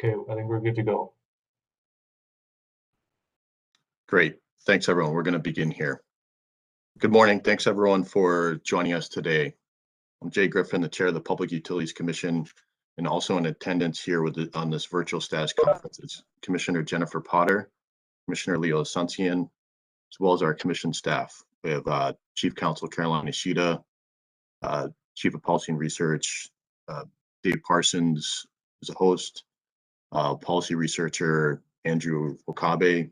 Okay, I think we're good to go. Great. Thanks, everyone. We're going to begin here. Good morning. Thanks, everyone, for joining us today. I'm Jay Griffin, the chair of the Public Utilities Commission, and also in attendance here on this virtual status conference is Commissioner Jennifer Potter, Commissioner Leo Asuncion, as well as our commission staff. We have Chief Counsel Caroline Ishida, Chief of Policy and Research, Dave Parsons is a host, policy researcher Andrew Okabe.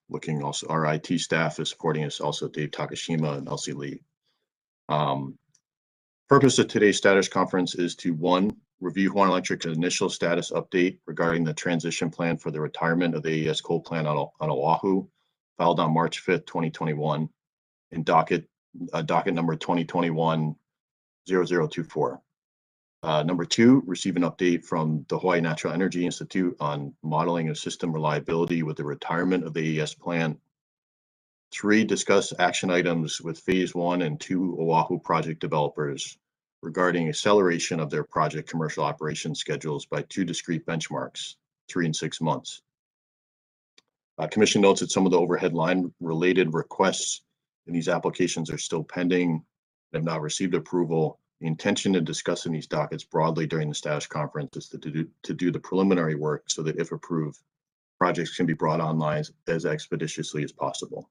Looking also, our IT staff is supporting us, also Dave Takashima and Elsie Lee. Purpose of today's status conference is to, one, review Hawaiian Electric's initial status update regarding the transition plan for the retirement of the AES coal plant on Oahu, filed on March 5th, 2021, in docket number 2021-0024. Number two, receive an update from the Hawaii Natural Energy Institute on modeling of system reliability with the retirement of the AES plant. Three, discuss action items with phase 1 and 2 Oahu Project developers regarding acceleration of their project commercial operation schedules by 2 discrete benchmarks, 3 and 6 months. Commission notes that some of the overhead line related requests in these applications are still pending and have not received approval. The intention of discussing these dockets broadly during the status conference is to do the preliminary work so that, if approved, projects can be brought online as expeditiously as possible.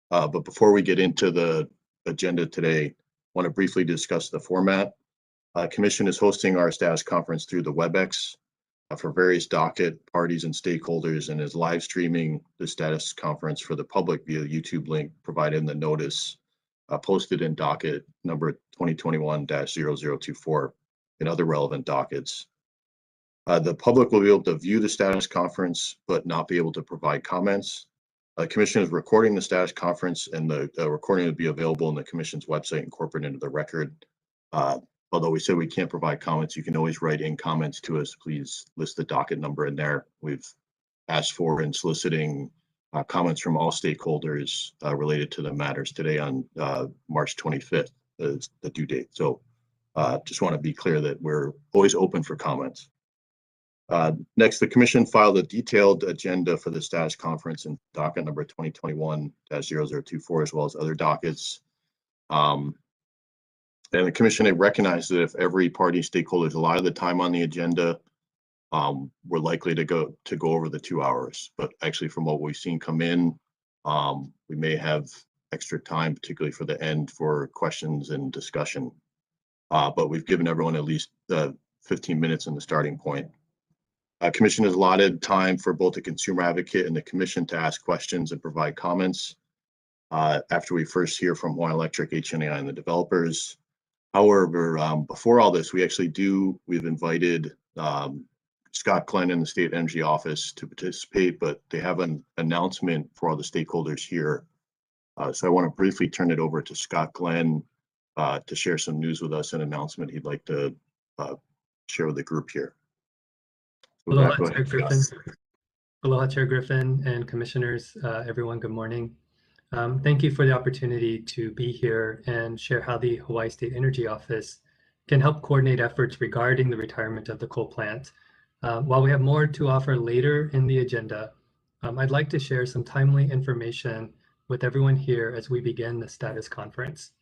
But before we get into the agenda today, I want to briefly discuss the format. Commission is hosting our status conference through the WebEx for various docket parties and stakeholders, and is live streaming the status conference for the public via YouTube link provided in the notice posted in docket number 2021-0024 and other relevant dockets. The public will be able to view the status conference but not be able to provide comments. The Commission is recording the status conference, and the recording will be available on the Commission's website, incorporated into the record. Although we said we can't provide comments, you can always write in comments to us. Please list the docket number in there. We've asked for and soliciting comments from all stakeholders related to the matters today on March 25th, is the due date. So just want to be clear that we're always open for comments. Next, the Commission filed a detailed agenda for the status conference in docket number 2021-0024, as well as other dockets. And the Commission had recognized that if every party stakeholders a lot of the time on the agenda, we're likely to go over the 2 hours. But actually, from what we've seen come in, we may have extra time, particularly for the end, for questions and discussion. But we've given everyone at least 15 minutes in the starting point. Commission has allotted time for both the consumer advocate and the Commission to ask questions and provide comments after we first hear from Hawaiian Electric, HNEI, and the developers. However, before all this, we've invited Scott Glenn in the State Energy Office to participate, but they have an announcement for all the stakeholders here. So I want to briefly turn it over to Scott Glenn to share some news with us, an announcement he'd like to share with the group here. Aloha, Chair Griffin. Aloha, Chair Griffin and Commissioners, everyone, good morning. Thank you for the opportunity to be here and share how the Hawaii State Energy Office can help coordinate efforts regarding the retirement of the coal plant. While we have more to offer later in the agenda, I'd like to share some timely information with everyone here as we begin the status conference.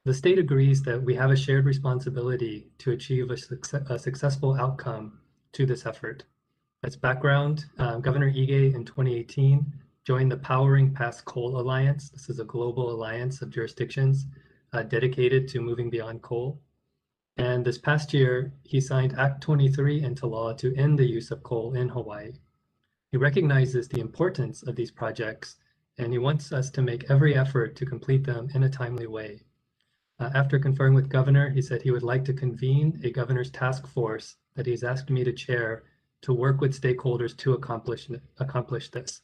The state agrees that we have a shared responsibility to achieve a successful outcome to this effort. As background, Governor Ige in 2018 joined the Powering Past Coal Alliance. This is a global alliance of jurisdictions dedicated to moving beyond coal. And this past year, he signed Act 23 into law to end the use of coal in Hawaii. He recognizes the importance of these projects, and he wants us to make every effort to complete them in a timely way. After conferring with Governor, he said he would like to convene a governor's task force that he's asked me to chair to work with stakeholders to accomplish this.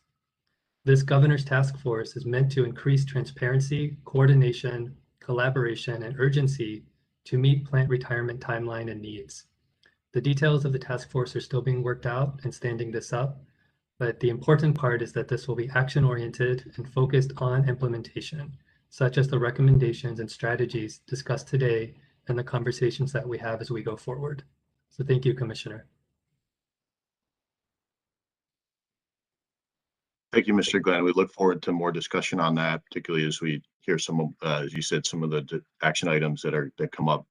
This governor's task force is meant to increase transparency, coordination, collaboration, and urgency to meet plant retirement timeline and needs. The details of the task force are still being worked out and standing this up, but the important part is that this will be action-oriented and focused on implementation, such as the recommendations and strategies discussed today and the conversations that we have as we go forward. So thank you, Commissioner. Thank you, Mr. Glenn. We look forward to more discussion on that, particularly as we hear some of, as you said, some of the action items that come up.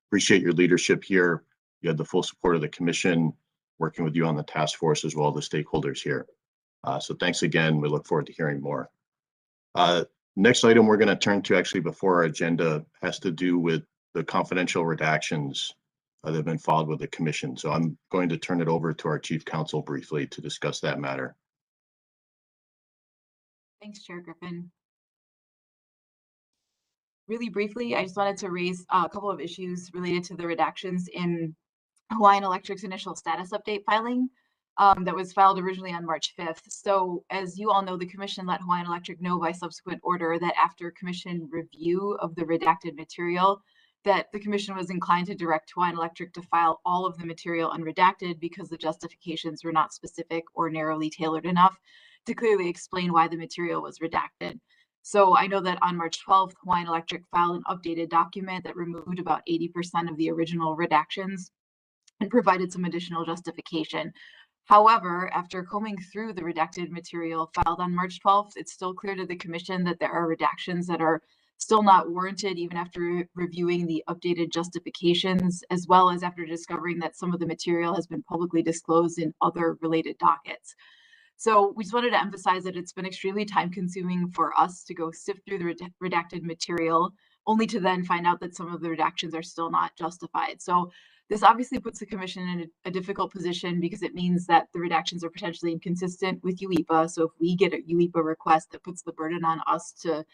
Appreciate your leadership here. You had the full support of the commission, working with you on the task force as well as the stakeholders here. So thanks again. We look forward to hearing more. Next item we're going to turn to, actually before our agenda, has to do with the confidential redactions that have been filed with the commission. So I'm going to turn it over to our chief counsel briefly to discuss that matter. Thanks, Chair Griffin. Really briefly, I just wanted to raise a couple of issues related to the redactions in Hawaiian Electric's initial status update filing that was filed originally on March 5th. So as you all know, the commission let Hawaiian Electric know by subsequent order that after commission review of the redacted material, that the commission was inclined to direct Hawaiian Electric to file all of the material unredacted because the justifications were not specific or narrowly tailored enough to clearly explain why the material was redacted. So I know that on March 12th, Hawaiian Electric filed an updated document that removed about 80% of the original redactions and provided some additional justification. However, after combing through the redacted material filed on March 12th, it's still clear to the commission that there are redactions that are still not warranted even after reviewing the updated justifications, as well as after discovering that some of the material has been publicly disclosed in other related dockets. So we just wanted to emphasize that it's been extremely time consuming for us to go sift through the redacted material, only to then find out that some of the redactions are still not justified. So this obviously puts the commission in a difficult position because it means that the redactions are potentially inconsistent with UEPA. So if we get a UEPA request, that puts the burden on us to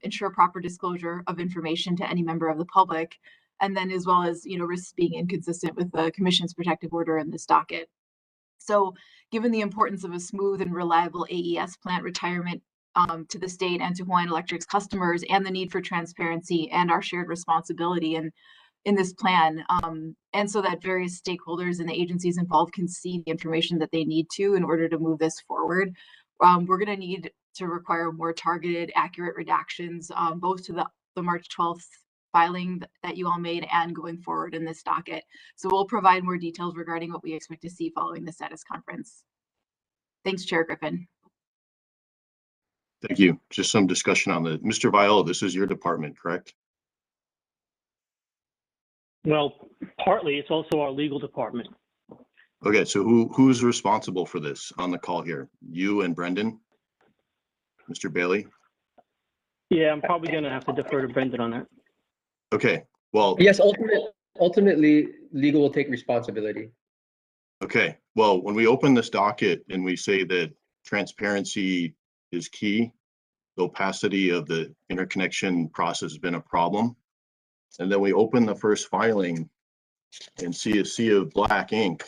ensure proper disclosure of information to any member of the public, and then as well as, risks being inconsistent with the commission's protective order in this docket. So given the importance of a smooth and reliable AES plant retirement to the state and to Hawaiian Electric's customers, and the need for transparency and our shared responsibility in this plan, and so that various stakeholders and the agencies involved can see the information that they need to in order to move this forward, we're going to need to require more targeted, accurate redactions, both to the March 12th filing that you all made and going forward in this docket. So we'll provide more details regarding what we expect to see following the status conference. Thanks, Chair Griffin. Thank you. Just some discussion on the, Mr. Viola, this is your department, correct? Well, partly, it's also our legal department. Okay, so who's responsible for this on the call here? You and Brendan? Mr. Bailey? Yeah, I'm probably going to have to defer to Brendan on that. Okay, well. Yes, ultimately, legal will take responsibility. Okay, well, when we open this docket and we say that transparency is key, the opacity of the interconnection process has been a problem, and then we open the first filing and see a sea of black ink,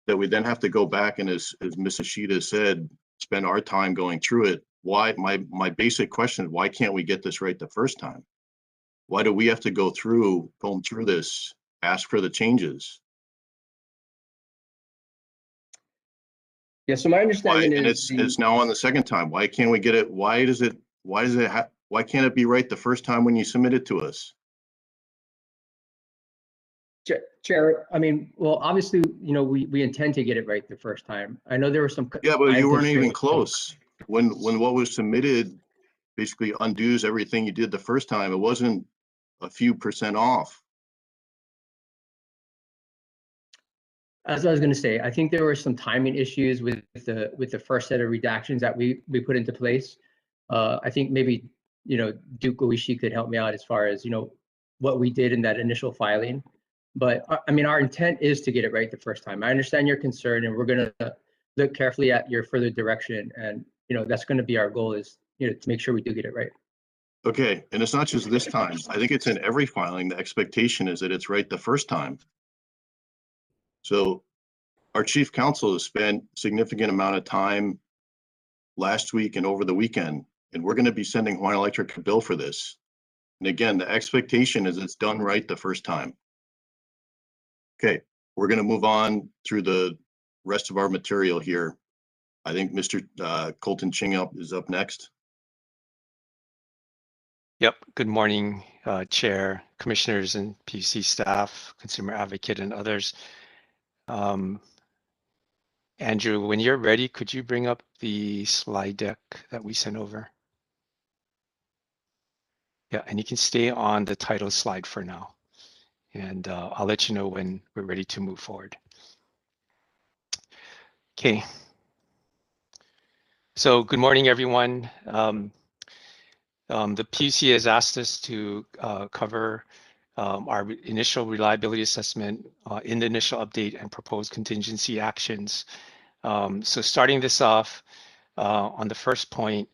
that we then have to go back and, as Ms. Ishida said, spend our time going through it. Why? My basic question is, why can't we get this right the first time? Why do we have to go through this, ask for the changes? Yeah, so my understanding and it's now on the second time. Why can't we get it? Why can't it be right the first time when you submit it to us? Chair, I mean, well, obviously, we intend to get it right the first time. I know there were some. Yeah, but you weren't even close. When what was submitted basically undoes everything you did the first time. It wasn't a few % off. As I was going to say, I think there were some timing issues with the first set of redactions that we put into place. I think maybe Duke Oishi could help me out as far as what we did in that initial filing. But I mean, our intent is to get it right the first time. I understand your concern, and we're going to look carefully at your further direction. And that's going to be our goal, is to make sure we do get it right. Okay, and it's not just this time. I think it's in every filing. The expectation is that it's right the first time. So our chief counsel has spent a significant amount of time last week and over the weekend, and we're going to be sending Hawaiian Electric a bill for this. And again, the expectation is it's done right the first time. Okay, we're going to move on through the rest of our material here. I think Mr. Colton Ching is up next. Yep. Good morning, Chair, Commissioners, and PUC staff, Consumer Advocate, and others. Andrew, when you're ready, could you bring up the slide deck that we sent over? Yeah, and you can stay on the title slide for now. And I'll let you know when we're ready to move forward. Okay. So good morning, everyone. The PUC has asked us to cover our initial reliability assessment in the initial update and proposed contingency actions. So starting this off on the first point,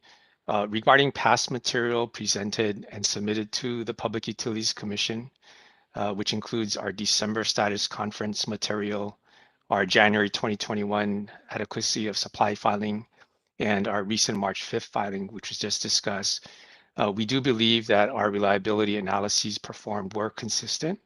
regarding past material presented and submitted to the Public Utilities Commission, which includes our December status conference material, our January 2021 adequacy of supply filing, and our recent March 5th filing, which was just discussed. We do believe that our reliability analyses performed were consistent.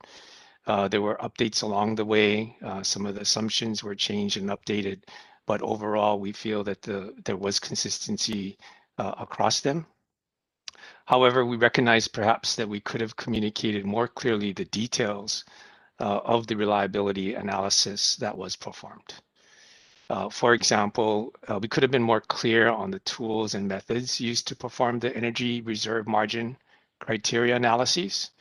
There were updates along the way. Some of the assumptions were changed and updated, but overall, we feel that there was consistency across them. However, we recognize perhaps that we could have communicated more clearly the details of the reliability analysis that was performed. For example, we could have been more clear on the tools and methods used to perform the energy reserve margin criteria analyses.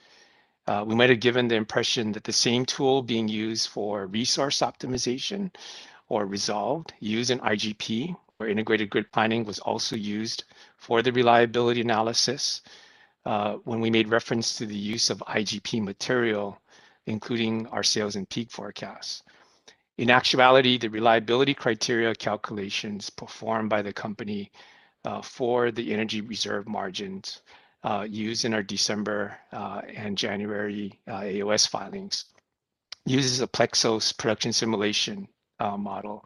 We might have given the impression that the same tool being used for resource optimization or resolved used in IGP or integrated grid planning was also used for the reliability analysis when we made reference to the use of IGP material, including our sales and peak forecasts. In actuality, the reliability criteria calculations performed by the company for the energy reserve margins used in our December and January AOS filings uses a Plexos production simulation model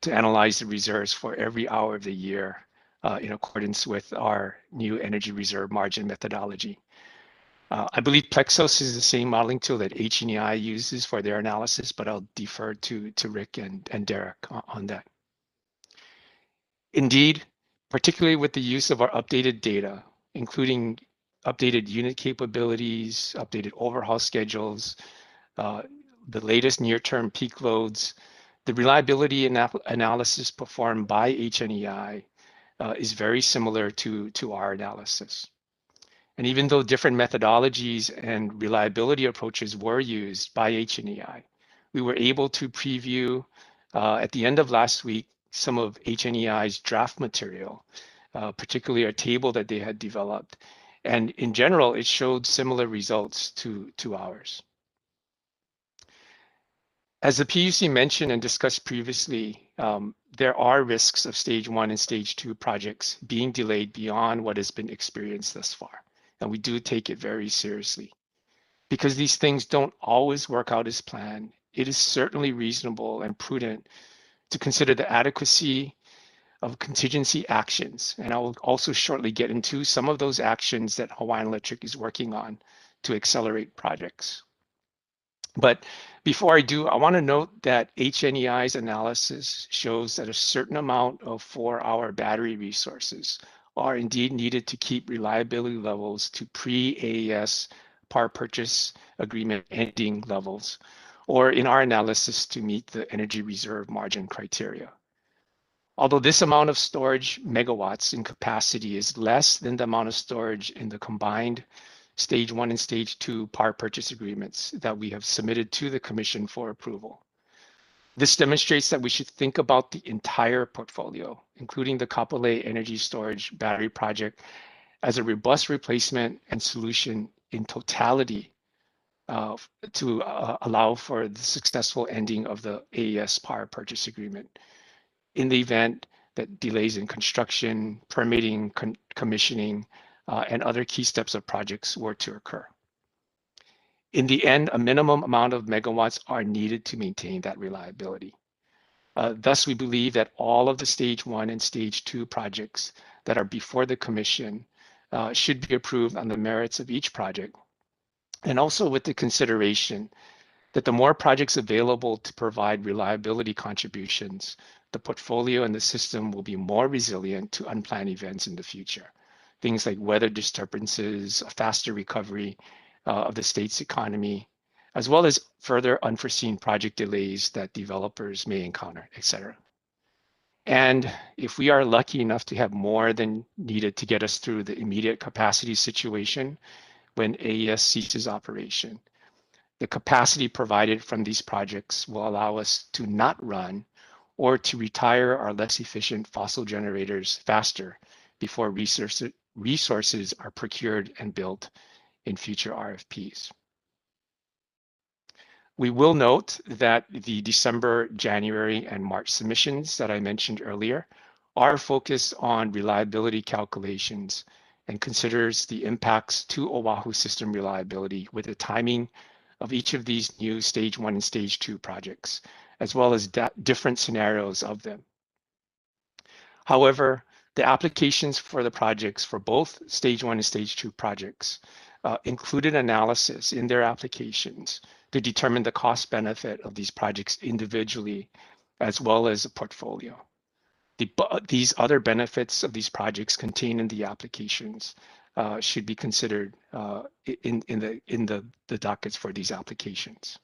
to analyze the reserves for every hour of the year in accordance with our new energy reserve margin methodology. I believe Plexos is the same modeling tool that HNEI uses for their analysis, but I'll defer to Rick and Derek on that. Indeed, particularly with the use of our updated data, including updated unit capabilities, updated overhaul schedules, the latest near-term peak loads, the reliability analysis performed by HNEI is very similar to our analysis. And even though different methodologies and reliability approaches were used by HNEI, we were able to preview at the end of last week some of HNEI's draft material, particularly a table that they had developed. And in general, it showed similar results to ours. As the PUC mentioned and discussed previously, there are risks of stage 1 and stage 2 projects being delayed beyond what has been experienced thus far. And we do take it very seriously. Because these things don't always work out as planned, it is certainly reasonable and prudent to consider the adequacy of contingency actions. And I will also shortly get into some of those actions that Hawaiian Electric is working on to accelerate projects. But before I do, I want to note that HNEI's analysis shows that a certain amount of 4-hour battery resources are indeed needed to keep reliability levels to pre-AES power purchase agreement ending levels, or in our analysis to meet the energy reserve margin criteria. Although this amount of storage megawatts in capacity is less than the amount of storage in the combined stage 1 and stage 2 power purchase agreements that we have submitted to the Commission for approval. This demonstrates that we should think about the entire portfolio, including the Kapolei Energy Storage Battery Project, as a robust replacement and solution in totality to allow for the successful ending of the AES power purchase agreement in the event that delays in construction, permitting, commissioning, and other key steps of projects were to occur. In the end, a minimum amount of megawatts are needed to maintain that reliability. Thus, we believe that all of the stage 1 and stage 2 projects that are before the Commission should be approved on the merits of each project, and also with the consideration that the more projects available to provide reliability contributions, the portfolio and the system will be more resilient to unplanned events in the future. Things like weather disturbances, a faster recovery of the state's economy, as well as further unforeseen project delays that developers may encounter, etc. And if we are lucky enough to have more than needed to get us through the immediate capacity situation when AES ceases operation, the capacity provided from these projects will allow us to not run or to retire our less efficient fossil generators faster before resources are procured and built in future RFPs. We will note that the December, January, and March submissions that I mentioned earlier are focused on reliability calculations and considers the impacts to Oahu system reliability with the timing of each of these new stage 1 and stage 2 projects, as well as different scenarios of them. However, the applications for the projects for both stage 1 and stage 2 projects included analysis in their applications to determine the cost benefit of these projects individually, as well as a portfolio. These other benefits of these projects contained in the applications should be considered in the dockets for these applications.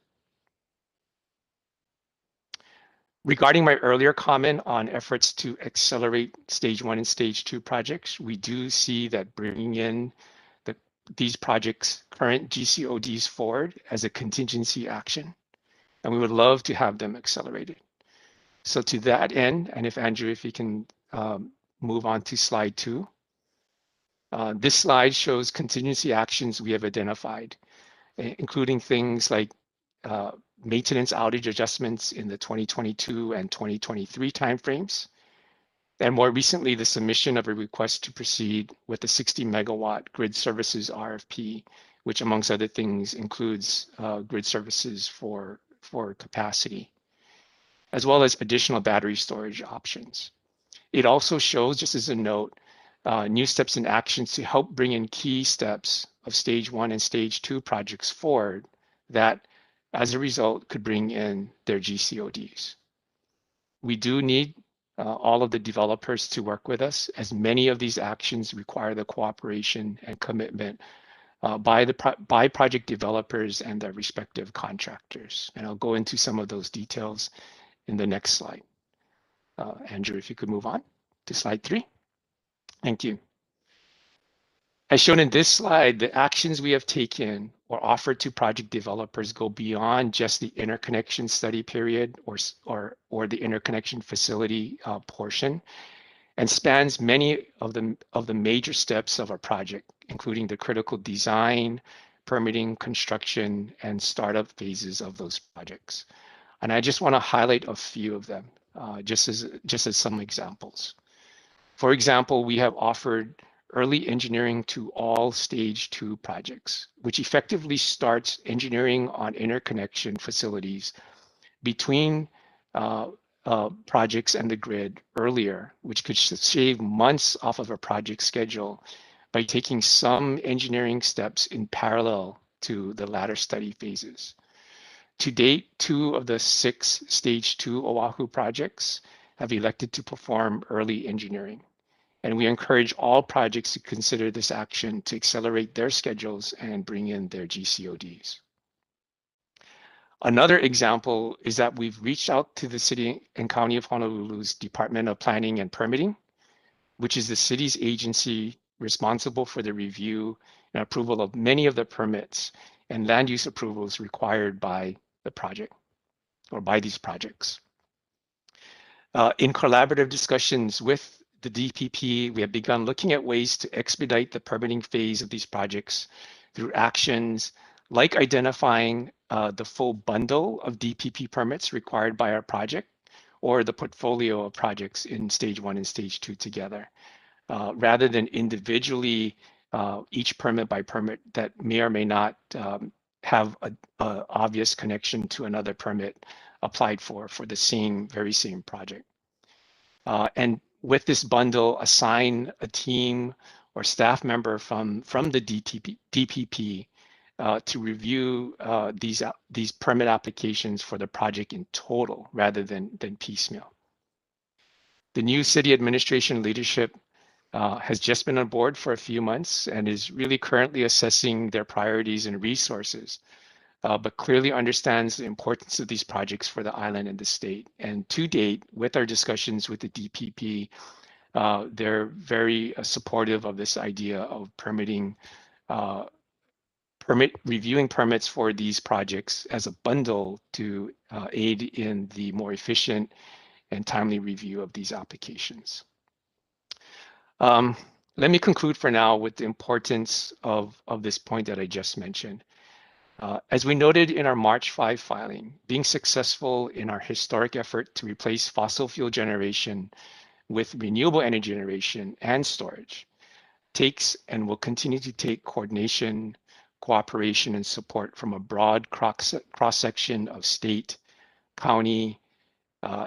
Regarding my earlier comment on efforts to accelerate stage 1 and stage 2 projects, we do see that bringing in these projects' current GCODs forward as a contingency action, and we would love to have them accelerated. So to that end, and if Andrew, if you can move on to slide 2. This slide shows contingency actions we have identified, including things like maintenance outage adjustments in the 2022 and 2023 timeframes. And more recently, the submission of a request to proceed with the 60 megawatt grid services RFP, which amongst other things includes grid services for capacity, as well as additional battery storage options. It also shows, just as a note, new steps and actions to help bring in key steps of stage 1 and stage 2 projects forward that, as a result, could bring in their GCODs. We do need all of the developers to work with us, as many of these actions require the cooperation and commitment by project developers and their respective contractors. And I'll go into some of those details in the next slide. Andrew, if you could move on to slide 3. Thank you. As shown in this slide, the actions we have taken or offered to project developers go beyond just the interconnection study period or the interconnection facility portion, and spans many of the major steps of our project, including the critical design, permitting, construction, and startup phases of those projects. And I just want to highlight a few of them, just as some examples. For example, we have offered early engineering to all stage 2 projects, which effectively starts engineering on interconnection facilities between projects and the grid earlier, which could shave months off of a project schedule by taking some engineering steps in parallel to the latter study phases. To date, 2 of the 6 stage 2 Oahu projects have elected to perform early engineering. And we encourage all projects to consider this action to accelerate their schedules and bring in their GCODs. Another example is that we've reached out to the City and County of Honolulu's Department of Planning and Permitting, which is the city's agency responsible for the review and approval of many of the permits and land use approvals required by the project or by these projects. In collaborative discussions with the DPP, we have begun looking at ways to expedite the permitting phase of these projects through actions like identifying the full bundle of DPP permits required by our project, or the portfolio of projects in stage 1 and stage 2 together, rather than individually each permit by permit that may or may not have an obvious connection to another permit applied for the very same project. And with this bundle, assign a team or staff member from the DPP to review these permit applications for the project in total rather than piecemeal. The new city administration leadership has just been on board for a few months and is really currently assessing their priorities and resources but clearly understands the importance of these projects for the island and the state. And to date, with our discussions with the DPP, they're very supportive of this idea of reviewing permits for these projects as a bundle to aid in the more efficient and timely review of these applications. Let me conclude for now with the importance of this point that I just mentioned. As we noted in our March 5 filing, being successful in our historic effort to replace fossil fuel generation with renewable energy generation and storage takes and will continue to take coordination, cooperation, and support from a broad cross-section of state, county,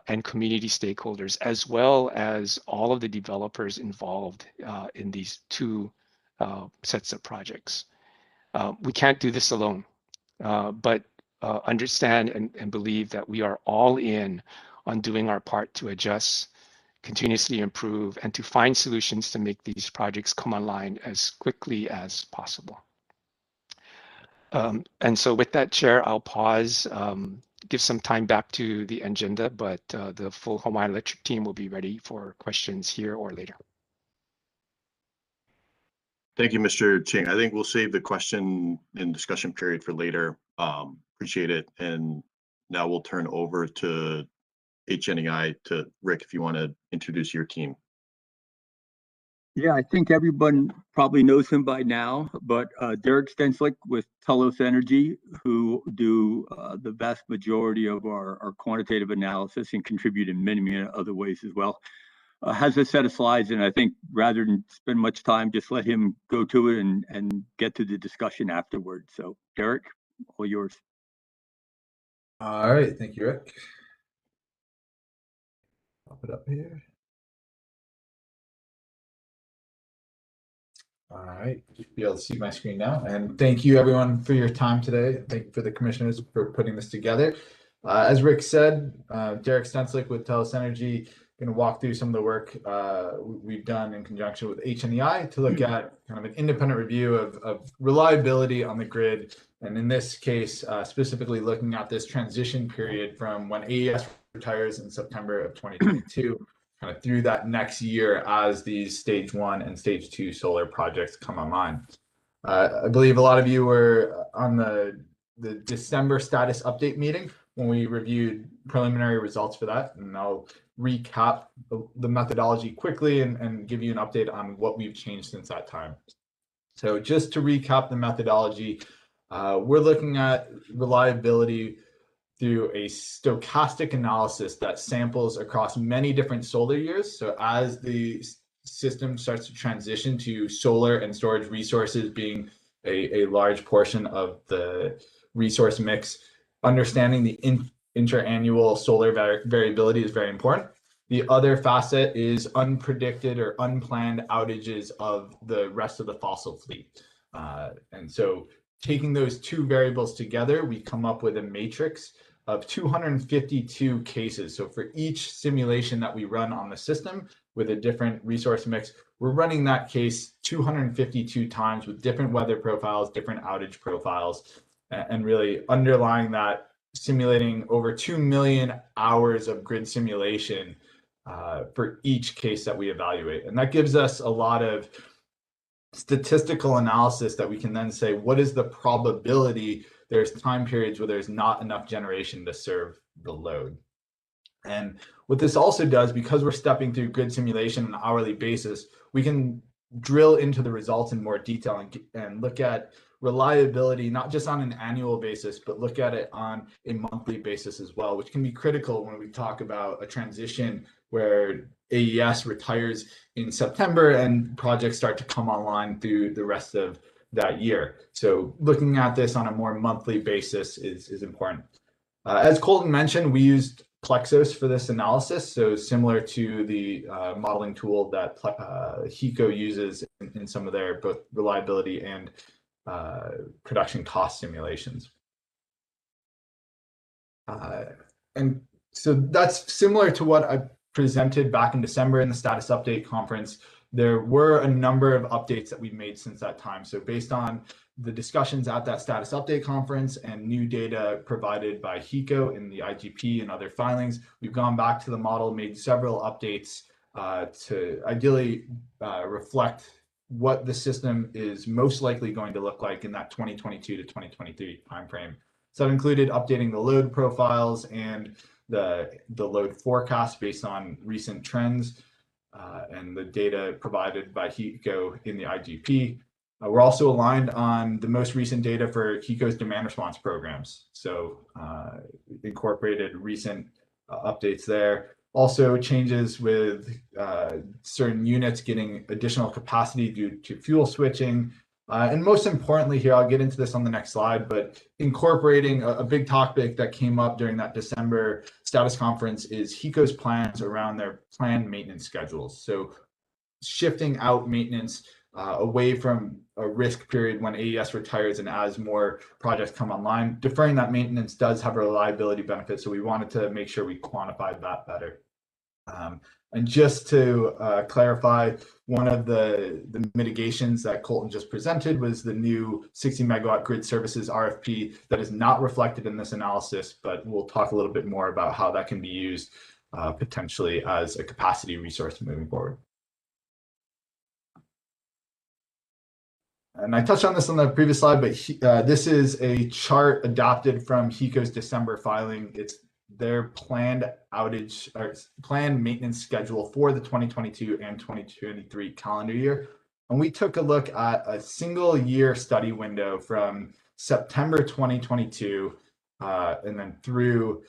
and community stakeholders, as well as all of the developers involved in these two sets of projects. We can't do this alone, but understand and believe that we are all in on doing our part to adjust, continuously improve, and to find solutions to make these projects come online as quickly as possible. And so with that, Chair, I'll pause, give some time back to the agenda, but the full Hawaiian Electric team will be ready for questions here or later. Thank you, Mr. Ching. I think we'll save the question and discussion period for later. Appreciate it. And now we'll turn over to HNEI to Rick, if you want to introduce your team. Yeah, I think everyone probably knows him by now, but Derek Stenslick with Telos Energy, who do the vast majority of our quantitative analysis and contribute in many, many other ways as well, has a set of slides, and I think rather than spend much time, just let him go to it and get to the discussion afterwards. So Derek, all yours. All right, thank you, Rick. Pop it up here. All right, you should be able to see my screen now. And thank you everyone for your time today. Thank you for the commissioners for putting this together. As Rick said, Derek Stenslick with Telos Energy, going to walk through some of the work we've done in conjunction with HNEI to look at kind of an independent review of reliability on the grid. And in this case, specifically looking at this transition period from when AES retires in September of 2022, kind of through that next year as these stage 1 and stage 2 solar projects come online. I believe a lot of you were on the December status update meeting when we reviewed preliminary results for that, and I'll recap the methodology quickly and give you an update on what we've changed since that time. So just to recap the methodology, we're looking at reliability through a stochastic analysis that samples across many different solar years. So as the system starts to transition to solar and storage resources being a large portion of the resource mix, understanding the interannual solar variability is very important. The other facet is unpredicted or unplanned outages of the rest of the fossil fleet. And so taking those two variables together, we come up with a matrix of 252 cases. So for each simulation that we run on the system with a different resource mix, we're running that case 252 times with different weather profiles, different outage profiles, and really underlying that, simulating over 2 million hours of grid simulation for each case that we evaluate. And that gives us a lot of statistical analysis that we can then say, what is the probability there's time periods where there's not enough generation to serve the load. And what this also does, because we're stepping through grid simulation on an hourly basis, we can drill into the results in more detail and look at reliability, not just on an annual basis, but look at it on a monthly basis as well, which can be critical when we talk about a transition where AES retires in September and projects start to come online through the rest of that year. So looking at this on a more monthly basis is important. As Colton mentioned, we used Plexos for this analysis, so similar to the modeling tool that HECO uses in some of their both reliability and production cost simulations. And so that's similar to what I presented back in December in the status update conference. there were a number of updates that we've made since that time. So based on the discussions at that status update conference and new data provided by HECO in the IGP and other filings, we've gone back to the model, made several updates to ideally reflect what the system is most likely going to look like in that 2022 to 2023 timeframe. So that included updating the load profiles and the load forecast based on recent trends and the data provided by HECO in the IGP. We're also aligned on the most recent data for HECO's demand response programs. So incorporated recent updates there. Also changes with certain units getting additional capacity due to fuel switching. And most importantly here, I'll get into this on the next slide, but incorporating a big topic that came up during that December status conference is HECO's plans around their planned maintenance schedules. So shifting out maintenance away from a risk period when AES retires and as more projects come online. Deferring that maintenance does have a reliability benefit, so we wanted to make sure we quantified that better. And just to clarify, one of the mitigations that Colton just presented was the new 60 megawatt grid services RFP that is not reflected in this analysis, but we'll talk a little bit more about how that can be used potentially as a capacity resource moving forward. And I touched on this on the previous slide, but this is a chart adopted from HECO's December filing. It's their planned outage or planned maintenance schedule for the 2022 and 2023 calendar year. And we took a look at a single year study window from September 2022 and then through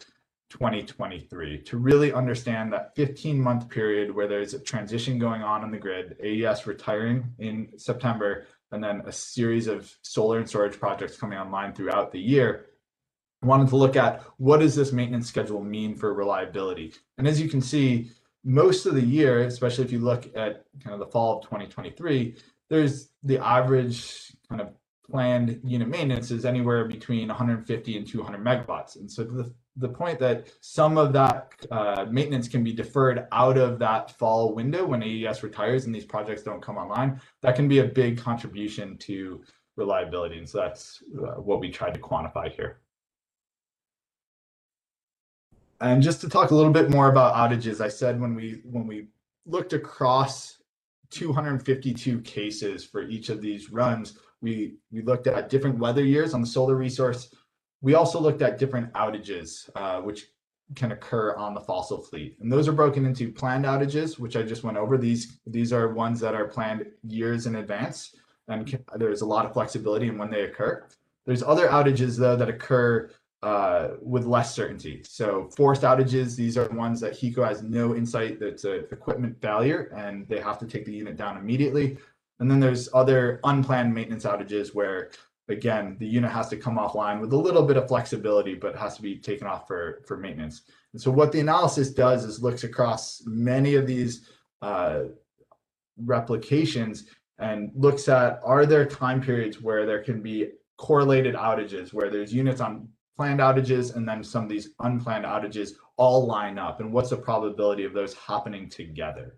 2023 to really understand that 15-month period where there's a transition going on in the grid, AES retiring in September, and then a series of solar and storage projects coming online throughout the year. I wanted to look at what does this maintenance schedule mean for reliability. And as you can see, most of the year, especially if you look at kind of the fall of 2023, there's the average kind of planned unit maintenance is anywhere between 150 and 200 megawatts. And so the point that some of that maintenance can be deferred out of that fall window when AES retires and these projects don't come online, that can be a big contribution to reliability. And so that's what we tried to quantify here. And just to talk a little bit more about outages, I said when we looked across 252 cases for each of these runs, we looked at different weather years on the solar resource. We also looked at different outages, which can occur on the fossil fleet. And those are broken into planned outages, which I just went over. These are ones that are planned years in advance, and there's a lot of flexibility in when they occur. There's other outages, though, that occur with less certainty. So forced outages, these are ones that HECO has no insight that's an equipment failure and they have to take the unit down immediately. And then there's other unplanned maintenance outages where, again, the unit has to come offline with a little bit of flexibility, but has to be taken off for maintenance. And so what the analysis does is looks across many of these replications and looks at, are there time periods where there can be correlated outages, where there's units on planned outages and then some of these unplanned outages all line up, and what's the probability of those happening together?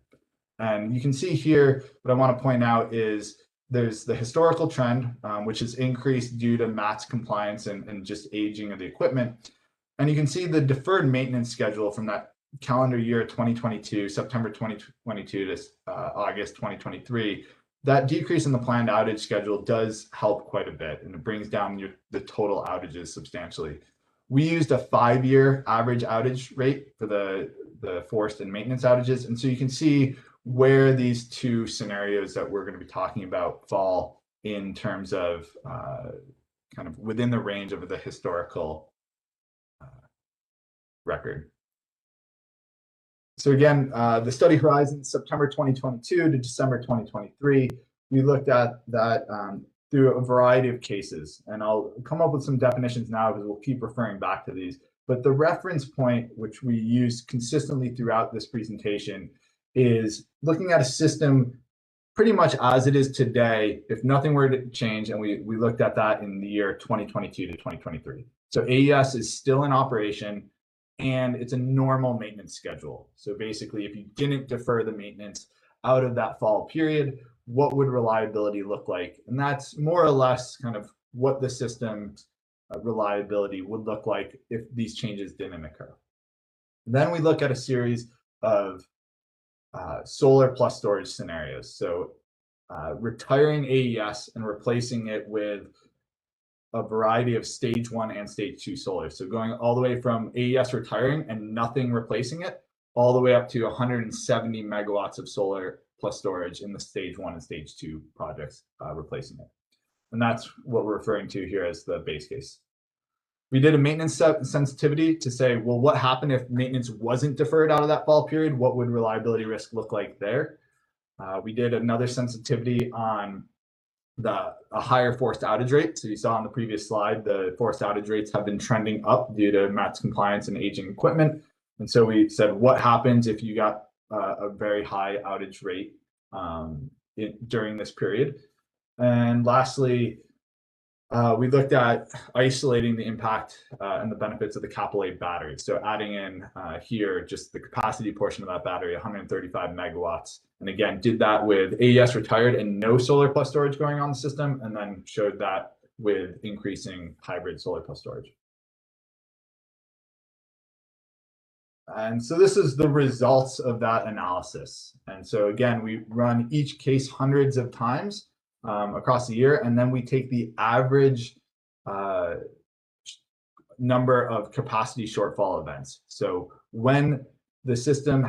And you can see here, what I want to point out is there's the historical trend, which has increased due to MATS compliance and just aging of the equipment. And you can see the deferred maintenance schedule from that calendar year 2022, September 2022 to August 2023. That decrease in the planned outage schedule does help quite a bit, and it brings down the total outages substantially. We used a 5-year average outage rate for the forced and maintenance outages. And so you can see where these two scenarios that we're going to be talking about fall in terms of kind of within the range of the historical record. So again, the study horizon, September 2022 to December 2023, we looked at that through a variety of cases. And I'll come up with some definitions now because we'll keep referring back to these. But the reference point, which we use consistently throughout this presentation, is looking at a system pretty much as it is today, if nothing were to change, and we looked at that in the year 2022 to 2023. So AES is still in operation, and it's a normal maintenance schedule. So basically, if you didn't defer the maintenance out of that fall period, what would reliability look like? And that's more or less kind of what the system's reliability would look like if these changes didn't occur. Then we look at a series of solar plus storage scenarios. So retiring AES and replacing it with a variety of stage 1 and stage 2 solar. So going all the way from AES retiring and nothing replacing it, all the way up to 170 megawatts of solar plus storage in the stage 1 and stage 2 projects replacing it. And that's what we're referring to here as the base case. We did a maintenance sensitivity to say, well, what happened if maintenance wasn't deferred out of that fall period? What would reliability risk look like there? We did another sensitivity on a higher forced outage rate. So you saw on the previous slide, the forced outage rates have been trending up due to MATS compliance and aging equipment. And so we said, what happens if you got a very high outage rate during this period? And lastly, we looked at isolating the impact and the benefits of the capital A battery. So adding in here, just the capacity portion of that battery, 135 megawatts. And again, did that with AES retired and no solar plus storage going on the system, and then showed that with increasing hybrid solar plus storage. And so this is the results of that analysis. And so again, we run each case hundreds of times across the year, and then we take the average number of capacity shortfall events. So when the system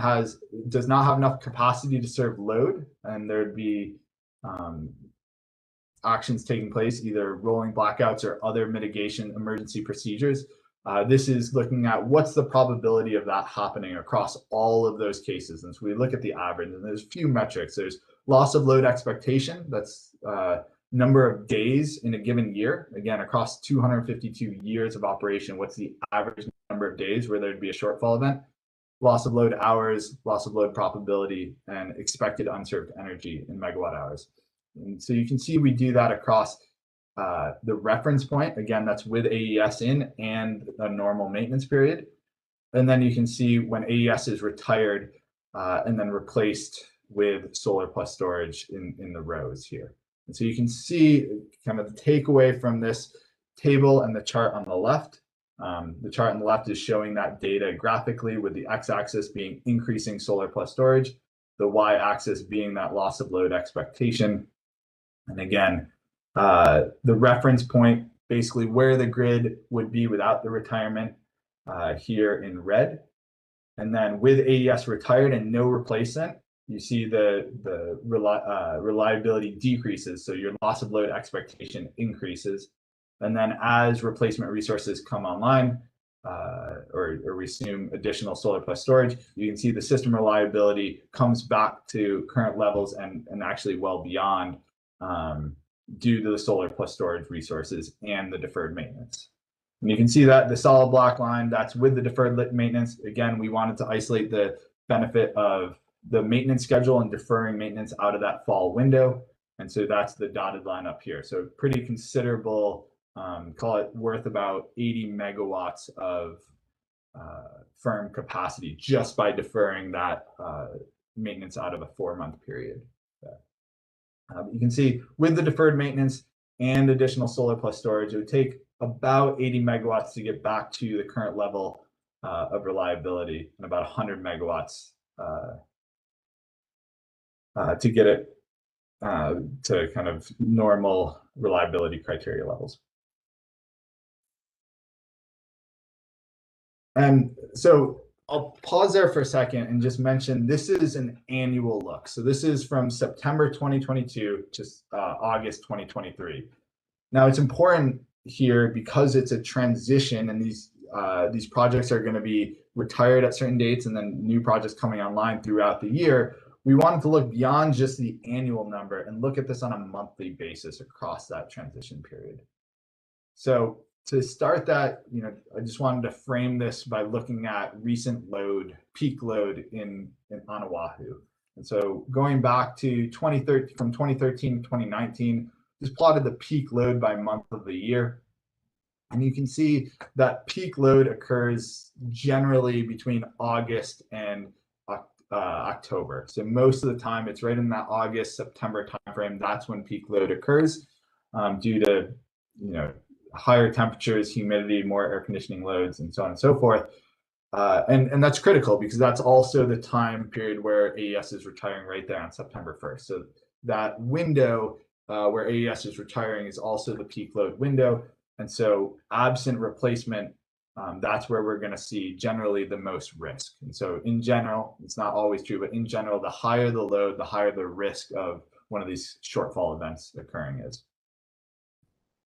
does not have enough capacity to serve load, and there'd be actions taking place, either rolling blackouts or other mitigation emergency procedures. This is looking at what's the probability of that happening across all of those cases. And so we look at the average, and there's a few metrics. There's loss of load expectation, that's number of days in a given year. Again, across 252 years of operation, what's the average number of days where there'd be a shortfall event? Loss of load hours, loss of load probability, and expected unserved energy in megawatt hours. And so you can see we do that across the reference point. Again, that's with AES in and a normal maintenance period. And then you can see when AES is retired and then replaced with solar plus storage in the rows here. And so you can see kind of the takeaway from this table and the chart on the left. The chart on the left is showing that data graphically, with the x-axis being increasing solar plus storage, the y-axis being that loss of load expectation. And again, the reference point, basically where the grid would be without the retirement here in red. And then with AES retired and no replacement, you see the reliability decreases. So your loss of load expectation increases. And then as replacement resources come online or we assume additional solar plus storage, you can see the system reliability comes back to current levels and actually well beyond due to the solar plus storage resources and the deferred maintenance. And you can see that the solid black line, that's with the deferred maintenance. Again, we wanted to isolate the benefit of the maintenance schedule and deferring maintenance out of that fall window. And so that's the dotted line up here. So pretty considerable, call it worth about 80 megawatts of firm capacity just by deferring that maintenance out of a 4-month period. You can see with the deferred maintenance and additional solar plus storage, it would take about 80 megawatts to get back to the current level of reliability, and about 100 megawatts to get it to kind of normal reliability criteria levels. And so I'll pause there for a second and just mention this is an annual look. So this is from September 2022 to August 2023. Now it's important here because it's a transition, and these projects are going to be retired at certain dates and then new projects coming online throughout the year. We wanted to look beyond just the annual number and look at this on a monthly basis across that transition period. So to start that, I just wanted to frame this by looking at recent load, peak load on Oahu. And so going back to 2013, from 2013 to 2019, just plotted the peak load by month of the year. And you can see that peak load occurs generally between August and October. So most of the time it's right in that August, September timeframe. That's when peak load occurs due to, higher temperatures, humidity, more air conditioning loads, and so on and so forth. And that's critical because that's also the time period where AES is retiring right there on September 1st. So that window where AES is retiring is also the peak load window. And so absent replacement, that's where we're going to see generally the most risk. And so in general, it's not always true, but in general, the higher the load, the higher the risk of one of these shortfall events occurring is.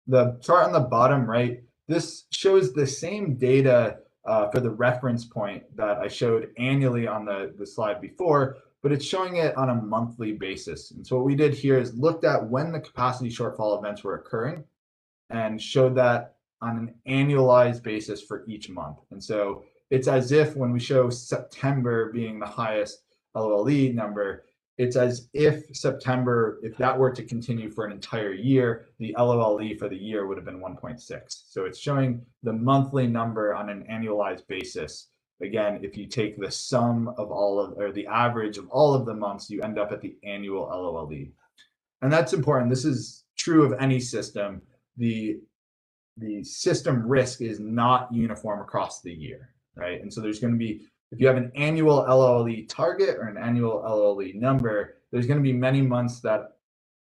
The chart on the bottom right, this shows the same data for the reference point that I showed annually on the slide before, but it's showing it on a monthly basis. And so what we did here is looked at when the capacity shortfall events were occurring and showed that on an annualized basis for each month. And so it's as if when we show September being the highest LOLE number, it's as if September, if that were to continue for an entire year, the LOLE for the year would have been 1.6. So it's showing the monthly number on an annualized basis. Again, if you take the sum of or the average of all of the months, you end up at the annual LOLE. And that's important. This is true of any system. The system risk is not uniform across the year, right? And so there's going to be, if you have an annual LOLE target or an annual LOLE number, there's going to be many months that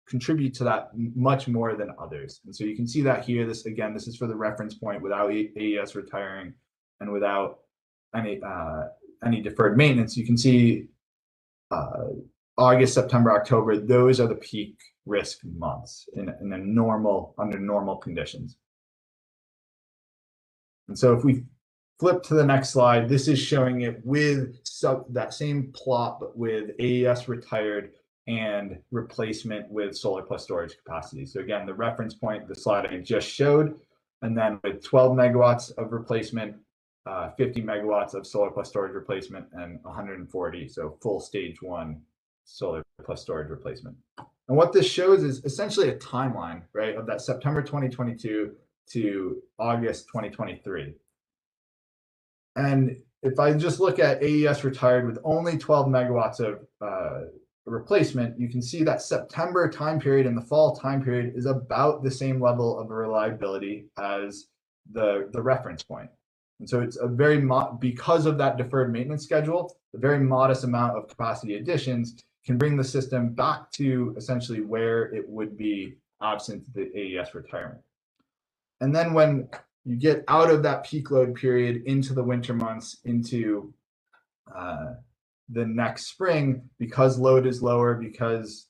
contribute to that much more than others. And so you can see that here. This is for the reference point without AES retiring and without any deferred maintenance. You can see August, September, October, those are the peak risk months under normal conditions. And so if we flip to the next slide, this is showing it with that same plot, but with AES retired and replacement with solar plus storage capacity. So again, the reference point, the slide I just showed, and then with 12 megawatts of replacement, 50 megawatts of solar plus storage replacement, and 140, so full stage 1 solar plus storage replacement. And what this shows is essentially a timeline, right, of that September 2022 to August 2023. And if I just look at AES retired with only 12 megawatts of replacement, you can see that September time period and the fall time period is about the same level of reliability as the reference point. And so it's a very, because of that deferred maintenance schedule, a very modest amount of capacity additions can bring the system back to essentially where it would be absent the AES retirement. And then when you get out of that peak load period into the winter months, into the next spring, because load is lower, because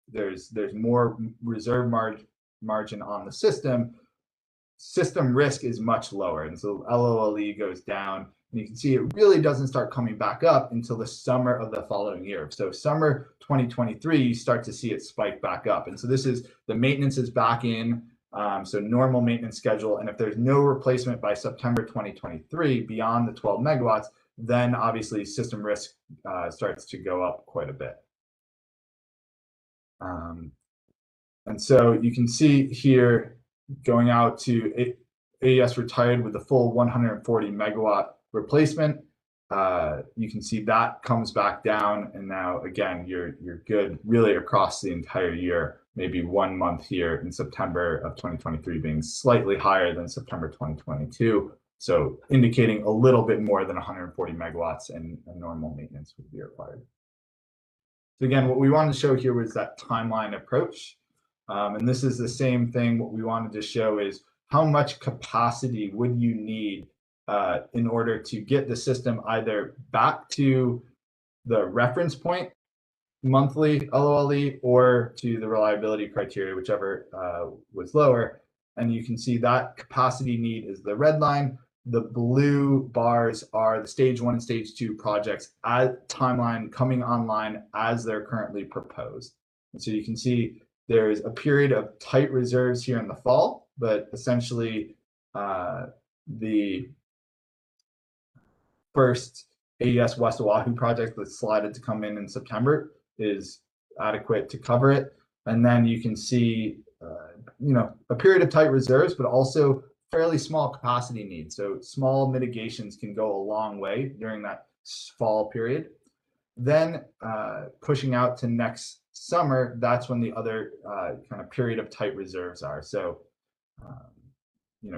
there's more reserve margin on the system risk is much lower, and so LOLE goes down. And you can see it really doesn't start coming back up until the summer of the following year. So summer 2023, you start to see it spike back up. And so this is the maintenance is back in. So normal maintenance schedule. And if there's no replacement by September 2023 beyond the 12 megawatts, then obviously system risk starts to go up quite a bit. And so you can see here going out to AES retired with the full 140 megawatt replacement. You can see that comes back down, and now again you're good really across the entire year. Maybe 1 month here in September of 2023 being slightly higher than September 2022, so indicating a little bit more than 140 megawatts and normal maintenance would be required. So again, what we wanted to show here was that timeline approach, and this is the same thing. What we wanted to show is how much capacity would you need in order to get the system either back to the reference point monthly LOLE or to the reliability criteria, whichever was lower. And you can see that capacity need is the red line. The blue bars are the stage 1 and stage 2 projects at timeline coming online as they're currently proposed. And so you can see there's a period of tight reserves here in the fall, but essentially the first AES West Oahu project that's slotted to come in September is adequate to cover it. And then you can see, a period of tight reserves, but also fairly small capacity needs. So small mitigations can go a long way during that fall period. Then pushing out to next summer, that's when the other kind of period of tight reserves are. So,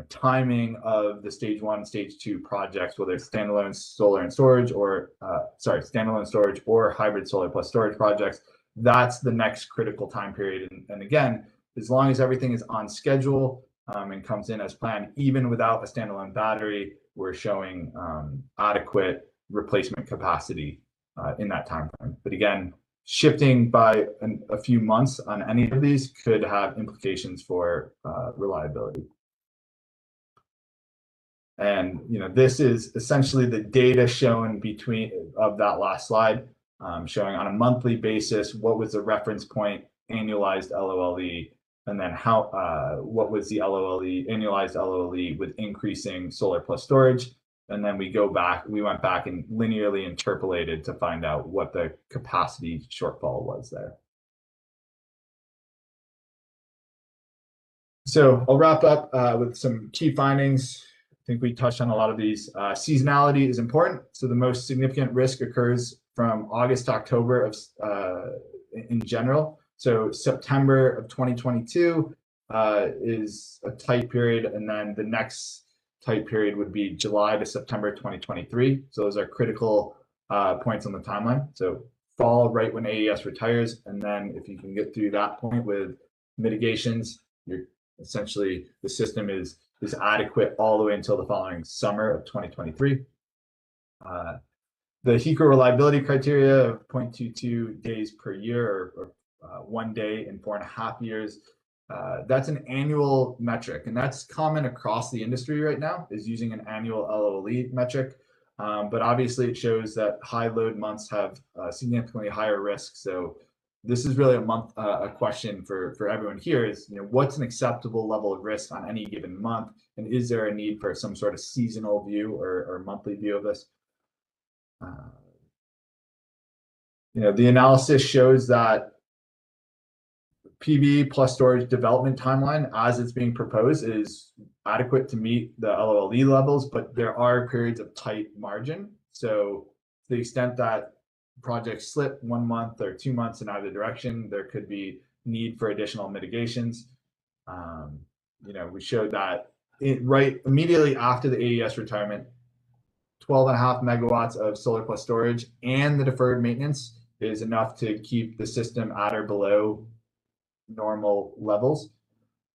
timing of the stage 1, stage 2 projects, whether it's standalone solar and storage or, standalone storage or hybrid solar plus storage projects, that's the next critical time period. And again, as long as everything is on schedule and comes in as planned, even without a standalone battery, we're showing adequate replacement capacity in that time frame. But again, shifting by a few months on any of these could have implications for reliability. And this is essentially the data shown of that last slide, showing on a monthly basis what was the reference point annualized LOLE, and then what was the annualized LOLE with increasing solar plus storage. And then we went back and linearly interpolated to find out what the capacity shortfall was there. So I'll wrap up with some key findings. I think we touched on a lot of these. Seasonality is important. So the most significant risk occurs from August to October in general. So September of 2022 is a tight period, and then the next tight period would be July to September 2023. So those are critical points on the timeline. So fall right when AES retires, and then if you can get through that point with mitigations, you're essentially the system is adequate all the way until the following summer of 2023. The HECO reliability criteria of 0.22 days per year, or 1 day in 4.5 years. That's an annual metric, and that's common across the industry right now, is using an annual LOLE metric. But obviously it shows that high load months have significantly higher risk. So this is really a question for everyone here is, what's an acceptable level of risk on any given month? And is there a need for some sort of seasonal view or monthly view of this? The analysis shows that PV plus storage development timeline as it's being proposed is adequate to meet the LOLE levels, but there are periods of tight margin. So to the extent that projects slip 1 month or 2 months in either direction, there could be need for additional mitigations. We showed that right immediately after the AES retirement, 12.5 megawatts of solar plus storage and the deferred maintenance is enough to keep the system at or below normal levels.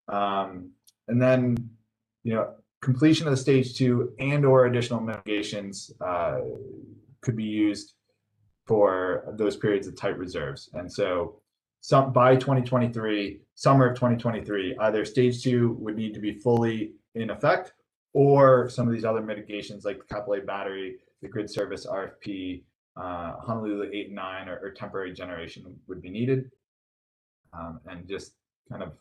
And then, completion of the stage 2 and or additional mitigations could be used for those periods of tight reserves. And so by 2023, summer of 2023, either stage 2 would need to be fully in effect, or some of these other mitigations like the Kapolei battery, the grid service RFP, Honolulu 8 and 9, or temporary generation would be needed. And just kind of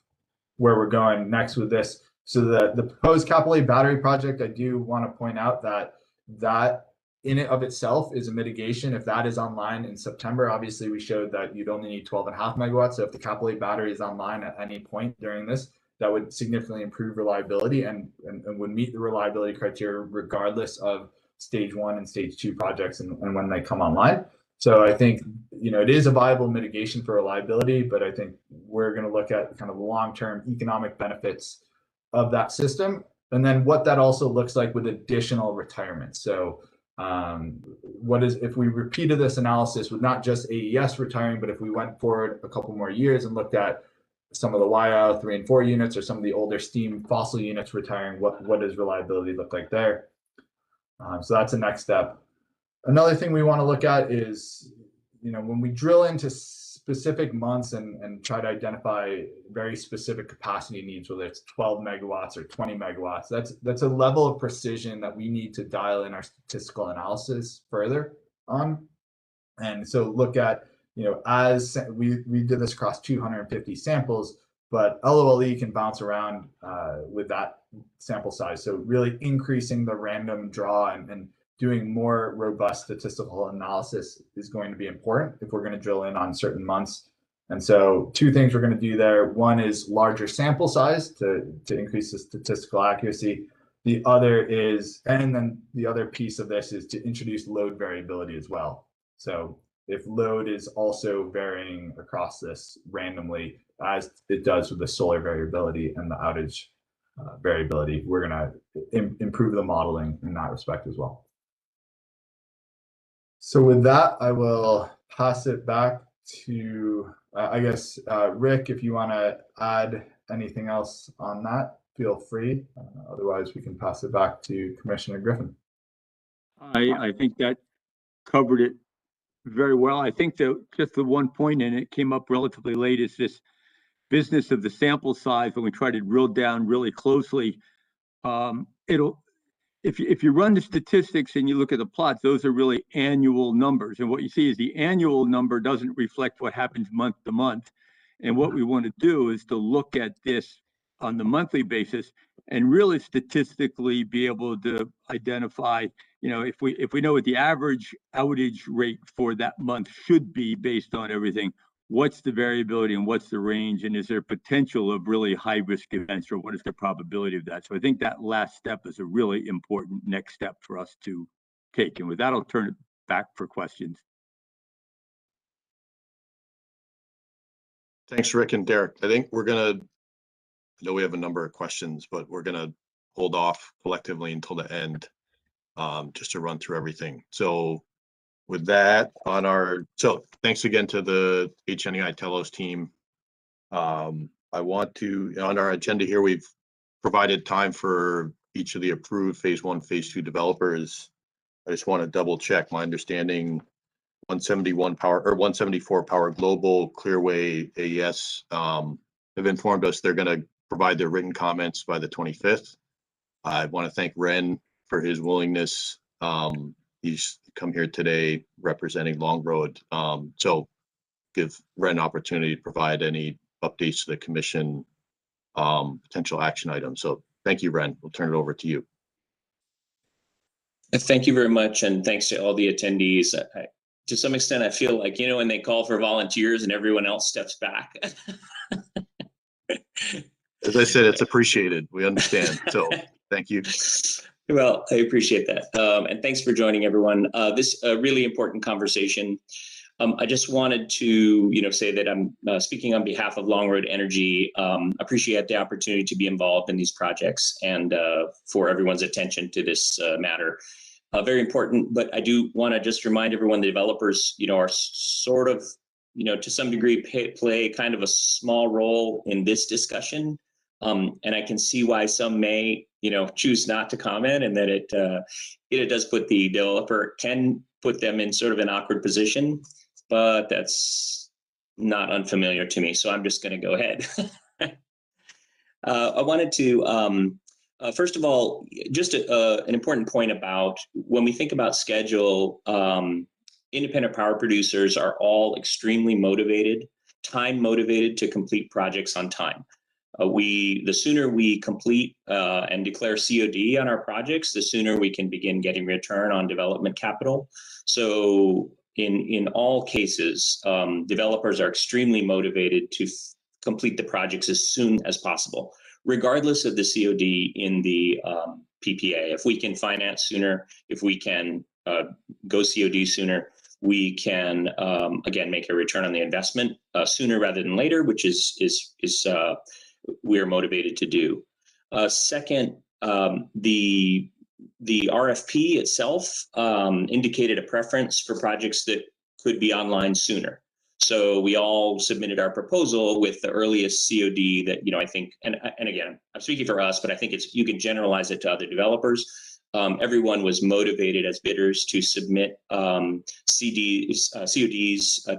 where we're going next with this. So the proposed Kapolei battery project, I do want to point out that in and of itself is a mitigation. If that is online in September, obviously we showed that you'd only need 12.5 megawatts. So if the Kapolei battery is online at any point during this, that would significantly improve reliability and would meet the reliability criteria regardless of stage 1 and stage 2 projects and when they come online. So I think, it is a viable mitigation for reliability, but I think we're going to look at kind of long-term economic benefits of that system. And then what that also looks like with additional retirements. So if we repeated this analysis with not just AES retiring, but if we went forward a couple more years and looked at some of the YO 3 and 4 units or some of the older steam fossil units retiring, what does reliability look like there? So that's the next step. Another thing we want to look at is, when we drill into specific months and try to identify very specific capacity needs, whether it's 12 megawatts or 20 megawatts, that's a level of precision that we need to dial in our statistical analysis further on. And so look at, as we did this across 250 samples, but LOLE can bounce around with that sample size. So really increasing the random draw and doing more robust statistical analysis is going to be important if we're going to drill in on certain months. And so 2 things we're going to do there. One is larger sample size to increase the statistical accuracy. The other is, and then the other piece of this is to introduce load variability as well. So if load is also varying across this randomly, as it does with the solar variability and the outage variability, we're going to improve the modeling in that respect as well. So with that, I will pass it back to, I guess, Rick, if you want to add anything else on that, feel free. Otherwise, we can pass it back to Commissioner Griffin. I think that covered it very well. I think that just the one point, and it came up relatively late, is this business of the sample size. When we try to drill down really closely, if you run the statistics and you look at the plots, those are really annual numbers. And what you see is the annual number doesn't reflect what happens month to month. And what we want to do is to look at this on the monthly basis and really statistically be able to identify, if we know what the average outage rate for that month should be based on everything, what's the variability and what's the range, and is there potential of really high risk events, or what is the probability of that? So I think that last step is a really important next step for us to take. And with that, I'll turn it back for questions. Thanks, Rick and Derek. I think I know we have a number of questions, but we're gonna hold off collectively until the end, just to run through everything. So with that, thanks again to the HNEI Telos team. On our agenda here, we've provided time for each of the approved phase 1, phase 2 developers. I just want to double check my understanding. 174 Power Global, Clearway, AES have informed us they're going to provide their written comments by the 25th. I want to thank Ren for his willingness. He's come here today representing Long Road. So give Ren an opportunity to provide any updates to the commission, potential action items. So thank you, Ren. We'll turn it over to you. Thank you very much. And thanks to all the attendees. To some extent, I feel like, when they call for volunteers and everyone else steps back. As I said, it's appreciated. We understand. So thank you. Well, I appreciate that. And thanks for joining, everyone. This really important conversation. I just wanted to, say that I'm speaking on behalf of Long Road Energy. Appreciate the opportunity to be involved in these projects and for everyone's attention to this matter. Very important, but I do want to just remind everyone the developers, are sort of, to some degree play kind of a small role in this discussion. And I can see why some may, choose not to comment, and that it does put the developer, can put them in sort of an awkward position, but that's not unfamiliar to me. So I'm just going to go ahead. I wanted to, first of all, just an important point about when we think about schedule, independent power producers are all extremely motivated, time motivated to complete projects on time. The sooner we complete and declare COD on our projects, the sooner we can begin getting return on development capital. So in all cases, developers are extremely motivated to complete the projects as soon as possible, regardless of the COD in the PPA. If we can finance sooner, if we can go COD sooner, we can again make a return on the investment sooner rather than later, which is we're motivated to do. Second, the RFP itself indicated a preference for projects that could be online sooner. So we all submitted our proposal with the earliest COD that, I think, and again, I'm speaking for us, but I think you can generalize it to other developers. Everyone was motivated as bidders to submit CODs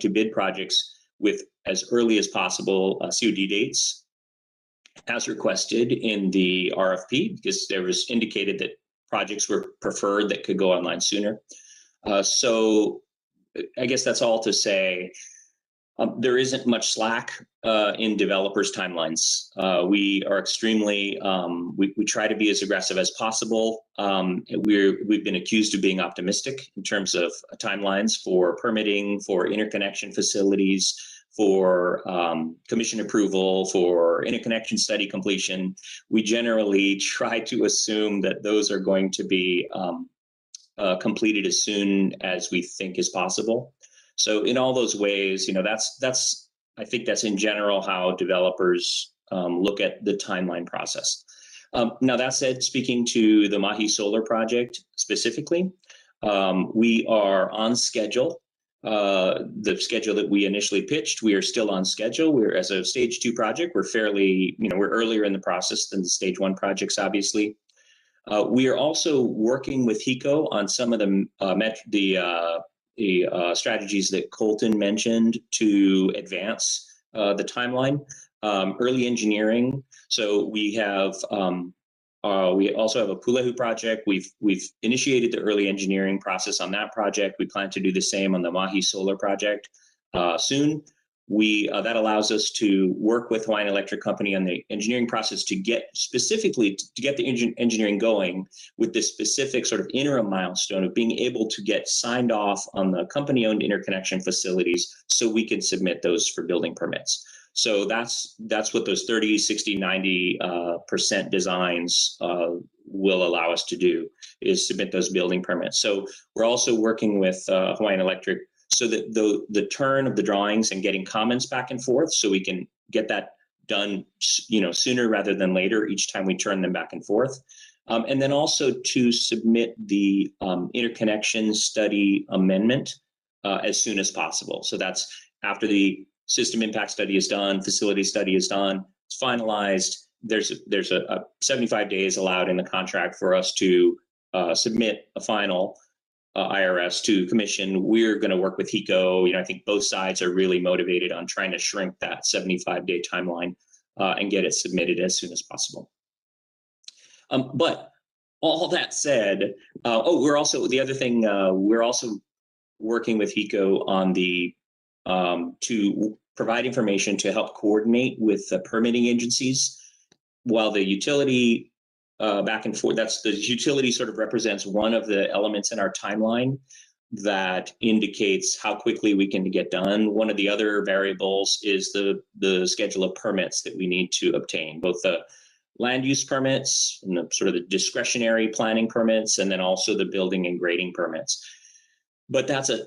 to bid projects with as early as possible COD dates as requested in the RFP, because there was indicated that projects were preferred that could go online sooner. So I guess that's all to say. There isn't much slack in developers' timelines. We are extremely, we try to be as aggressive as possible. We've been accused of being optimistic in terms of timelines for permitting, for interconnection facilities, for commission approval, for interconnection study completion, we generally try to assume that those are going to be completed as soon as we think is possible. So in all those ways, you know, I think that's in general how developers look at the timeline process. Now that said, speaking to the Mahi Solar project specifically, we are on schedule. The schedule that we initially pitched, we are still on schedule. We're, as a stage 2 project, we're fairly, you know, we're earlier in the process than the stage 1 projects, obviously. We are also working with HECO on some of the strategies that Colton mentioned to advance the timeline. Early engineering. So we have we also have a Pulehu project. We've initiated the early engineering process on that project. We plan to do the same on the Mahi Solar project soon. That allows us to work with Hawaiian Electric Company on the engineering process to get specifically to get the engineering going with this specific sort of interim milestone of being able to get signed off on the company-owned interconnection facilities so we can submit those for building permits. So that's what those 30, 60, 90% designs will allow us to do, is submit those building permits. So we're also working with Hawaiian Electric so that the turn of the drawings and getting comments back and forth, so we can get that done, you know, sooner rather than later each time we turn them back and forth. And then also to submit the interconnection study amendment as soon as possible. So that's after the system impact study is done, facility study is done, it's finalized. There's a 75 days allowed in the contract for us to submit a final IRS to commission. We're going to work with HECO. You know, I think both sides are really motivated on trying to shrink that 75-day timeline and get it submitted as soon as possible. But all that said, we're also, the other thing, we're also working with HECO on the to provide information to help coordinate with the permitting agencies. While the utility back and forth, the utility sort of represents one of the elements in our timeline that indicates how quickly we can get done. One of the other variables is the schedule of permits that we need to obtain, both the land use permits and the sort of the discretionary planning permits, and then also the building and grading permits. But that's a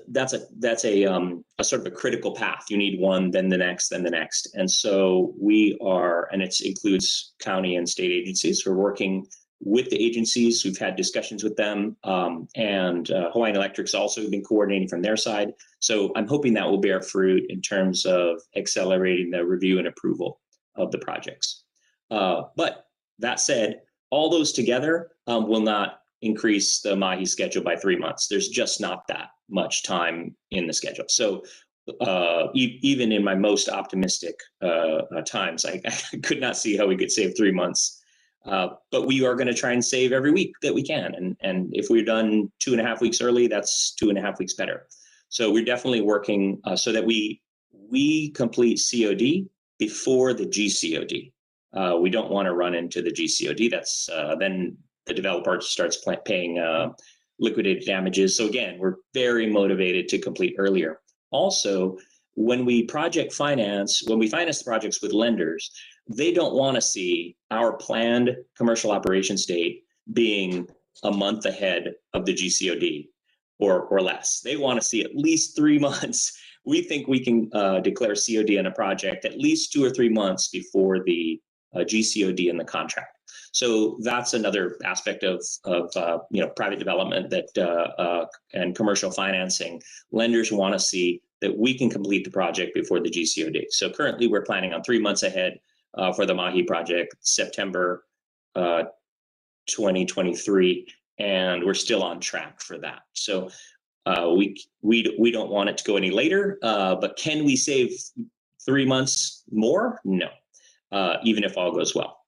sort of a critical path. You need one, then the next, then the next. And so we are, and it includes county and state agencies. We're working with the agencies. We've had discussions with them, and Hawaiian Electric's also been coordinating from their side. So I'm hoping that will bear fruit in terms of accelerating the review and approval of the projects. But that said, all those together will not increase the Mahi schedule by 3 months. There's just not that much time in the schedule. So even in my most optimistic times, I could not see how we could save 3 months. But we are going to try and save every week that we can. And if we're done 2.5 weeks early, that's 2.5 weeks better. So we're definitely working so that we complete COD before the GCOD. We don't want to run into the GCOD. That's then the developer starts paying liquidated damages. So again, we're very motivated to complete earlier. Also, when we finance the projects with lenders, they don't want to see our planned commercial operations date being a month ahead of the GCOD or less. They want to see at least 3 months. We think we can declare COD on a project at least 2 or 3 months before the GCOD in the contract. So that's another aspect of private development that and commercial financing. Lenders want to see that we can complete the project before the GCOD. So currently we're planning on 3 months ahead for the Mahi project, September 2023, and we're still on track for that. So we don't want it to go any later, but can we save 3 months more? No, even if all goes well.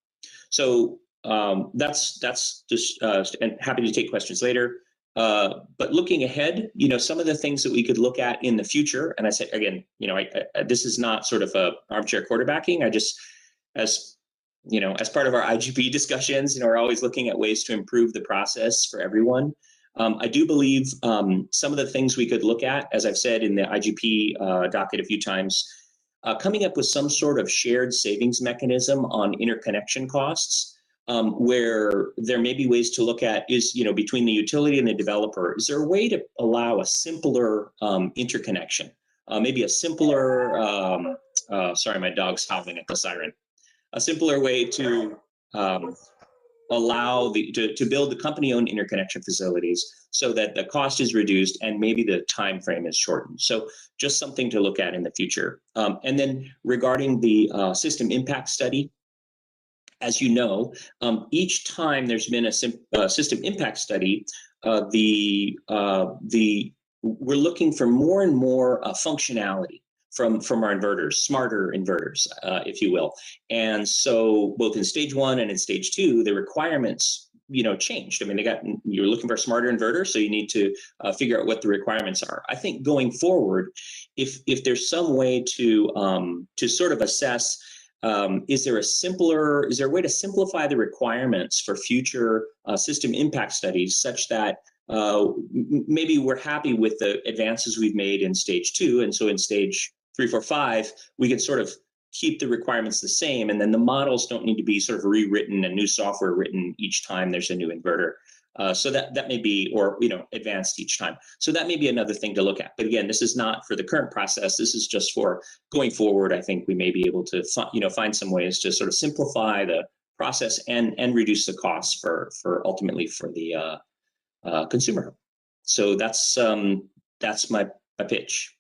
So that's just, and happy to take questions later. But looking ahead, some of the things that we could look at in the future, and I said, again, this is not sort of a armchair quarterbacking. I just, as part of our IGP discussions, we're always looking at ways to improve the process for everyone. I do believe some of the things we could look at, as I've said in the IGP docket a few times, coming up with some sort of shared savings mechanism on interconnection costs, where there may be ways to look at is, between the utility and the developer, is there a way to allow a simpler interconnection? Maybe a simpler, sorry, my dog's howling at the siren. A simpler way to allow to build the company-owned interconnection facilities so that the cost is reduced and maybe the time frame is shortened. So just something to look at in the future. And then regarding the system impact study, as you know, each time there's been a system impact study, we're looking for more and more functionality from our inverters, smarter inverters, if you will. And so both in stage 1 and in stage 2, the requirements, changed. I mean, you're looking for a smarter inverter, so you need to figure out what the requirements are. I think going forward, if there's some way to sort of assess, is there a way to simplify the requirements for future system impact studies such that maybe we're happy with the advances we've made in stage 2, and so in stage 3, 4, 5, we can sort of keep the requirements the same, and then the models don't need to be sort of rewritten and new software written each time there's a new inverter. So that may be, or advanced each time. So that may be another thing to look at. But again, this is not for the current process. This is just for going forward. I think we may be able to find some ways to sort of simplify the process and reduce the costs for ultimately for the consumer. So that's my pitch.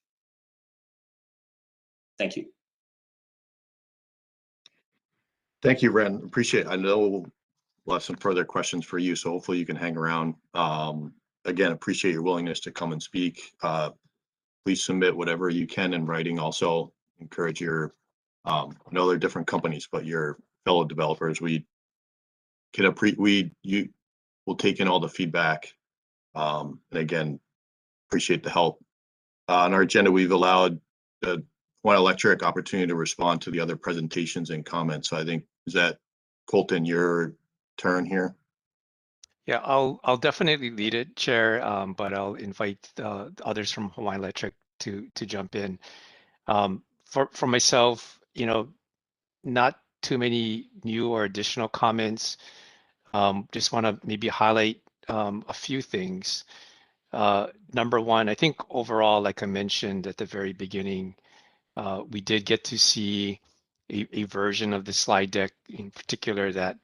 Thank you. Thank you, Ren. Appreciate it. I know we'll have some further questions for you, so hopefully you can hang around. Again, appreciate your willingness to come and speak. Please submit whatever you can in writing. Also, encourage your, I know they're different companies, but your fellow developers, we'll take in all the feedback. And again, appreciate the help. On our agenda, we've allowed the Hawaiian Electric opportunity to respond to the other presentations and comments. So I think, is that, Colton, your turn here? Yeah, I'll definitely lead it, Chair, but I'll invite others from Hawaiian Electric to jump in. For myself, not too many new or additional comments. Just want to maybe highlight a few things. Number one, I think overall, like I mentioned at the very beginning, we did get to see a version of the slide deck, in particular that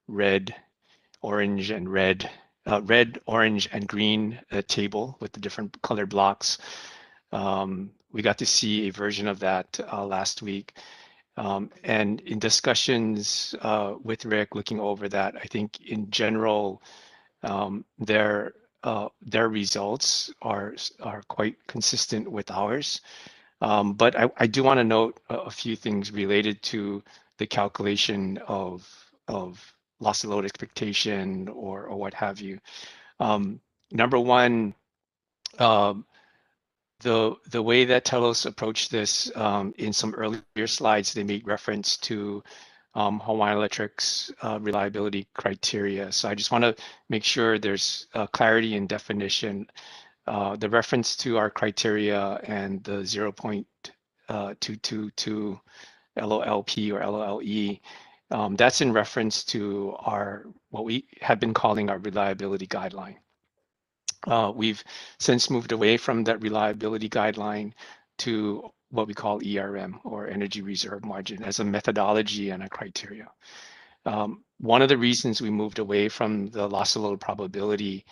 red, orange, and green table with the different colored blocks. We got to see a version of that last week. And in discussions with Rick, looking over that, I think in general, their results are quite consistent with ours. But I do want to note a few things related to the calculation of loss of load expectation or what have you. Number one, the way that Telos approached this in some earlier slides, they made reference to Hawaiian Electric's reliability criteria. So I just want to make sure there's clarity in definition. The reference to our criteria and the 0.222 LOLP or LOLE, that's in reference to what we have been calling our reliability guideline. We've since moved away from that reliability guideline to what we call ERM, or energy reserve margin, as a methodology and a criteria. One of the reasons we moved away from the loss of load probability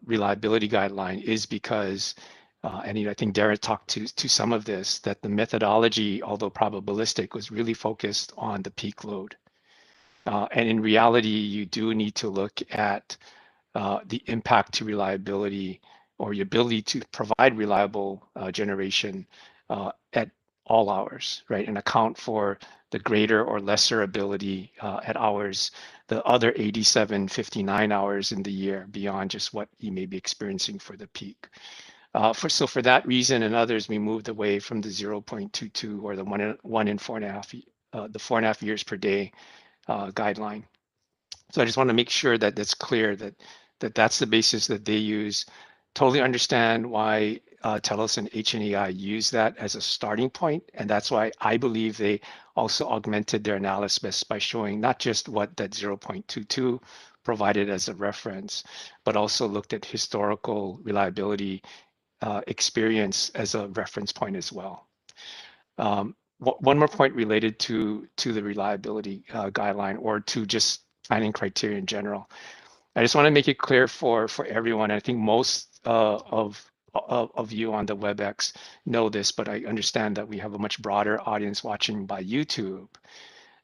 reliability guideline is because, and I think Darren talked to some of this, that the methodology, although probabilistic, was really focused on the peak load. And in reality, you do need to look at the impact to reliability or your ability to provide reliable generation at all hours, right? And account for the greater or lesser ability at hours, the other 87, 59 hours in the year beyond just what you may be experiencing for the peak. So for that reason and others, we moved away from the 0.22 or the 1 in 4.5 years per day guideline. So I just want to make sure that that's clear, that that's the basis that they use. Totally understand why Telos and HNEI use that as a starting point, and that's why I believe they also augmented their analysis by showing not just what that 0.22 provided as a reference, but also looked at historical reliability experience as a reference point as well. One more point related to the reliability guideline, or to just planning criteria in general. I just want to make it clear for everyone. I think most of you on the WebEx know this, but I understand that we have a much broader audience watching by YouTube,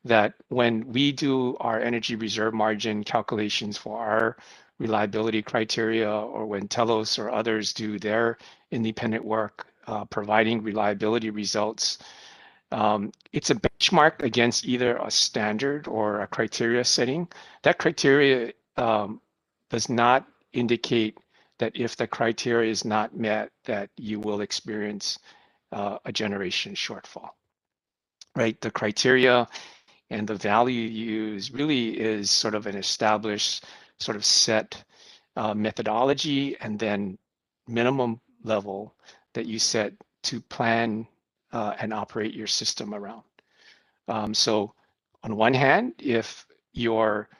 that when we do our energy reserve margin calculations for our reliability criteria, or when Telos or others do their independent work providing reliability results, it's a benchmark against either a standard or a criteria setting. That criteria does not indicate that if the criteria is not met, that you will experience a generation shortfall, right? The criteria and the value you use really is sort of an established sort of set methodology, and then minimum level that you set to plan and operate your system around. So on one hand, if your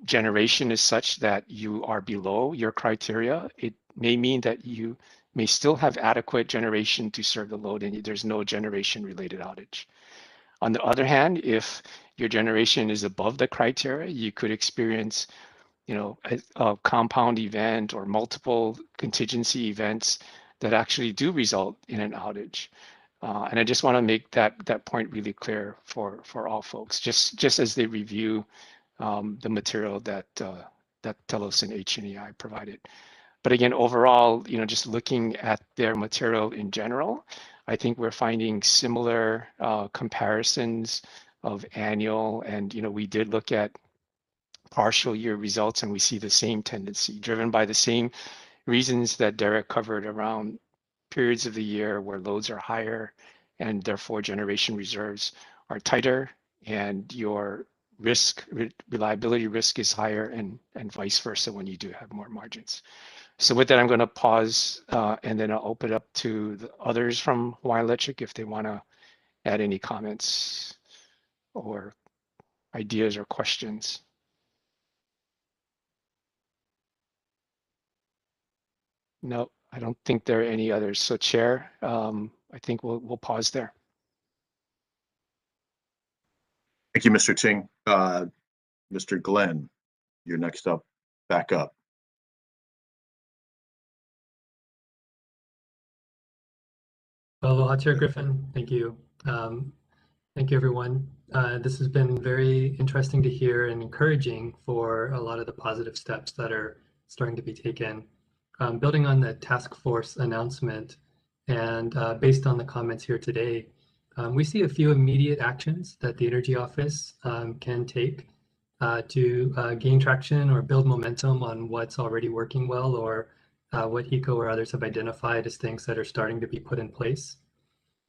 generation is such that you are below your criteria, it may mean that you may still have adequate generation to serve the load and there's no generation related outage. On the other hand, if your generation is above the criteria, you could experience, you know, a compound event or multiple contingency events that actually do result in an outage. And I just want to make that point really clear for all folks, just as they review the material that Telos and HNEI provided. But again, overall, you know, just looking at their material in general, I think we're finding similar comparisons of annual, and you know, we did look at partial year results, and we see the same tendency, driven by the same reasons that Derek covered around periods of the year where loads are higher and therefore generation reserves are tighter, and your reliability risk is higher, and vice versa when you do have more margins. So with that, I'm going to pause and then I'll open it up to the others from Hawaiian Electric if they want to add any comments or ideas or questions. No, I don't think there are any others. So Chair, I think we'll pause there. Thank you, Mr. Ting. Mr. Glenn, you're next up, back up. Aloha, Chair Griffin. Thank you. Thank you, everyone. This has been very interesting to hear and encouraging for a lot of the positive steps that are starting to be taken. Building on the task force announcement and based on the comments here today, we see a few immediate actions that the Energy Office can take to gain traction or build momentum on what's already working well, or what HECO or others have identified as things that are starting to be put in place.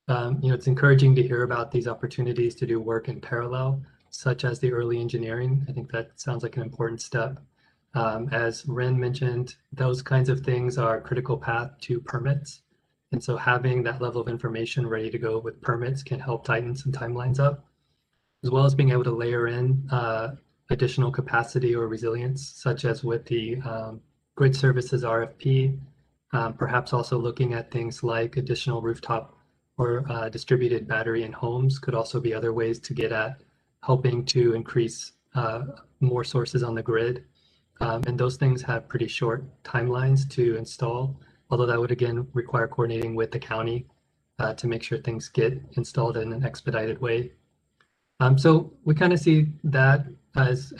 You know, it's encouraging to hear about these opportunities to do work in parallel, such as the early engineering. I think that sounds like an important step. As Ren mentioned, those kinds of things are critical path to permits. And so having that level of information ready to go with permits can help tighten some timelines up, as well as being able to layer in additional capacity or resilience, such as with the grid services RFP, perhaps also looking at things like additional rooftop or distributed battery in homes could also be other ways to get at helping to increase more sources on the grid. And those things have pretty short timelines to install, although that would again require coordinating with the county to make sure things get installed in an expedited way. So we kind of see that as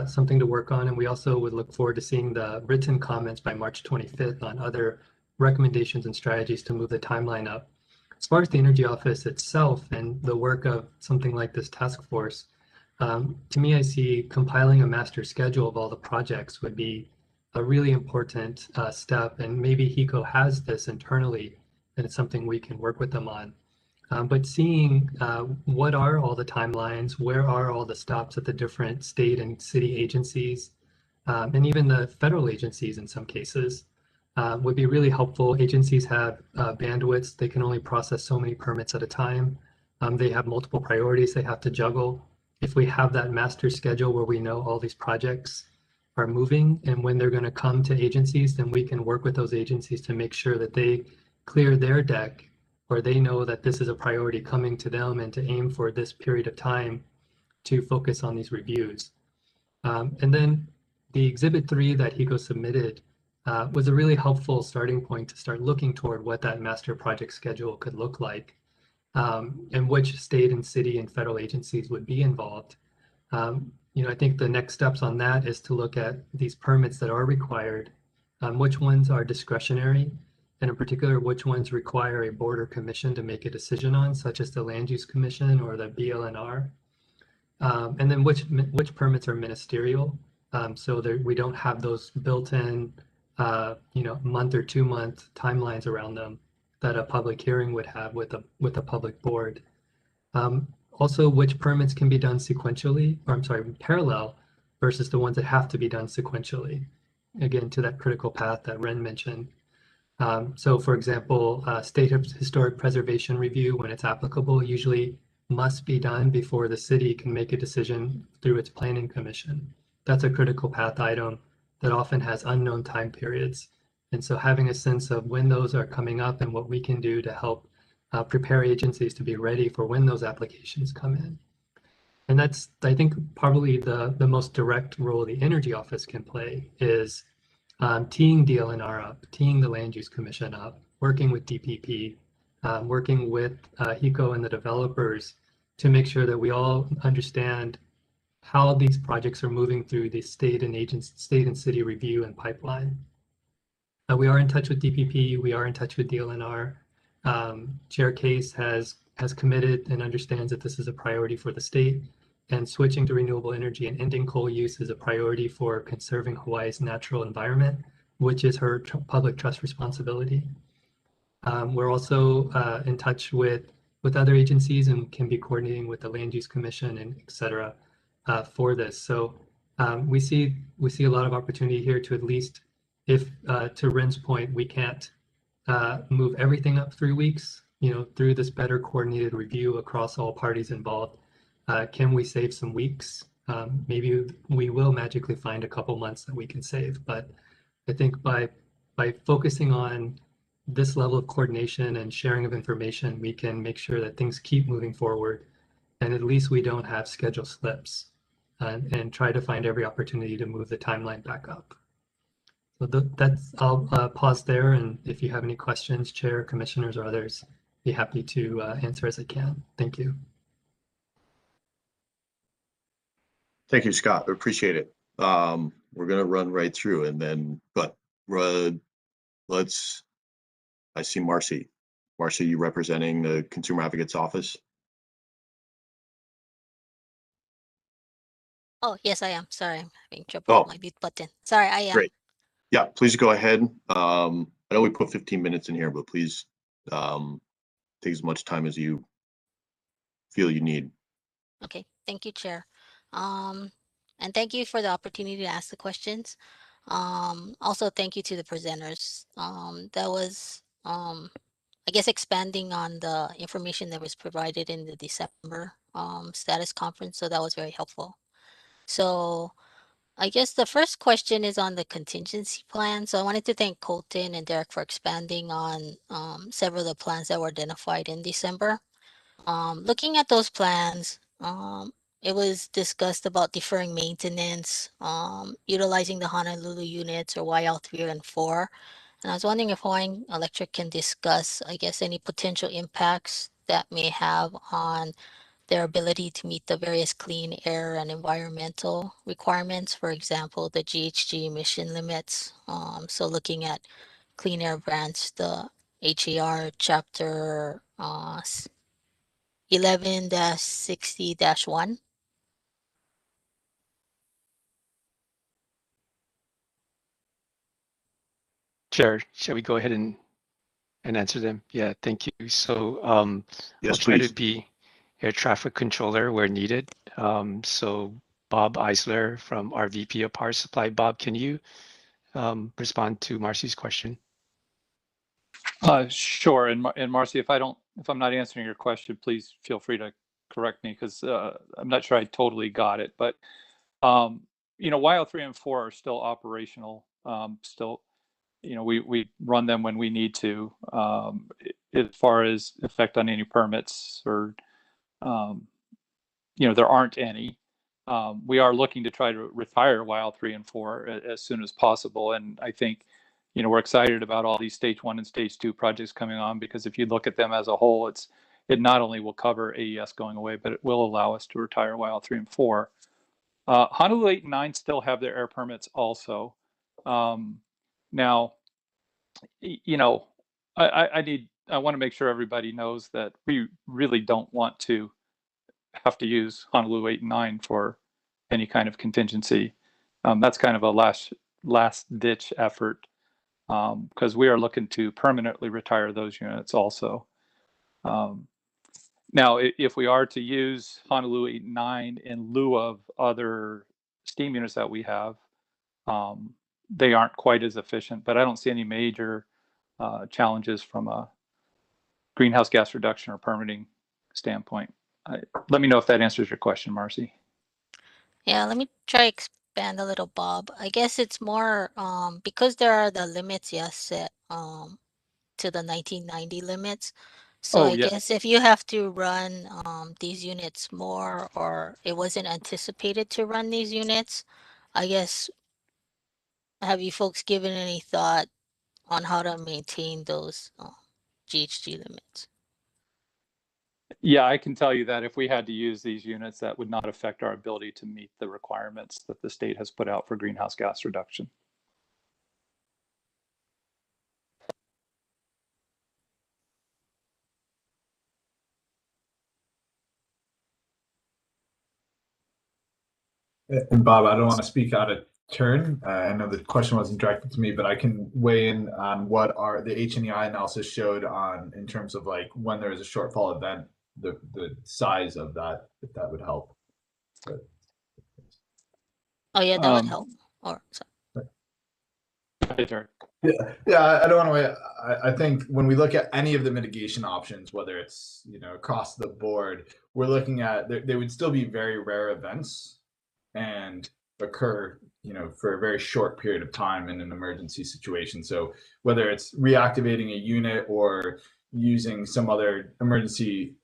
something to work on, and we also would look forward to seeing the written comments by March 25th on other recommendations and strategies to move the timeline up. As far as the Energy Office itself and the work of something like this task force, to me, I see compiling a master schedule of all the projects would be a really important step, and maybe HECO has this internally, and it's something we can work with them on. But seeing what are all the timelines, where are all the stops at the different state and city agencies, and even the federal agencies in some cases, would be really helpful. Agencies have bandwidths. They can only process so many permits at a time. They have multiple priorities they have to juggle. If we have that master schedule where we know all these projects are moving and when they're going to come to agencies, then we can work with those agencies to make sure that they clear their deck, or they know that this is a priority coming to them, and to aim for this period of time to focus on these reviews. And then the Exhibit 3 that HECO submitted was a really helpful starting point to start looking toward what that master project schedule could look like, and which state and city and federal agencies would be involved. I think the next steps on that is to look at these permits that are required, which ones are discretionary, and in particular, which ones require a board or commission to make a decision on, such as the Land Use Commission or the BLNR. And then which permits are ministerial, so that we don't have those built-in, month or 2 month timelines around them that a public hearing would have with a public board. Also, which permits can be done sequentially, or I'm sorry, parallel, versus the ones that have to be done sequentially. Again, to that critical path that Ren mentioned. So, for example, state historic preservation review, when it's applicable, usually must be done before the city can make a decision through its planning commission. That's a critical path item that often has unknown time periods. And so having a sense of when those are coming up and what we can do to help prepare agencies to be ready for when those applications come in. And that's, I think, probably the most direct role the Energy Office can play is teeing DLNR up, teeing the Land Use Commission up, working with DPP, working with HECO and the developers to make sure that we all understand how these projects are moving through the state and city review and pipeline. We are in touch with DPP. We are in touch with DLNR. Chair Case has committed and understands that this is a priority for the state, and switching to renewable energy and ending coal use is a priority for conserving Hawaii's natural environment, which is her public trust responsibility. We're also in touch with other agencies and can be coordinating with the Land Use Commission and et cetera for this. So we see a lot of opportunity here to at least, if to Ren's point, we can't move everything up 3 weeks, through this better coordinated review across all parties involved. Can we save some weeks? Maybe we will magically find a couple months that we can save, but I think by focusing on this level of coordination and sharing of information, we can make sure that things keep moving forward, and at least we don't have schedule slips, and try to find every opportunity to move the timeline back up. So I'll pause there, and if you have any questions, Chair, Commissioners, or others, be happy to answer as I can. Thank you. Thank you, Scott. I appreciate it. We're going to run right through, and then, but I see Marcy. Marcy, you representing the Consumer Advocate's Office? Oh, yes, I am. Sorry, I'm having trouble with my mute button. Sorry, I am. Great. Yeah, please go ahead. I know we put 15 minutes in here, but please take as much time as you feel you need. Okay, thank you, Chair. And thank you for the opportunity to ask the questions. Also, thank you to the presenters. That was, I guess, expanding on the information that was provided in the December status conference. So that was very helpful. So I guess the first question is on the contingency plan. So I wanted to thank Colton and Derek for expanding on several of the plans that were identified in December. Looking at those plans, it was discussed about deferring maintenance, utilizing the Honolulu units or YL 3 and 4. And I was wondering if Hawaiian Electric can discuss, I guess, any potential impacts that may have on their ability to meet the various clean air and environmental requirements, for example, the GHG emission limits. So looking at clean air branch, the HER chapter 11-60-1. Chair, shall we go ahead and answer them? Yeah, thank you. So Yes, I'll try please. to be air traffic controller where needed. So Bob Eisler from our VP of Power Supply. Bob, can you respond to Marcy's question? Sure. And Marcy, if I'm not answering your question, please feel free to correct me, because I'm not sure I totally got it. But while 3 and 4 are still operational, still, we run them when we need to. As far as effect on any permits, or there aren't any. We are looking to try to retire while 3 and 4 as soon as possible. And I think, we're excited about all these stage 1 and stage 2 projects coming on, because if you look at them as a whole, it not only will cover AES going away, but it will allow us to retire while 3 and 4. Honolulu 8 and 9 still have their air permits also. Now, I want to make sure everybody knows that we really don't want to have to use Honolulu 8 and 9 for any kind of contingency. That's kind of a last ditch effort, because we are looking to permanently retire those units also. Now, if we are to use Honolulu 8 and 9 in lieu of other steam units that we have, they aren't quite as efficient, but I don't see any major challenges from a greenhouse gas reduction or permitting standpoint. Let me know if that answers your question, Marcy. Yeah, let me try expand a little, Bob. I guess it's more because there are the limits, yes, set to the 1990 limits. So I guess if you have to run these units more, or it wasn't anticipated to run these units, I guess, have you folks given any thought on how to maintain those GHG limits? Yeah, I can tell you that if we had to use these units, that would not affect our ability to meet the requirements that the state has put out for greenhouse gas reduction. And Bob, I don't want to speak out of turn. I know the question wasn't directed to me, but I can weigh in on what the HNEI analysis showed on, in terms of like when there is a shortfall event, the size of that, if that would help. But, Oh yeah, that would help. Or sorry. Yeah, I don't want to wait. I think when we look at any of the mitigation options, whether it's across the board, we're looking at they would still be very rare events and occur for a very short period of time in an emergency situation. So whether it's reactivating a unit or using some other emergency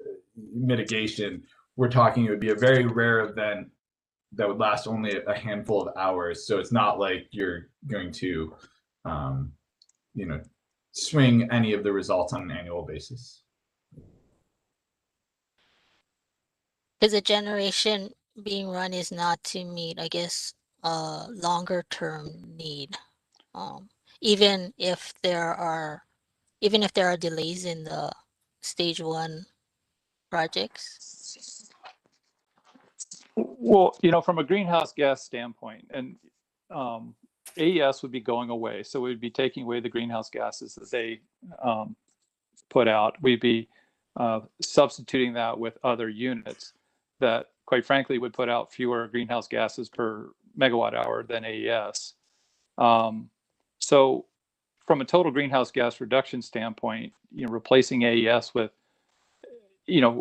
mitigation, we're talking it would be a very rare event that would last only a handful of hours. So it's not like you're going to swing any of the results on an annual basis. Because the generation being run is not to meet, I guess, a longer term need. Even if there are delays in the stage 1 projects. Well, from a greenhouse gas standpoint, and AES would be going away, so we'd be taking away the greenhouse gases that they put out. We'd be substituting that with other units that, quite frankly, would put out fewer greenhouse gases per megawatt hour than AES. So from a total greenhouse gas reduction standpoint, replacing AES with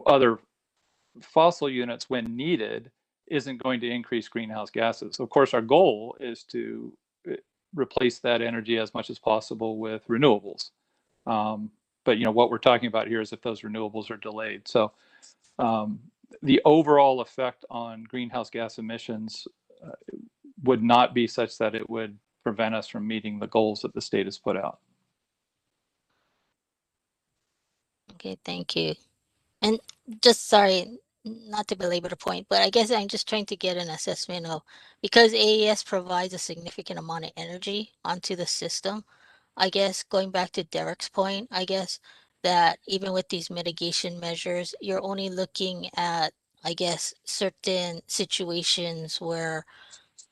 other fossil units when needed isn't going to increase greenhouse gases. Of course, our goal is to replace that energy as much as possible with renewables. But what we're talking about here is if those renewables are delayed. So the overall effect on greenhouse gas emissions would not be such that it would prevent us from meeting the goals that the state has put out. Okay, thank you. And just sorry, not to belabor the point, but I guess I'm just trying to get an assessment of, because AES provides a significant amount of energy onto the system, I guess going back to Derek's point, I guess that even with these mitigation measures, you're only looking at, I guess, certain situations where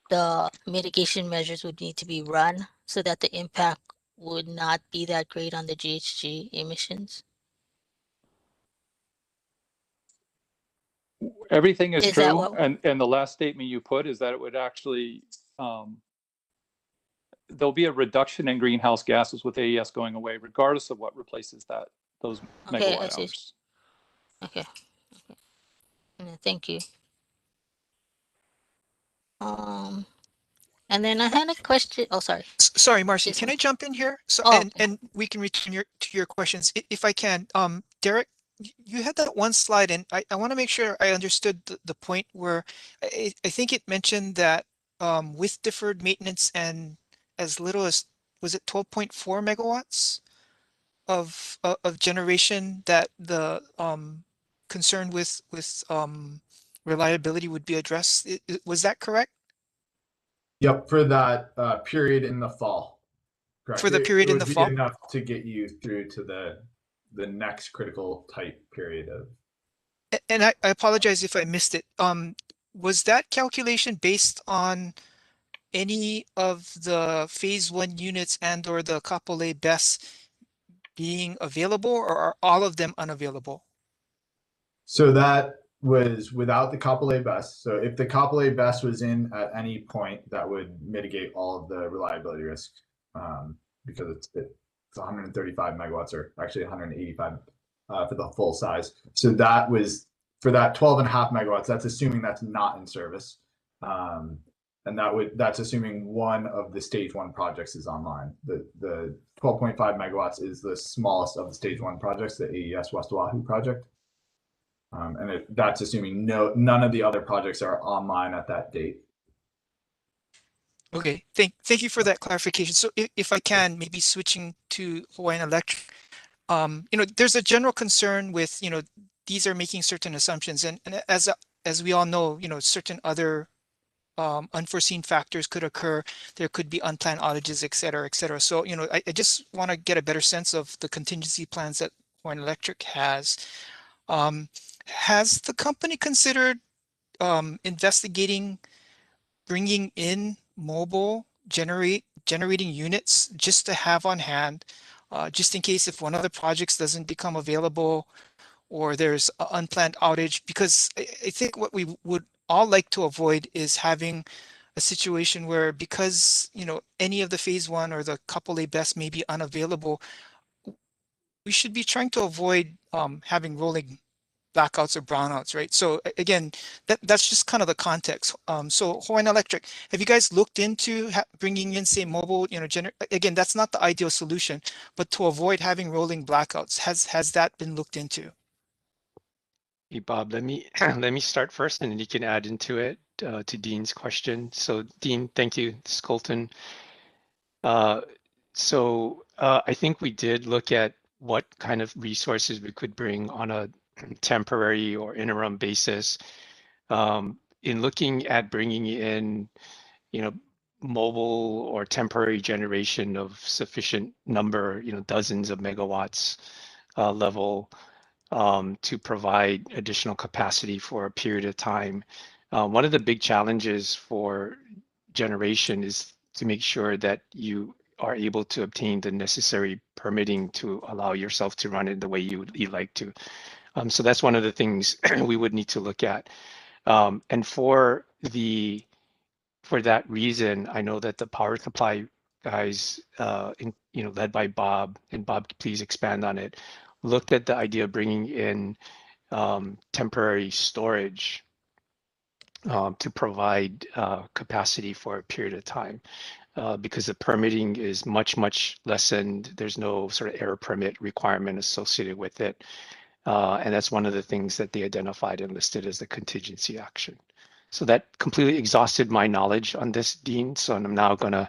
the mitigation measures would need to be run so that the impact would not be that great on the GHG emissions. Everything is true, and the last statement you put is that it would actually there'll be a reduction in greenhouse gases with AES going away, regardless of what replaces those Okay, I megawatt see. hours. Okay. Yeah, thank you. And then I had a question. Oh, sorry. Sorry, Marcy, Yes, can ma'am. I jump in here? So, Oh, and we can return to your questions if I can. Derek, you had that one slide, and I want to make sure I understood the point where I think it mentioned that with deferred maintenance and as little as, was it 12.4 megawatts of generation, that the concern with reliability would be addressed. Was that correct? Yep, for that period in the fall. Correct. For the period it in would the be fall? enough to get you through to the next critical type period of. And I apologize if I missed it. Was that calculation based on any of the phase one units and or the Kapolei BESS being available, or are all of them unavailable? So that was without the Kapolei BESS. So if the Kapolei BESS was in at any point, that would mitigate all of the reliability risk, because it's 135 megawatts, or actually 185 for the full size. So that was for that 12.5 megawatts. That's assuming that's not in service, and that's assuming one of the stage one projects is online. The 12.5 megawatts is the smallest of the stage one projects, the AES West Oahu project. And that's assuming none of the other projects are online at that date. Okay, thank you for that clarification. So if I can, maybe switching to Hawaiian Electric, there's a general concern with, these are making certain assumptions, and as we all know, certain other unforeseen factors could occur. There could be unplanned outages, et cetera, et cetera. So, I just want to get a better sense of the contingency plans that Hawaiian Electric has. Has the company considered investigating bringing in mobile generating units just to have on hand, just in case if one of the projects doesn't become available or there's an unplanned outage? Because I think what we would all like to avoid is having a situation where, because any of the phase one or the Kapolei BESS may be unavailable, we should be trying to avoid having rolling blackouts or brownouts, right? So again, that's just kind of the context. So Hawaiian Electric, have you guys looked into bringing in, say, mobile, again, that's not the ideal solution, but to avoid having rolling blackouts, has that been looked into? Hey, Bob, let me start first, and then you can add into it to Dean's question. So Dean, thank you. This is Colton. I think we did look at what kind of resources we could bring on a temporary or interim basis. In looking at bringing in, mobile or temporary generation of sufficient number, dozens of megawatts level, to provide additional capacity for a period of time. One of the big challenges for generation is to make sure that you are able to obtain the necessary permitting to allow yourself to run it the way you like to. So that's one of the things we would need to look at. And for that reason, I know that the power supply guys, led by Bob, and Bob, please expand on it, looked at the idea of bringing in temporary storage to provide capacity for a period of time, because the permitting is much lessened. There's no sort of air permit requirement associated with it. And that's one of the things that they identified and listed as the contingency action. So that completely exhausted my knowledge on this, Dean. So I'm now going to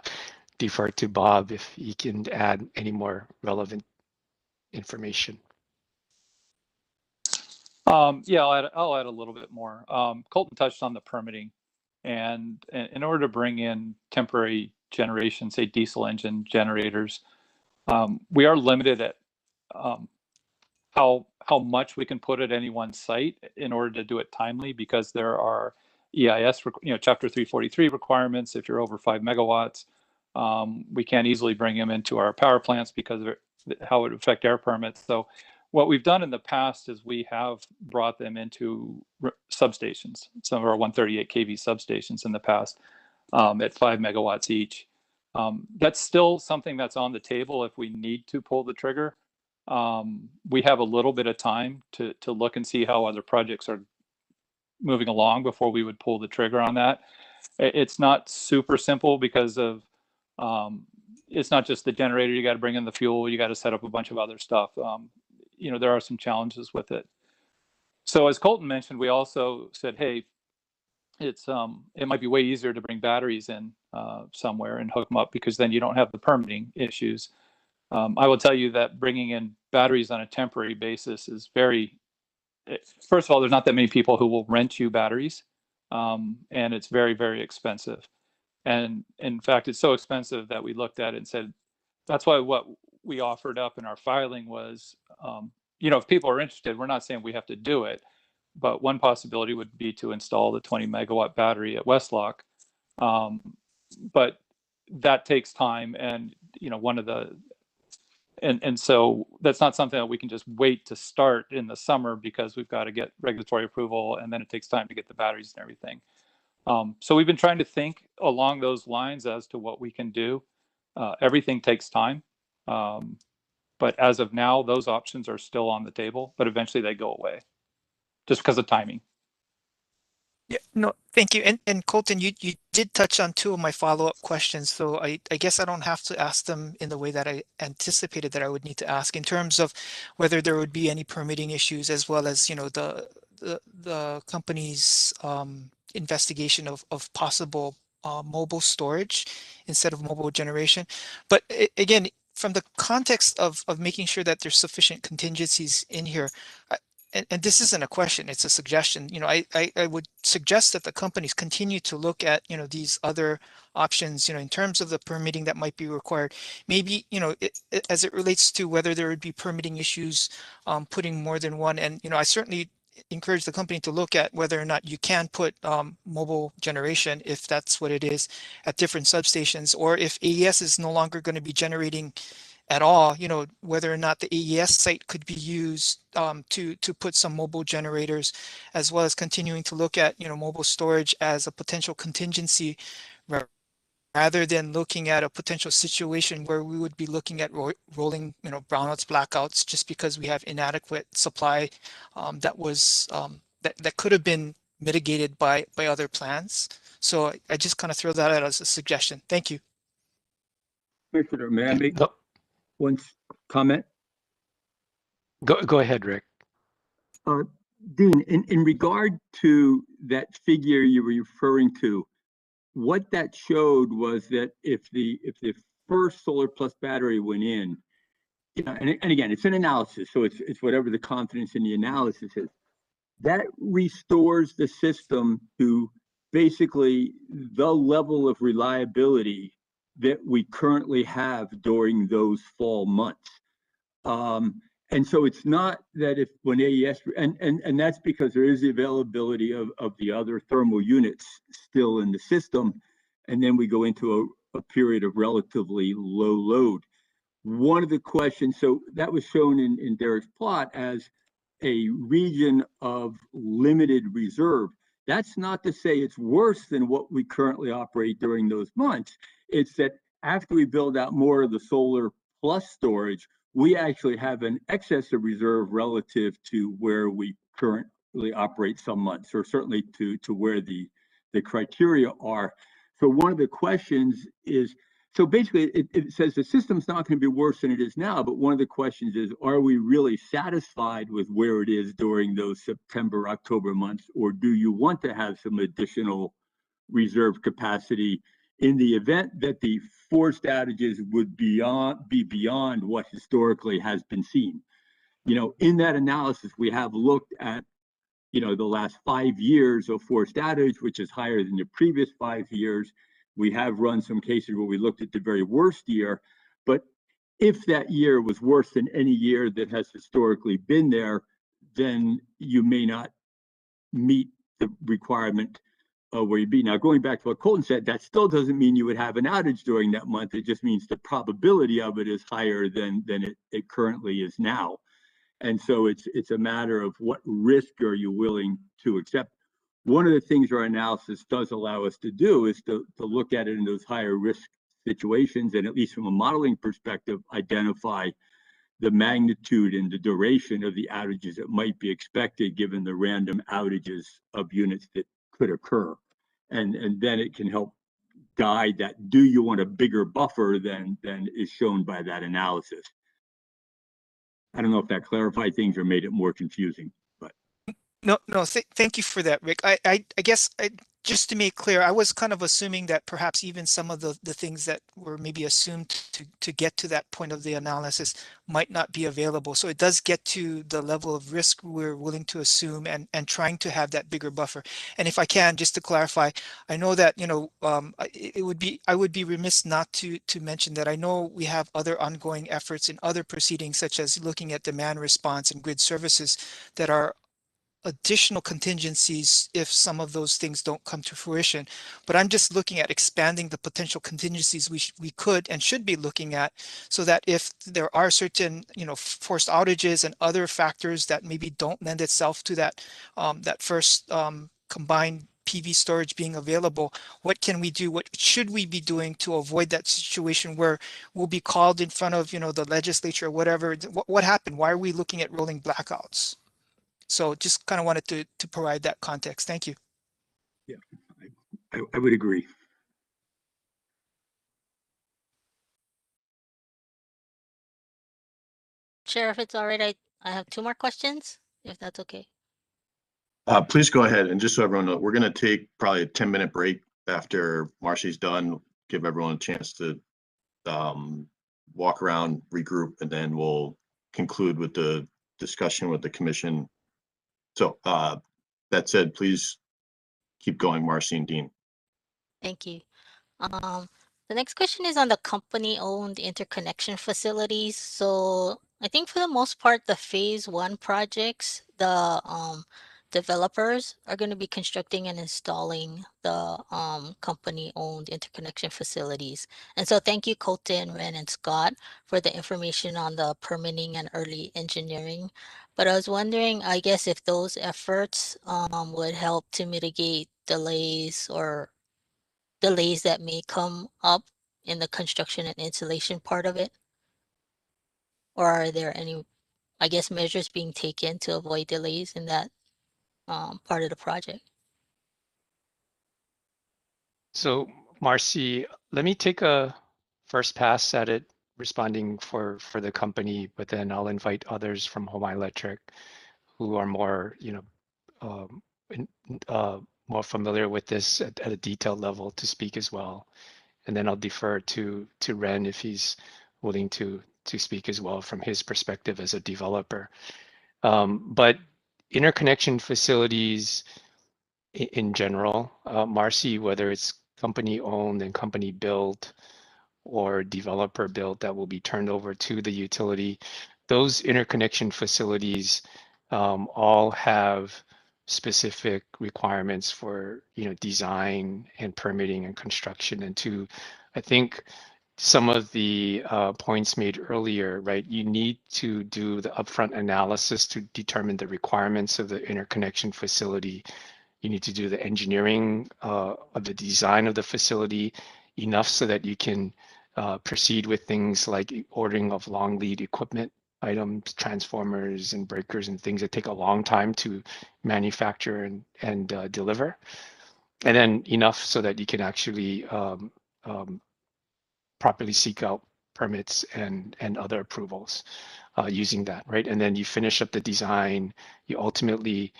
defer to Bob if he can add any more relevant information. Yeah, I'll add a little bit more. Colton touched on the permitting, and in order to bring in temporary generation, say diesel engine generators, we are limited at how much we can put at any one site in order to do it timely, because there are EIS, Chapter 343 requirements. If you're over 5 megawatts, we can't easily bring them into our power plants because of how it would affect air permits. So what we've done in the past is we have brought them into substations, some of our 138 kV substations in the past, at 5 megawatts each. That's still something that's on the table if we need to pull the trigger. We have a little bit of time to look and see how other projects are moving along before we would pull the trigger on that. It's not super simple because of it's not just the generator. You got to bring in the fuel. You got to set up a bunch of other stuff. You know, there are some challenges with it. So as Colton mentioned, we also said, hey, it's it might be way easier to bring batteries in somewhere and hook them up, because then you don't have the permitting issues. I will tell you that bringing in batteries on a temporary basis is very, first of all, there's not that many people who will rent you batteries, and it's very, very expensive. And in fact, it's so expensive that we looked at it and said, that's why what we offered up in our filing was, you know, if people are interested, we're not saying we have to do it, but one possibility would be to install the 20 megawatt battery at Westlock. But that takes time, and, you know, one of the, and so that's not something that we can just wait to start in the summer, because we've got to get regulatory approval, and then it takes time to get the batteries and everything. So we've been trying to think along those lines as to what we can do. Everything takes time. But as of now, those options are still on the table, but eventually they go away just because of timing. Yeah, no, thank you. And Colton, you did touch on two of my follow-up questions, so I guess I don't have to ask them in the way that I anticipated that I would need to ask, in terms of whether there would be any permitting issues, as well as, you know, the company's investigation of possible mobile storage instead of mobile generation. But again, from the context of making sure that there's sufficient contingencies in here, and this isn't a question, it's a suggestion. You know, I would suggest that the companies continue to look at, you know, these other options, you know, in terms of the permitting that might be required. Maybe, you know, as it relates to whether there would be permitting issues, putting more than one. And, you know, I certainly encourage the company to look at whether or not you can put mobile generation, if that's what it is, at different substations, or if AES is no longer going to be generating at all, you know, whether or not the AES site could be used to put some mobile generators, as well as continuing to look at, you know, mobile storage as a potential contingency, rather than looking at a potential situation where we would be looking at rolling, you know, brownouts, blackouts, just because we have inadequate supply that was that could have been mitigated by other plans. So I just kind of throw that out as a suggestion. Thank you. Commissioner, may I make one comment? Go ahead, Rick. Dean, in regard to that figure you were referring to, what that showed was that if the first solar plus battery went in, you know, and again, it's an analysis, so it's whatever the confidence in the analysis is, that restores the system to basically the level of reliability that we currently have during those fall months. And so it's not that if when AES, and that's because there is the availability of the other thermal units still in the system, and then we go into a period of relatively low load. One of the questions, so that was shown in Derek's plot as a region of limited reserve. That's not to say it's worse than what we currently operate during those months. It's that after we build out more of the solar plus storage, we actually have an excess of reserve relative to where we currently operate some months, or certainly to where the criteria are. So one of the questions is, so basically it says the system's not going to be worse than it is now, but one of the questions is, are we really satisfied with where it is during those September, October months, or do you want to have some additional reserve capacity in the event that the forced outages would be beyond what historically has been seen? You know, in that analysis, we have looked at, you know, the last 5 years of forced outage, which is higher than the previous 5 years. We have run some cases where we looked at the very worst year, but if that year was worse than any year that has historically been there, then you may not meet the requirement where you'd be. Now, going back to what Colton said, that still doesn't mean you would have an outage during that month. It just means the probability of it is higher than it currently is now. And so it's a matter of what risk are you willing to accept. One of the things our analysis does allow us to do is to look at it in those higher risk situations, and at least from a modeling perspective, identify the magnitude and the duration of the outages that might be expected given the random outages of units that could occur. And then it can help guide that, do you want a bigger buffer than is shown by that analysis? I don't know if that clarified things or made it more confusing, but. No, thank you for that, Rick. I guess just to make clear, I was kind of assuming that perhaps even some of the things that were maybe assumed to get to that point of the analysis might not be available. So it does get to the level of risk we're willing to assume and trying to have that bigger buffer. And if I can, just to clarify, I know that, I would be remiss not to mention that I know we have other ongoing efforts in other proceedings, such as looking at demand response and grid services that are additional contingencies if some of those things don't come to fruition. But I'm just looking at expanding the potential contingencies we could and should be looking at, so that if there are certain, forced outages and other factors that maybe don't lend itself to that first combined PV storage being available, what can we do? What should we be doing to avoid that situation where we'll be called in front of, the legislature or whatever? What happened? Why are we looking at rolling blackouts? So just kind of wanted to provide that context. Thank you. Yeah, I would agree. Chair, if it's all right, I have 2 more questions, if that's okay. Please go ahead. And just so everyone knows, we're going to take probably a 10-minute break after Marcy's done, give everyone a chance to walk around, regroup, and then we'll conclude with the discussion with the commission. So that said, please keep going, Marcy and Dean. Thank you. The next question is on the company-owned interconnection facilities. So I think for the most part, the phase 1 projects, the developers are going to be constructing and installing the company-owned interconnection facilities. And so thank you, Colton, Ren, and Scott, for the information on the permitting and early engineering. But I was wondering, I guess, if those efforts would help to mitigate delays that may come up in the construction and installation part of it? Or are there any, I guess, measures being taken to avoid delays in that part of the project? So Marcy, let me take a first pass at it, responding for the company, but then I'll invite others from Hawaiian Electric who are more, more familiar with this at a detailed level to speak as well. And then I'll defer to Ren if he's willing to speak as well from his perspective as a developer. But interconnection facilities in general, Marcy, whether it's company owned and company built or developer built that will be turned over to the utility, those interconnection facilities all have specific requirements for design and permitting and construction. And to, I think, some of the points made earlier, right? You need to do the upfront analysis to determine the requirements of the interconnection facility. You need to do the engineering of the design of the facility enough so that you can proceed with things like ordering of long lead equipment items, transformers and breakers and things that take a long time to manufacture and deliver. And then enough so that you can actually properly seek out permits and other approvals using that, right? And then you finish up the design, you ultimately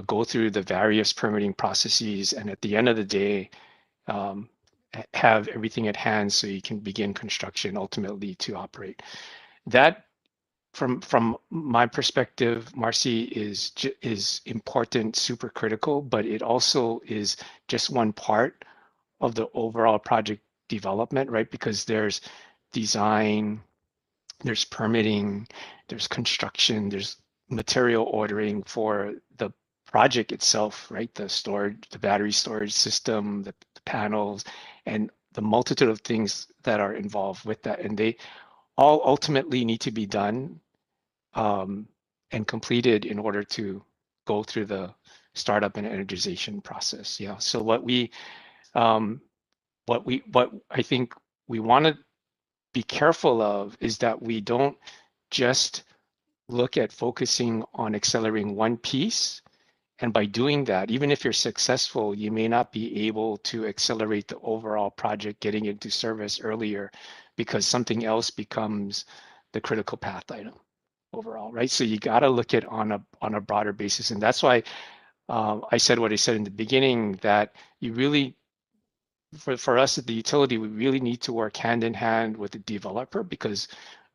go through the various permitting processes, and at the end of the day, have everything at hand so you can begin construction ultimately to operate. That, from my perspective, Marcy, is important, super critical, but it also is just one part of the overall project development, right? Because there's design, there's permitting, there's construction, there's material ordering for the project itself, right? The storage, the battery storage system, the panels, and the multitude of things that are involved with that. And they all ultimately need to be done and completed in order to go through the startup and energization process. Yeah. So what I think we want to be careful of is that we don't just look at focusing on accelerating one piece. And by doing that, even if you're successful, you may not be able to accelerate the overall project getting into service earlier because something else becomes the critical path item overall, right? So you got to look at on a broader basis. And that's why I said what I said in the beginning, that you really, for us at the utility, we really need to work hand in hand with the developer, because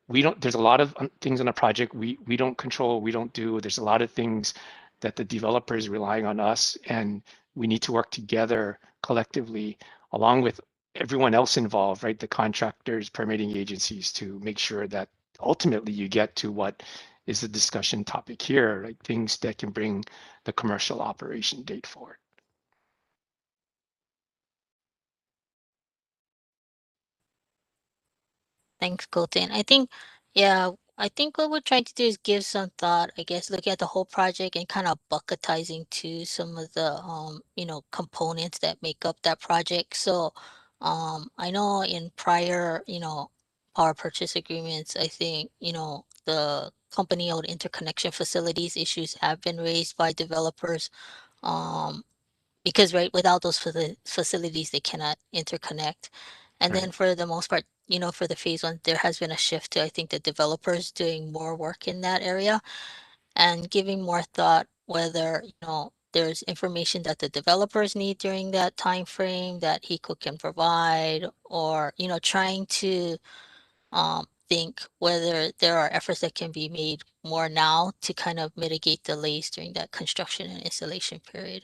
there's a lot of things on a project we don't control, we don't do. There's a lot of things that the developer is relying on us, and we need to work together collectively along with everyone else involved, right? The contractors, permitting agencies, to make sure that ultimately you get to what is the discussion topic here, like things that can bring the commercial operation date forward. Thanks, Colton. I think, yeah, I think what we're trying to do is give some thought, I guess, looking at the whole project and kind of bucketizing to some of the, components that make up that project. So, I know in prior, power purchase agreements, I think, the company-owned interconnection facilities issues have been raised by developers. Because right, without those facilities, they cannot interconnect. And Right. then for the most part, for the phase one, there has been a shift to, I think, the developers doing more work in that area and giving more thought whether, there's information that the developers need during that time frame that HECO can provide, or, trying to think whether there are efforts that can be made more now to kind of mitigate delays during that construction and installation period.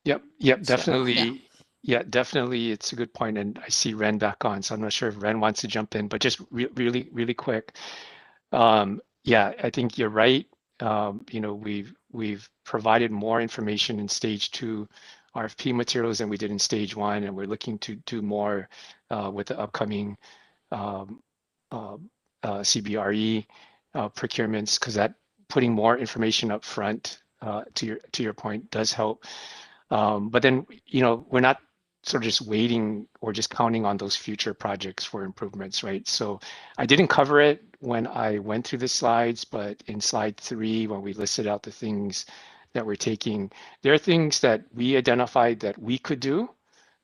Yep, So, definitely. Yeah, definitely. It's a good point. And I see Ren back on, so I'm not sure if Ren wants to jump in, but just really, really quick. Yeah, I think you're right. We've provided more information in stage 2 RFP materials than we did in stage 1, and we're looking to do more with the upcoming CBRE procurements, because that putting more information up front, to your point, does help. But then, we're not sort of just waiting or just counting on those future projects for improvements, right? So I didn't cover it when I went through the slides, but in slide 3, when we listed out the things that we're taking, there are things that we identified that we could do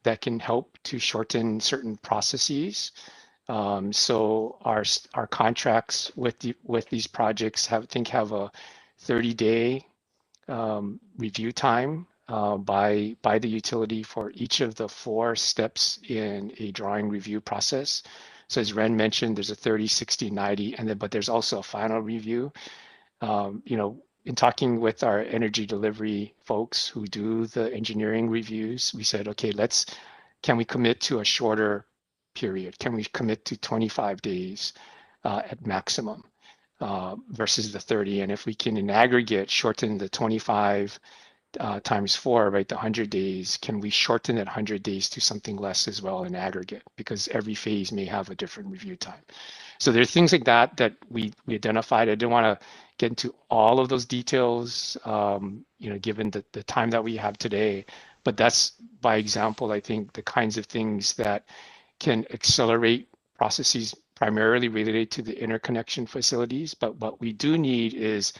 that can help to shorten certain processes. So our contracts with these projects have a 30-day review time by the utility for each of the 4 steps in a drawing review process. So as Ren mentioned, there's a 30, 60, 90, but there's also a final review. In talking with our energy delivery folks who do the engineering reviews, we said, okay, can we commit to a shorter period? Can we commit to 25 days at maximum versus the 30? And if we can, in aggregate, shorten the 25 times 4, right, the 100 days, can we shorten that 100 days to something less as well in aggregate? Because every phase may have a different review time. So there are things like that we identified. I didn't want to get into all of those details, given the time that we have today. But that's, by example, I think the kinds of things that can accelerate processes primarily related to the interconnection facilities. But what we do need is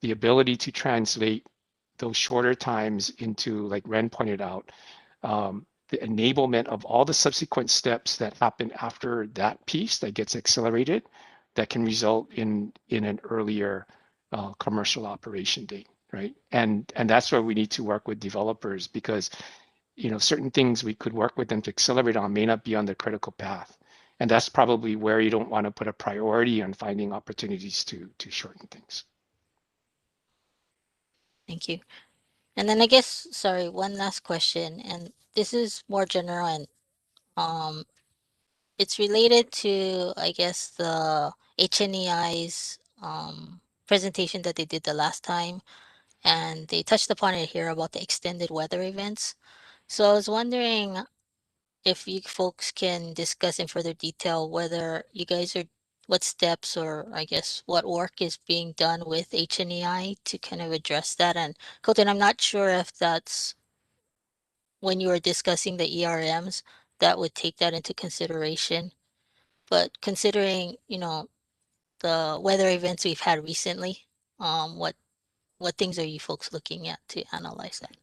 the ability to translate those shorter times into, like Ren pointed out, the enablement of all the subsequent steps that happen after that piece that gets accelerated, that can result in an earlier commercial operation date, right? And that's where we need to work with developers, because certain things we could work with them to accelerate on may not be on the critical path. And that's probably where you don't want to put a priority on finding opportunities to shorten things. thank you. And then I guess, sorry, one last question, and this is more general, and it's related to, I guess, the HNEI's presentation that they did the last time, and they touched upon it here about the extended weather events. So I was wondering if you folks can discuss in further detail whether you guys are, what steps, or I guess what work is being done with HNEI to kind of address that. And Colton, I'm not sure if that's when you were discussing the ERMs, that would take that into consideration. But considering, the weather events we've had recently, what things are you folks looking at to analyze that?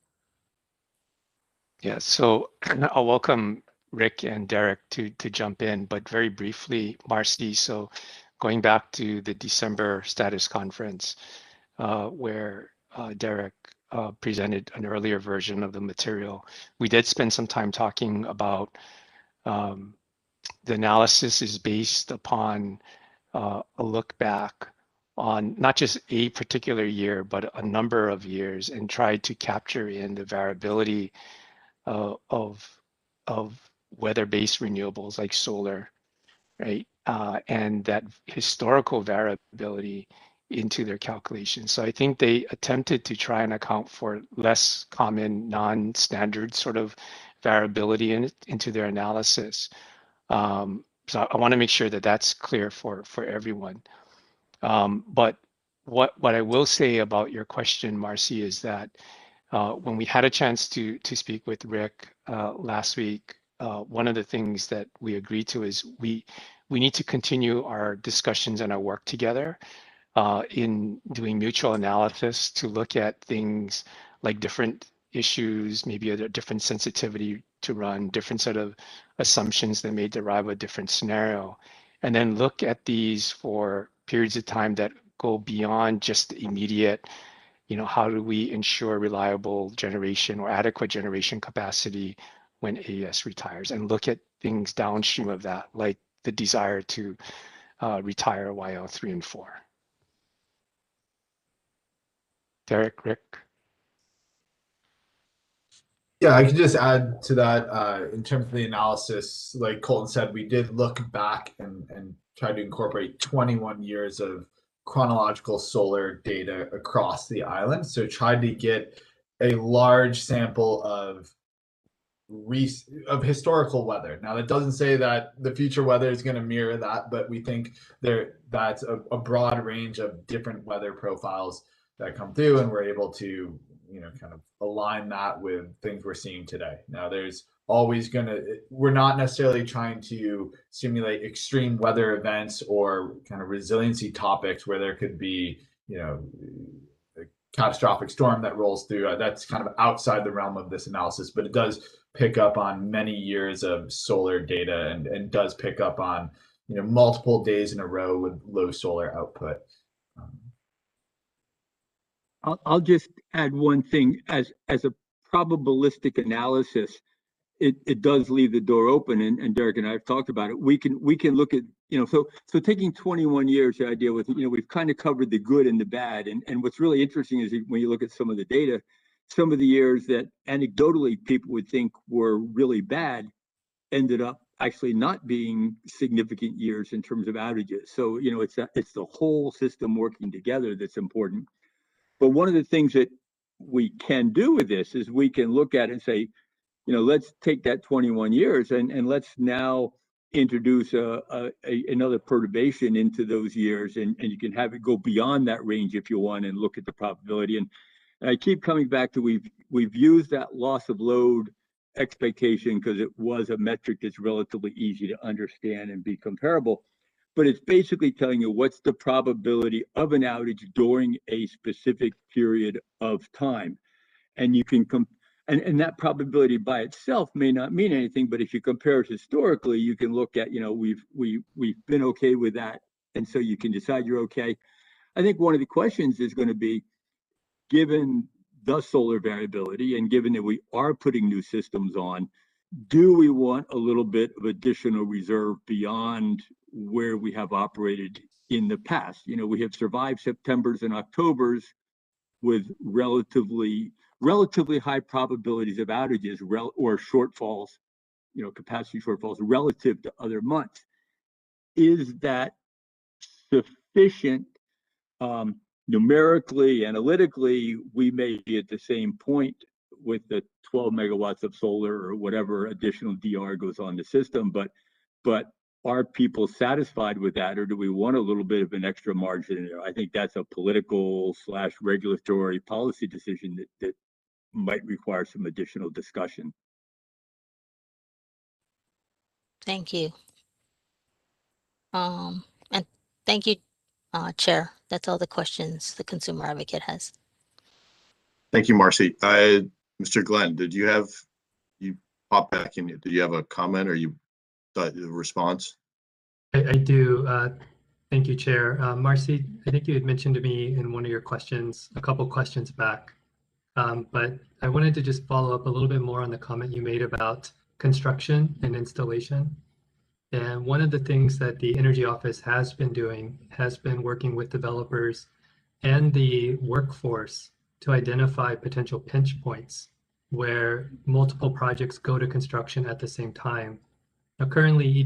Yeah, so I'll welcome Rick and Derek to jump in, but very briefly, Marcy, so going back to the December status conference, where Derek presented an earlier version of the material, we did spend some time talking about the analysis is based upon a look back on not just a particular year, but a number of years, and tried to capture in the variability of weather-based renewables like solar, right? And that historical variability into their calculations. So I think they attempted to try and account for less common, non-standard sort of variability into their analysis. So I want to make sure that that's clear for everyone. But what I will say about your question, Marcy, is that when we had a chance to speak with Rick last week, one of the things that we agreed to is we need to continue our discussions and our work together in doing mutual analysis to look at things like different issues, maybe a different sensitivity to run, different set of assumptions that may derive a different scenario, and then look at these for periods of time that go beyond just the immediate, how do we ensure reliable generation or adequate generation capacity when AES retires, and look at things downstream of that, like the desire to retire YL 3 and 4. Derek, Rick? Yeah, I can just add to that in terms of the analysis, like Colton said, we did look back and try to incorporate 21 years of chronological solar data across the island. So tried to get a large sample of historical weather. Now that doesn't say that the future weather is going to mirror that, but we think that's a broad range of different weather profiles that come through, and we're able to kind of align that with things we're seeing today. Now there's always we're not necessarily trying to simulate extreme weather events or kind of resiliency topics where there could be a catastrophic storm that rolls through. That's kind of outside the realm of this analysis, but it does pick up on many years of solar data and does pick up on multiple days in a row with low solar output. I'll just add one thing. As a probabilistic analysis, it does leave the door open, and Derek and I have talked about it. We can look at so taking 21 years, the idea with we've kind of covered the good and the bad, and what's really interesting is when you look at some of the data, some of the years that anecdotally people would think were really bad ended up actually not being significant years in terms of outages. So it's the whole system working together that's important. But one of the things that we can do with this is we can look at it and say, let's take that 21 years and let's now introduce another perturbation into those years, and you can have it go beyond that range if you want and look at the probability. And I keep coming back to we've used that loss of load expectation because it was a metric that's relatively easy to understand and be comparable. But it's basically telling you what's the probability of an outage during a specific period of time. And you can and that probability by itself may not mean anything, but if you compare it historically, you can look at, we've been okay with that. And so you can decide you're okay. I think one of the questions is going to be, given the solar variability and given that we are putting new systems on, do we want a little bit of additional reserve beyond where we have operated in the past? We have survived Septembers and Octobers with relatively high probabilities of outages or shortfalls, capacity shortfalls relative to other months. Is that sufficient? Numerically, analytically, we may be at the same point with the 12 megawatts of solar or whatever additional DR goes on the system, but are people satisfied with that, or do we want a little bit of an extra margin in there? I think that's a political / regulatory policy decision that might require some additional discussion. Thank you. And thank you, Chair. That's all the questions the consumer advocate has. Thank you, Marcy. Mr. Glenn, you pop back in? Did you have a comment or you thought a response? I do. Thank you, Chair. Marcy, I think you had mentioned to me in one of your questions, a couple questions back, but I wanted to just follow up a little bit more on the comment you made about construction and installation. And one of the things that the Energy Office has been doing has been working with developers and the workforce to identify potential pinch points where multiple projects go to construction at the same time. Now, currently,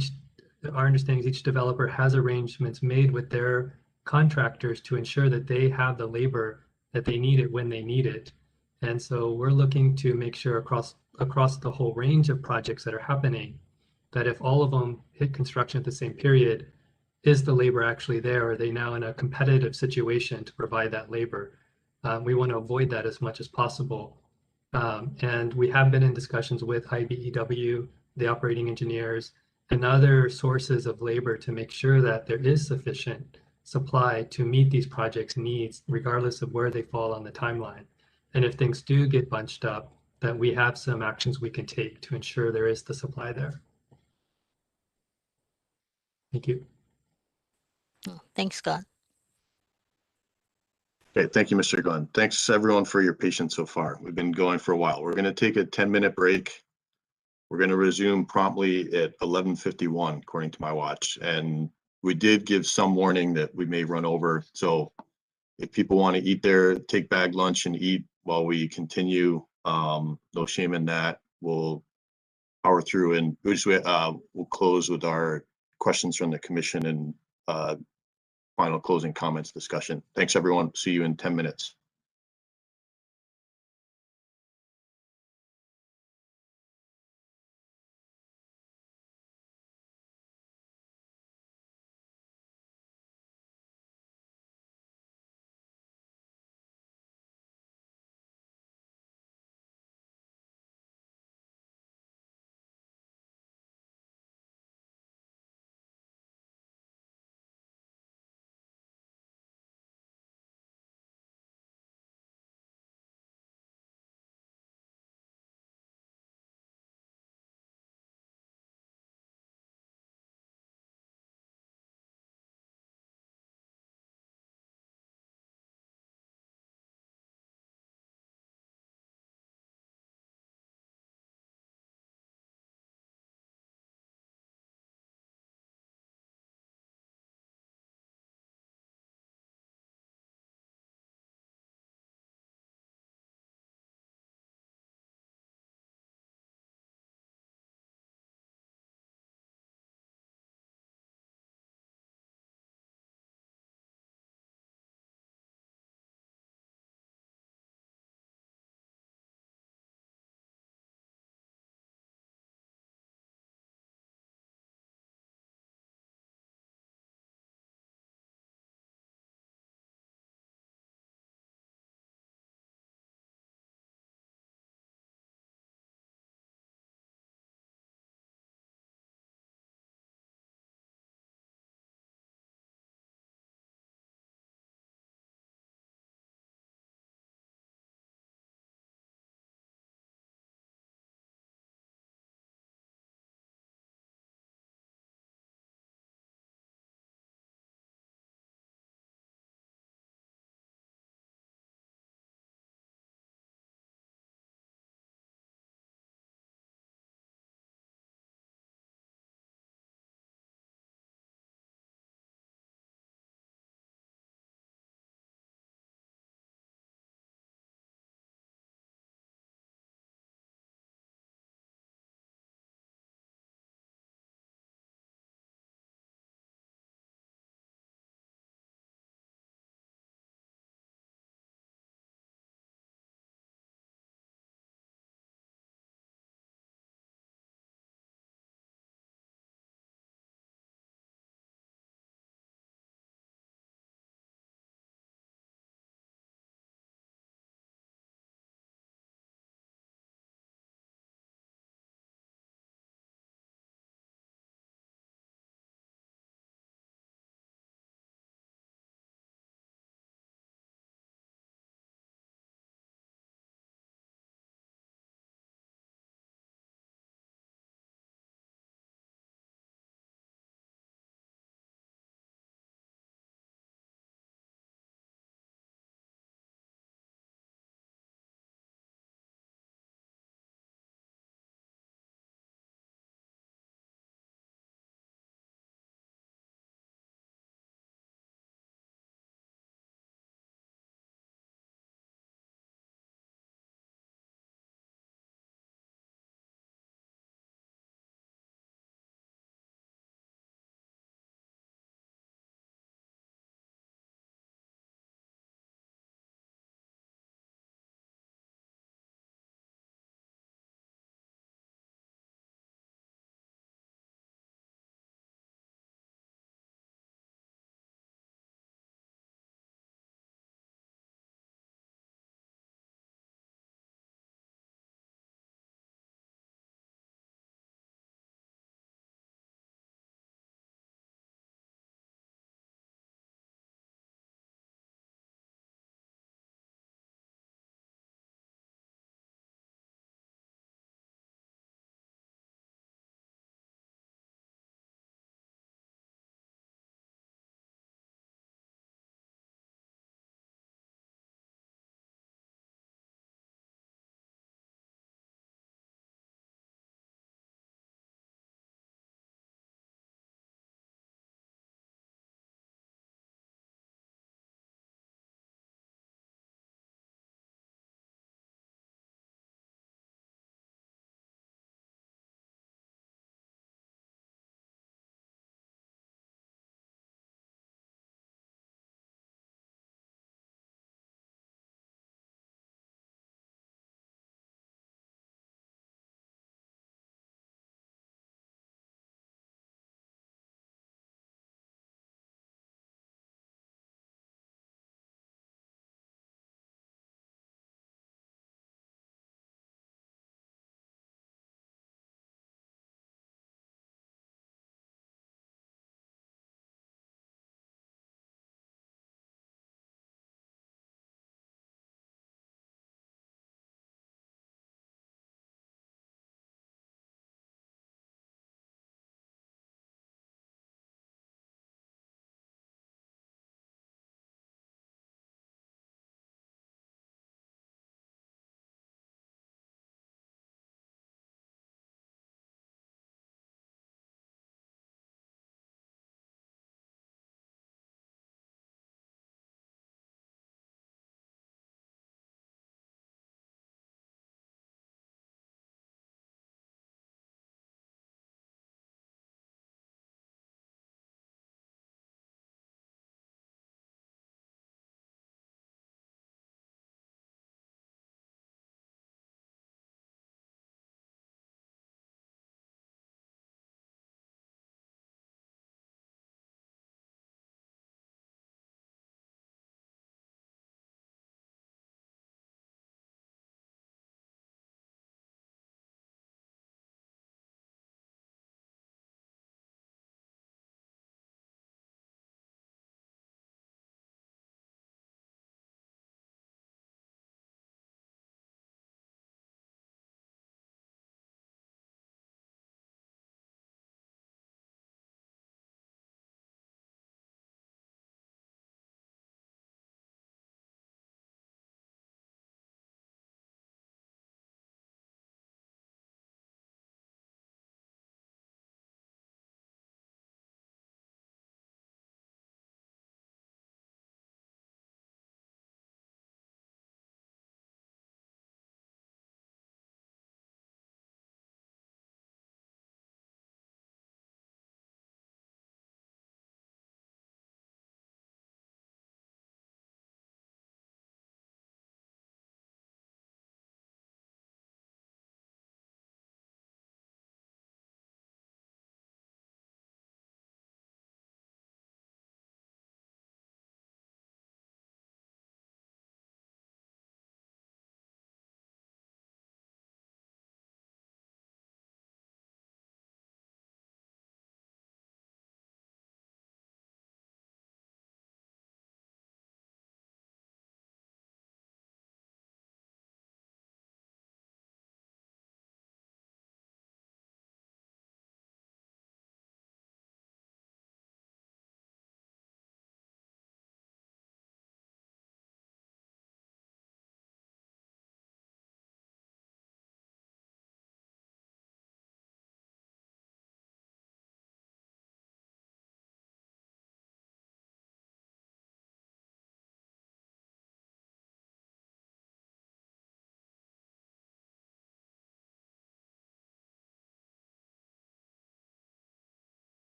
our understanding is each developer has arrangements made with their contractors to ensure that they have the labor that they need it when they need it. And so we're looking to make sure across the whole range of projects that are happening, that if all of them hit construction at the same period, is the labor actually there? Are they now in a competitive situation to provide that labor? We want to avoid that as much as possible. And we have been in discussions with IBEW, the operating engineers, and other sources of labor to make sure that there is sufficient supply to meet these projects' needs, regardless of where they fall on the timeline. And if things do get bunched up, that we have some actions we can take to ensure there is the supply there. Thank you. Thanks, Scott. Okay, thank you, Mr. Glenn. Thanks everyone for your patience so far. We've been going for a while. We're going to take a 10-minute break. We're going to resume promptly at 11:51, according to my watch. And we did give some warning that we may run over. So if people want to eat take bag lunch and eat while we continue, no shame in that. We'll power through and we'll close with our questions from the commission and final closing comments discussion. Thanks, everyone. See you in 10 minutes.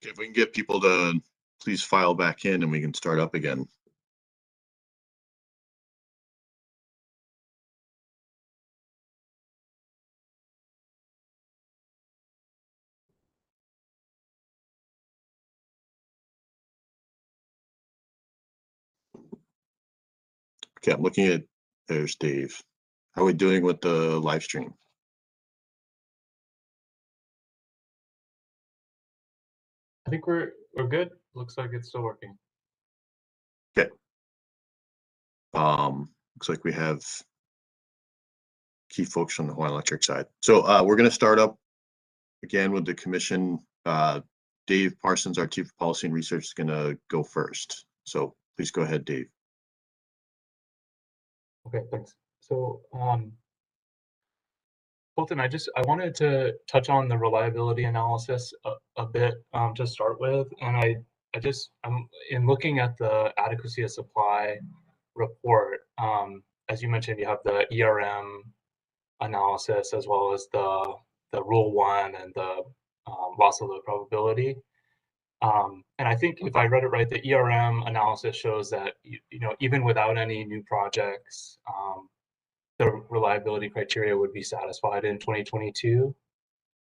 If we can get people to please file back in and we can start up again. Okay, I'm looking at, there's Dave. How are we doing with the live stream? I think we're good. Looks like it's still working. Okay. Looks like we have key folks on the Hawaiian Electric side. So we're going to start up again with the commission. Dave Parsons, our Chief of Policy and Research, is going to go first. So please go ahead, Dave. Okay, thanks. So Colton, I wanted to touch on the reliability analysis a bit to start with, and I'm in looking at the adequacy of supply report. As you mentioned, you have the ERM analysis as well as the Rule 1 and the loss of load probability. And I think if I read it right, the ERM analysis shows that even without any new projects, the reliability criteria would be satisfied in 2022.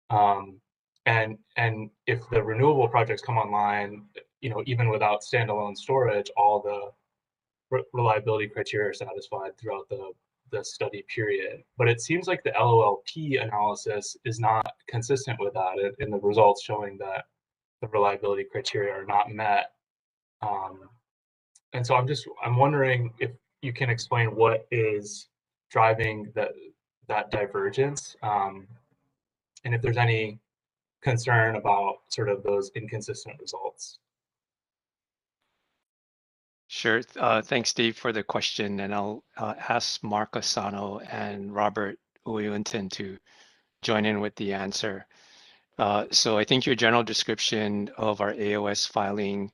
And if the renewable projects come online, even without standalone storage, all the reliability criteria are satisfied throughout the study period. But it seems like the LOLP analysis is not consistent with that in the results showing that the reliability criteria are not met. And so I'm wondering if you can explain what is driving that divergence, and if there's any concern about sort of those inconsistent results. Sure. Thanks, Steve, for the question. And I'll ask Mark Asano and Robert Uyuntin to join in with the answer. So I think your general description of our AOS filing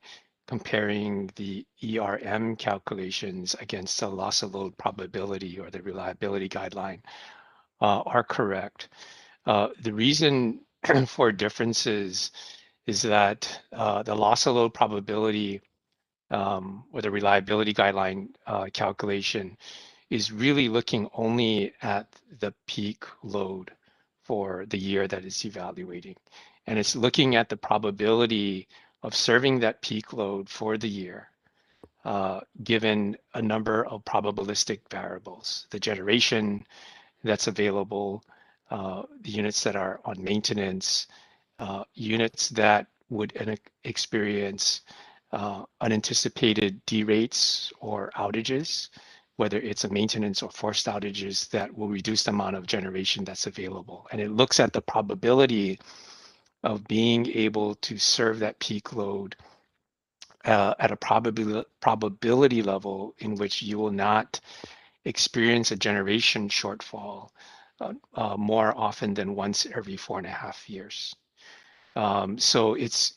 comparing the ERM calculations against the loss of load probability or the reliability guideline are correct. The reason for differences is that the loss of load probability or the reliability guideline calculation is really looking only at the peak load for the year that it's evaluating. And it's looking at the probability of serving that peak load for the year, given a number of probabilistic variables, the generation that's available, the units that are on maintenance, units that would experience unanticipated derates or outages, whether it's a maintenance or forced outages that will reduce the amount of generation that's available. And it looks at the probability of being able to serve that peak load at a probability level in which you will not experience a generation shortfall more often than once every 4.5 years. So it's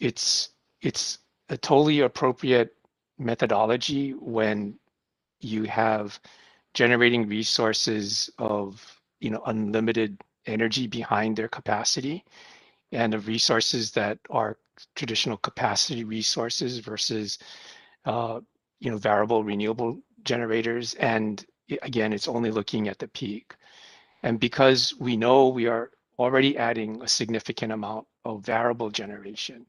a totally appropriate methodology when you have generating resources of unlimited energy behind their capacity, and of resources that are traditional capacity resources versus variable renewable generators. And again, it's only looking at the peak. And because we know we are already adding a significant amount of variable generation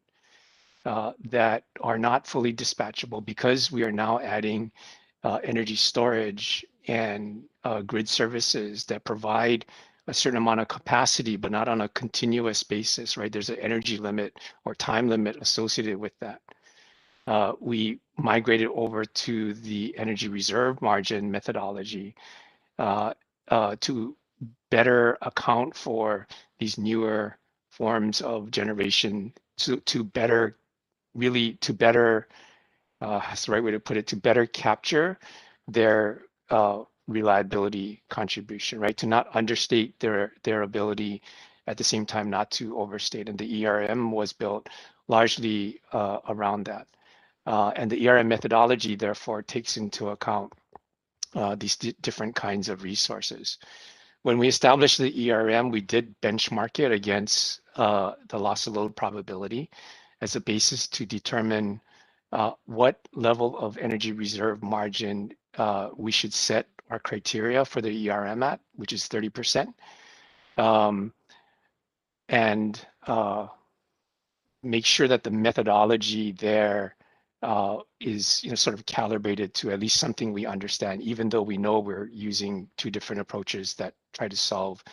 that are not fully dispatchable, because we are now adding energy storage and grid services that provide a certain amount of capacity, but not on a continuous basis, right? There's an energy limit or time limit associated with that. We migrated over to the energy reserve margin methodology to better account for these newer forms of generation, to better that's the right way to put it, to better capture their reliability contribution, right? To not understate their ability, at the same time not to overstate. And the ERM was built largely around that. And the ERM methodology, therefore, takes into account these different kinds of resources. When we established the ERM, we did benchmark it against the loss of load probability. as a basis to determine what level of energy reserve margin we should set our criteria for the ERM at, which is 30%. And make sure that the methodology there is sort of calibrated to at least something we understand, even though we know we're using two different approaches that try to solve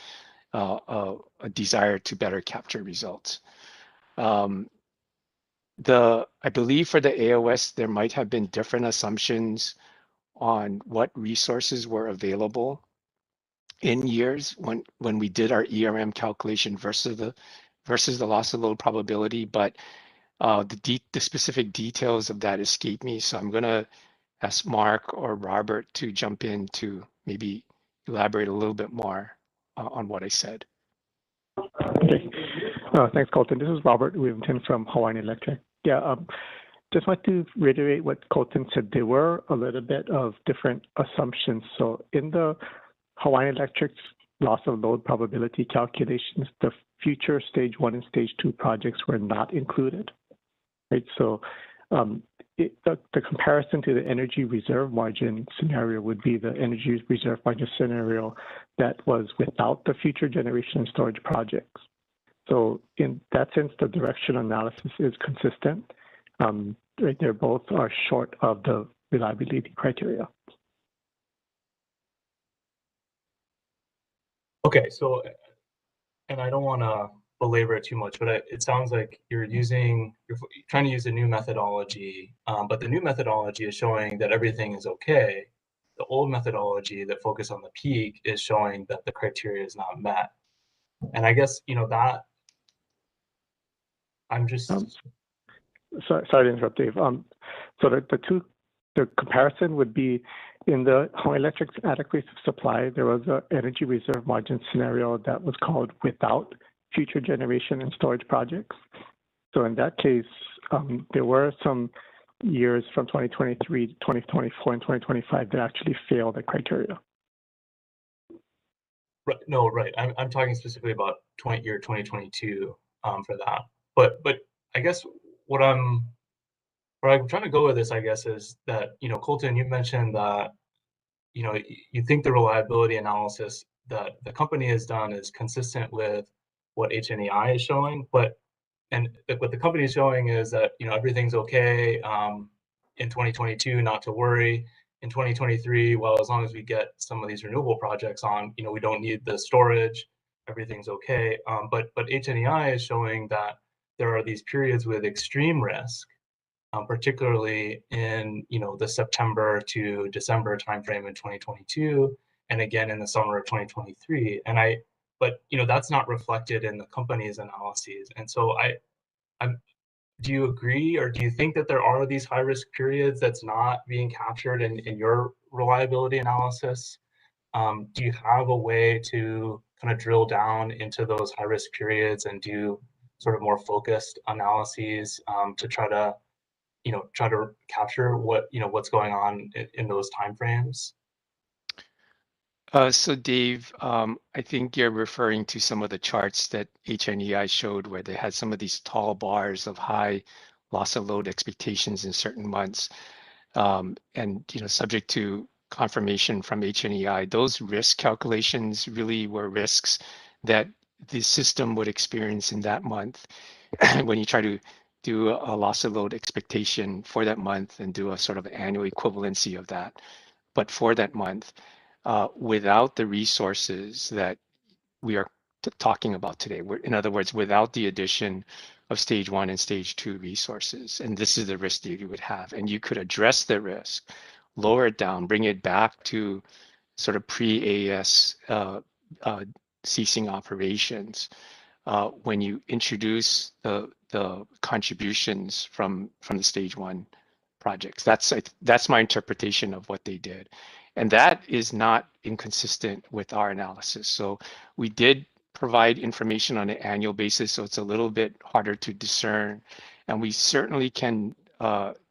a desire to better capture results. I believe for the AOS, there might have been different assumptions on what resources were available in years when we did our ERM calculation versus the loss of load probability, but the specific details of that escape me. So I'm going to ask Mark or Robert to jump in to maybe elaborate a little bit more on what I said. Okay. Thanks, Colton. This is Robert Wivington from Hawaiian Electric. Yeah, just want to reiterate what Colton said. There were a little bit of different assumptions. So in the Hawaiian Electric's loss of load probability calculations, the future stage 1 and stage 2 projects were not included. Right, so the comparison to the energy reserve margin scenario would be the energy reserve margin scenario that was without the future generation and storage projects. So in that sense, the directional analysis is consistent. Right, they both are short of the reliability criteria. Okay, so, and I don't want to belabor it too much, but it sounds like you're trying to use a new methodology, but the new methodology is showing that everything is okay. The old methodology that focused on the peak is showing that the criteria is not met. And I guess, that I'm just... sorry to interrupt, Dave. So the comparison would be in the Hawaiian Electric's adequacy of supply, there was an energy reserve margin scenario that was called without future generation and storage projects. So in that case, there were some years from 2023 to 2024 and 2025 that actually failed the criteria. Right, no, right. I'm talking specifically about year 2022 for that. But I guess where I'm trying to go with this, I guess, is that, Colton, you mentioned that, you think the reliability analysis that the company has done is consistent with what HNEI is showing, what the company is showing is that, everything's okay in 2022, not to worry. In 2023, well, as long as we get some of these renewable projects on, we don't need the storage, everything's okay. But HNEI is showing that there are these periods with extreme risk, particularly in the September to December timeframe in 2022, and again in the summer of 2023. But that's not reflected in the company's analyses. And so do you agree, or do you think that there are these high risk periods that's not being captured in your reliability analysis? Do you have a way to kind of drill down into those high risk periods and do sort of more focused analyses to try to capture what's going on in those timeframes? So Dave, I think you're referring to some of the charts that HNEI showed where they had some of these tall bars of high loss of load expectations in certain months. And subject to confirmation from HNEI, those risk calculations really were risks that the system would experience in that month when you try to do a loss of load expectation for that month and do a sort of annual equivalency of that. But for that month, without the resources that we are talking about today, in other words, without the addition of stage 1 and stage 2 resources, and this is the risk that you would have, and you could address the risk, lower it down, bring it back to sort of pre-AES ceasing operations. When you introduce the contributions from the stage 1 projects, that's my interpretation of what they did. And that is not inconsistent with our analysis. So we did provide information on an annual basis, so it's a little bit harder to discern. And we certainly can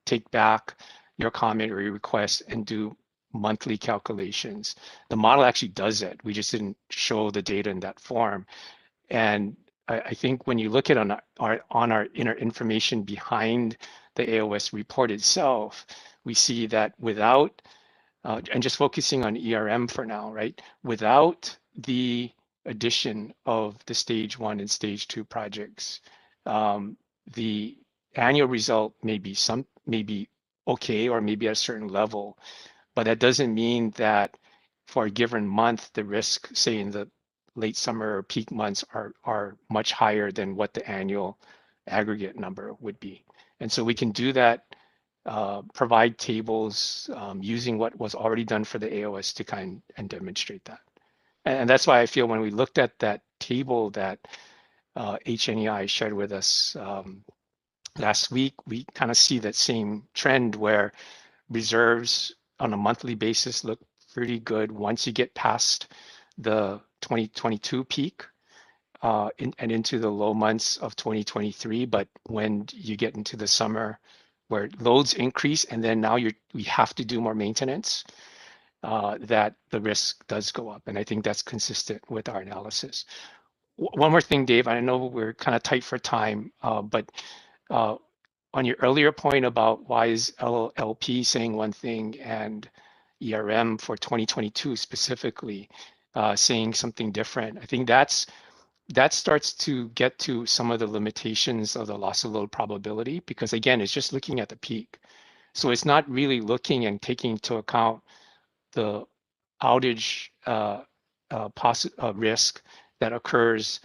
take back your comment or your request and do monthly calculations. The model actually does it. We just didn't show the data in that form. And I think when you look at on our inner information behind the AOS report itself, we see that without, and just focusing on ERM for now, right? Without the addition of the stage 1 and stage 2 projects, the annual result may be okay, or maybe at a certain level, but that doesn't mean that for a given month, the risk, say in the late summer or peak months, are much higher than what the annual aggregate number would be. And so we can do that, provide tables using what was already done for the AOS to kind and demonstrate that. And that's why I feel when we looked at that table that HNEI shared with us last week, we kind of see that same trend where reserves on a monthly basis look pretty good once you get past the 2022 peak and into the low months of 2023. But when you get into the summer where loads increase and then now we have to do more maintenance, that the risk does go up. And I think that's consistent with our analysis. One more thing, Dave, I know we're kind of tight for time, but on your earlier point about why is LLP saying one thing and ERM for 2022 specifically saying something different, I think that starts to get to some of the limitations of the loss of load probability, because again, it's just looking at the peak. So it's not really looking and taking into account the outage risk that occurs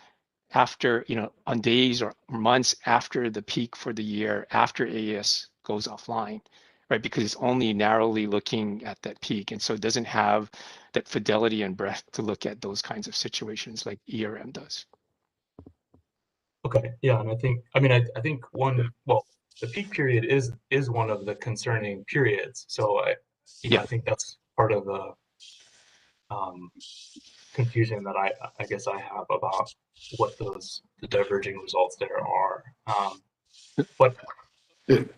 after, on days or months after the peak for the year, after AES goes offline, right? Because it's only narrowly looking at that peak. And so it doesn't have that fidelity and breadth to look at those kinds of situations like ERM does. Okay, yeah, and I think the peak period is one of the concerning periods. So I think that's part of the confusion that I guess I have about what the diverging results there are. But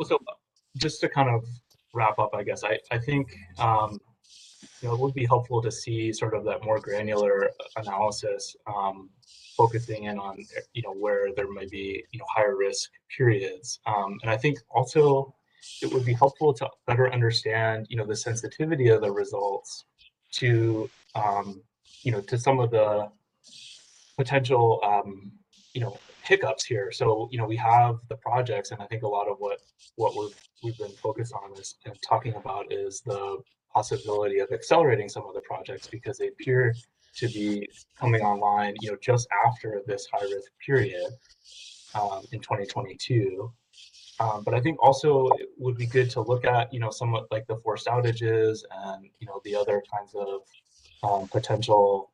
so just to kind of wrap up, I guess I think it would be helpful to see sort of that more granular analysis, focusing in on where there might be higher risk periods, and I think also it would be helpful to better understand the sensitivity of the results to to some of the potential hiccups here. So we have the projects, and I think a lot of what we've been focused on is and talking about is the possibility of accelerating some of the projects because they appear to be coming online just after this high risk period in 2022. But I think also it would be good to look at somewhat like the forced outages and the other kinds of potential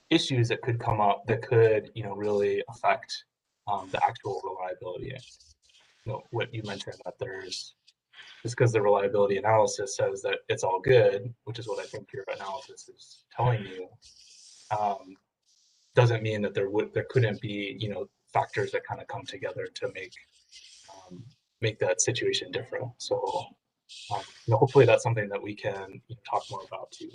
issues that could come up that could really affect the actual reliability. What you mentioned, that there's just because the reliability analysis says that it's all good, which is what I think your analysis is telling you, doesn't mean that there couldn't be factors that kind of come together to make that situation different. So hopefully that's something that we can talk more about too.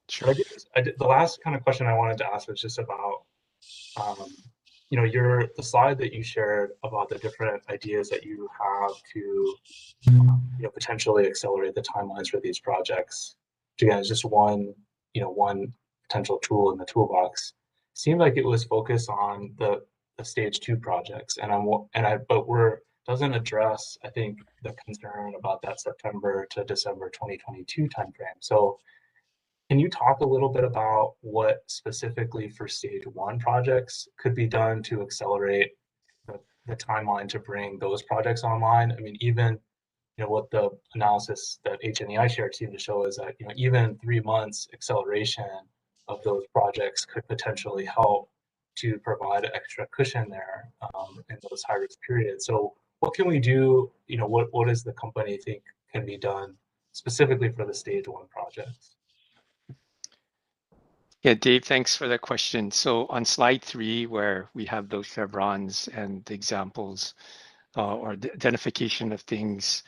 Sure. The last kind of question I wanted to ask was just about the slide that you shared about the different ideas that you have to potentially accelerate the timelines for these projects. Which again is just one potential tool in the toolbox. Seemed like it was focused on the stage 2 projects, but doesn't address, I think, the concern about that September to December 2022 timeframe. So can you talk a little bit about what specifically for stage 1 projects could be done to accelerate the timeline to bring those projects online? I mean, even what the analysis that HNEI shared seemed to show is that even 3 months acceleration of those projects could potentially help to provide extra cushion there in those high risk periods. So what can we do? What does the company think can be done specifically for the stage 1 projects? Yeah, Dave, thanks for that question. So on slide 3, where we have those chevrons and the examples or the identification of things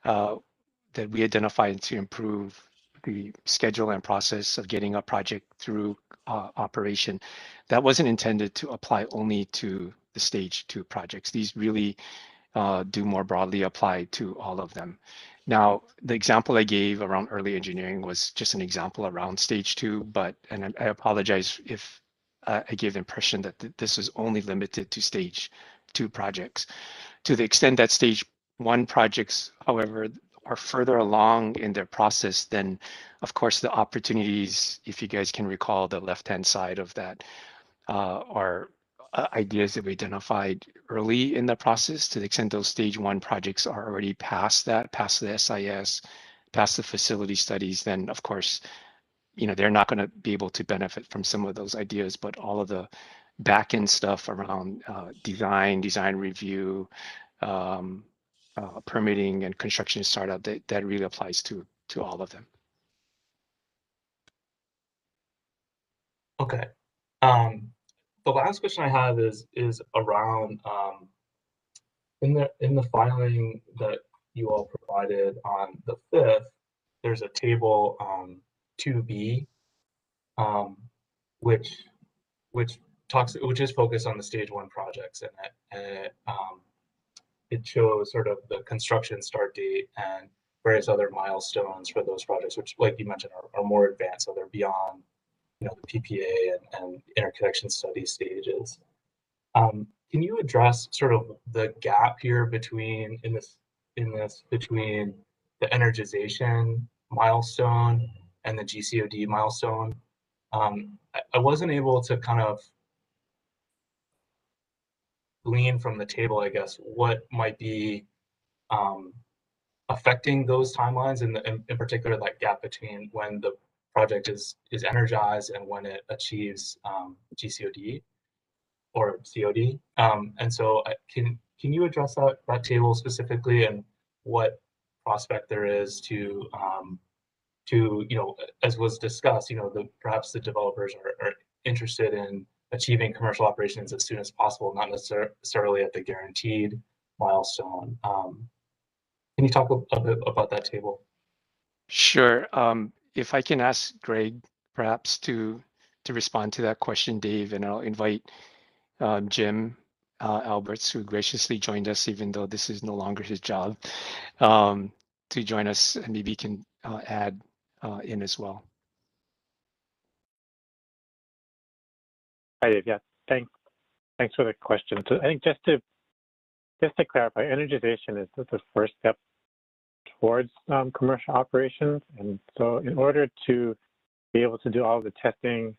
that we identified to improve the schedule and process of getting a project through operation. That wasn't intended to apply only to the stage 2 projects. These really do more broadly apply to all of them. Now, the example I gave around early engineering was just an example around stage 2, and I apologize if I gave the impression that this is only limited to stage 2 projects. To the extent that stage 1 projects, however, are further along in their process, then of course the opportunities, if you guys can recall the left-hand side of that, are ideas that we identified early in the process. To the extent those stage 1 projects are already past that, past the SIS, past the facility studies, then of course, they're not going to be able to benefit from some of those ideas, but all of the back-end stuff around design review, permitting and construction startup, that really applies to all of them. Okay. The last question I have is around in the filing that you all provided on the 5th, there's a table 2B, which is focused on the stage 1 projects, and it shows sort of the construction start date and various other milestones for those projects, which, like you mentioned, are more advanced, so they're beyond the PPA and interconnection study stages. Can you address sort of the gap here between between the energization milestone and the GCOD milestone? I wasn't able to kind of glean from the table, I guess, what might be affecting those timelines, and in particular that gap between when the project is energized and when it achieves GCOD or COD. And so can you address that table specifically, and what prospect there is to as was discussed, perhaps the developers are interested in achieving commercial operations as soon as possible, not necessarily at the guaranteed milestone. Can you talk a bit about that table? Sure. If I can ask Greg perhaps to respond to that question, Dave, and I'll invite Jim Alberts, who graciously joined us, even though this is no longer his job, to join us, and maybe can add in as well. Hi, Dave. Yeah, thanks for the question. So I think just to clarify, energization is the first step towards commercial operations, and so in order to be able to do all of the testing,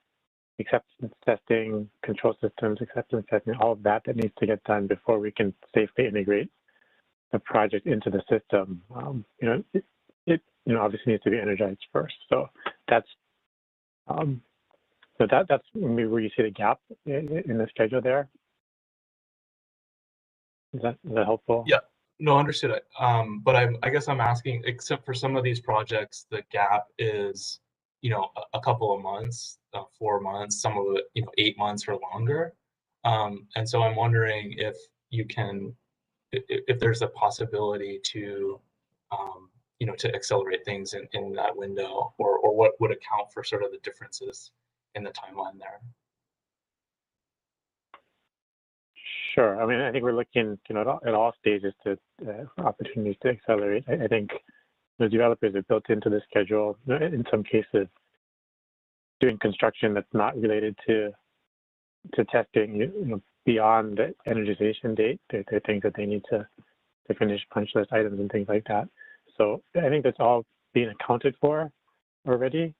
acceptance testing, control systems, acceptance testing, all of that needs to get done before we can safely integrate the project into the system. It obviously needs to be energized first. So that's maybe where you see the gap in the schedule there. Is that helpful? Yeah. No, understood. But I guess I'm asking, except for some of these projects, the gap is, a couple of months, 4 months, some of it, 8 months or longer. And so I'm wondering if there's a possibility to, to accelerate things in that window, or what would account for sort of the differences in the timeline there. Sure. I mean, I think we're looking, at all stages for opportunities to accelerate. I think the developers have built into the schedule, in some cases, doing construction that's not related to testing, beyond the energization date. There are things that they need to finish punch list items and things like that. So I think that's all being accounted for already.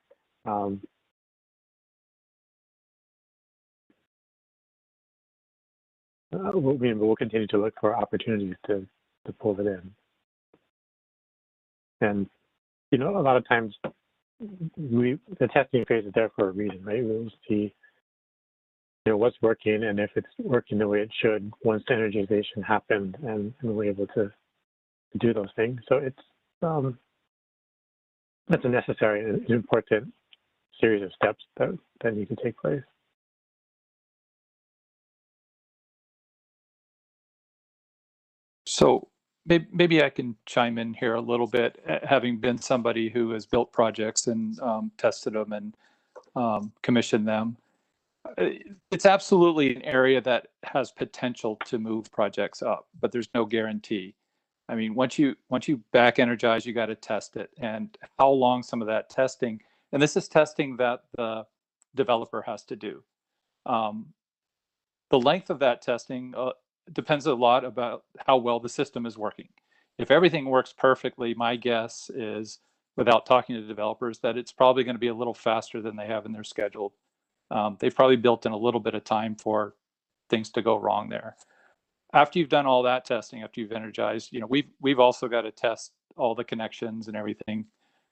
We'll continue to look for opportunities to pull it in. And, a lot of times the testing phase is there for a reason, right? We'll see, what's working, and if it's working the way it should once the energization happened, and we're able to do those things. So it's that's a necessary and important series of steps that need to take place. So maybe I can chime in here a little bit, having been somebody who has built projects and tested them and commissioned them. It's absolutely an area that has potential to move projects up, but there's no guarantee. I mean, once you back energize, you got to test it, and how long some of that testing, and this is testing that the developer has to do. The length of that testing depends a lot about how well the system is working. If everything works perfectly, my guess is, without talking to developers, that it's probably going to be a little faster than they have in their schedule. They've probably built in a little bit of time for things to go wrong there. After you've done all that testing, after you've energized, you know, we've also got to test all the connections and everything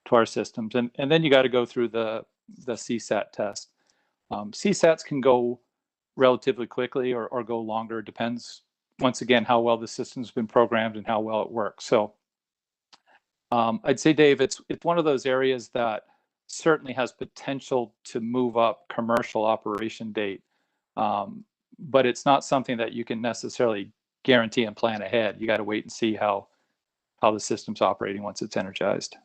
to our systems, and then you got to go through the CSAT test. CSATs can go relatively quickly or go longer. It depends, once again, how well the system's been programmed and how well it works. So I'd say, Dave, it's one of those areas that certainly has potential to move up commercial operation date, but it's not something that you can necessarily guarantee and plan ahead. You got to wait and see how the system's operating once it's energized.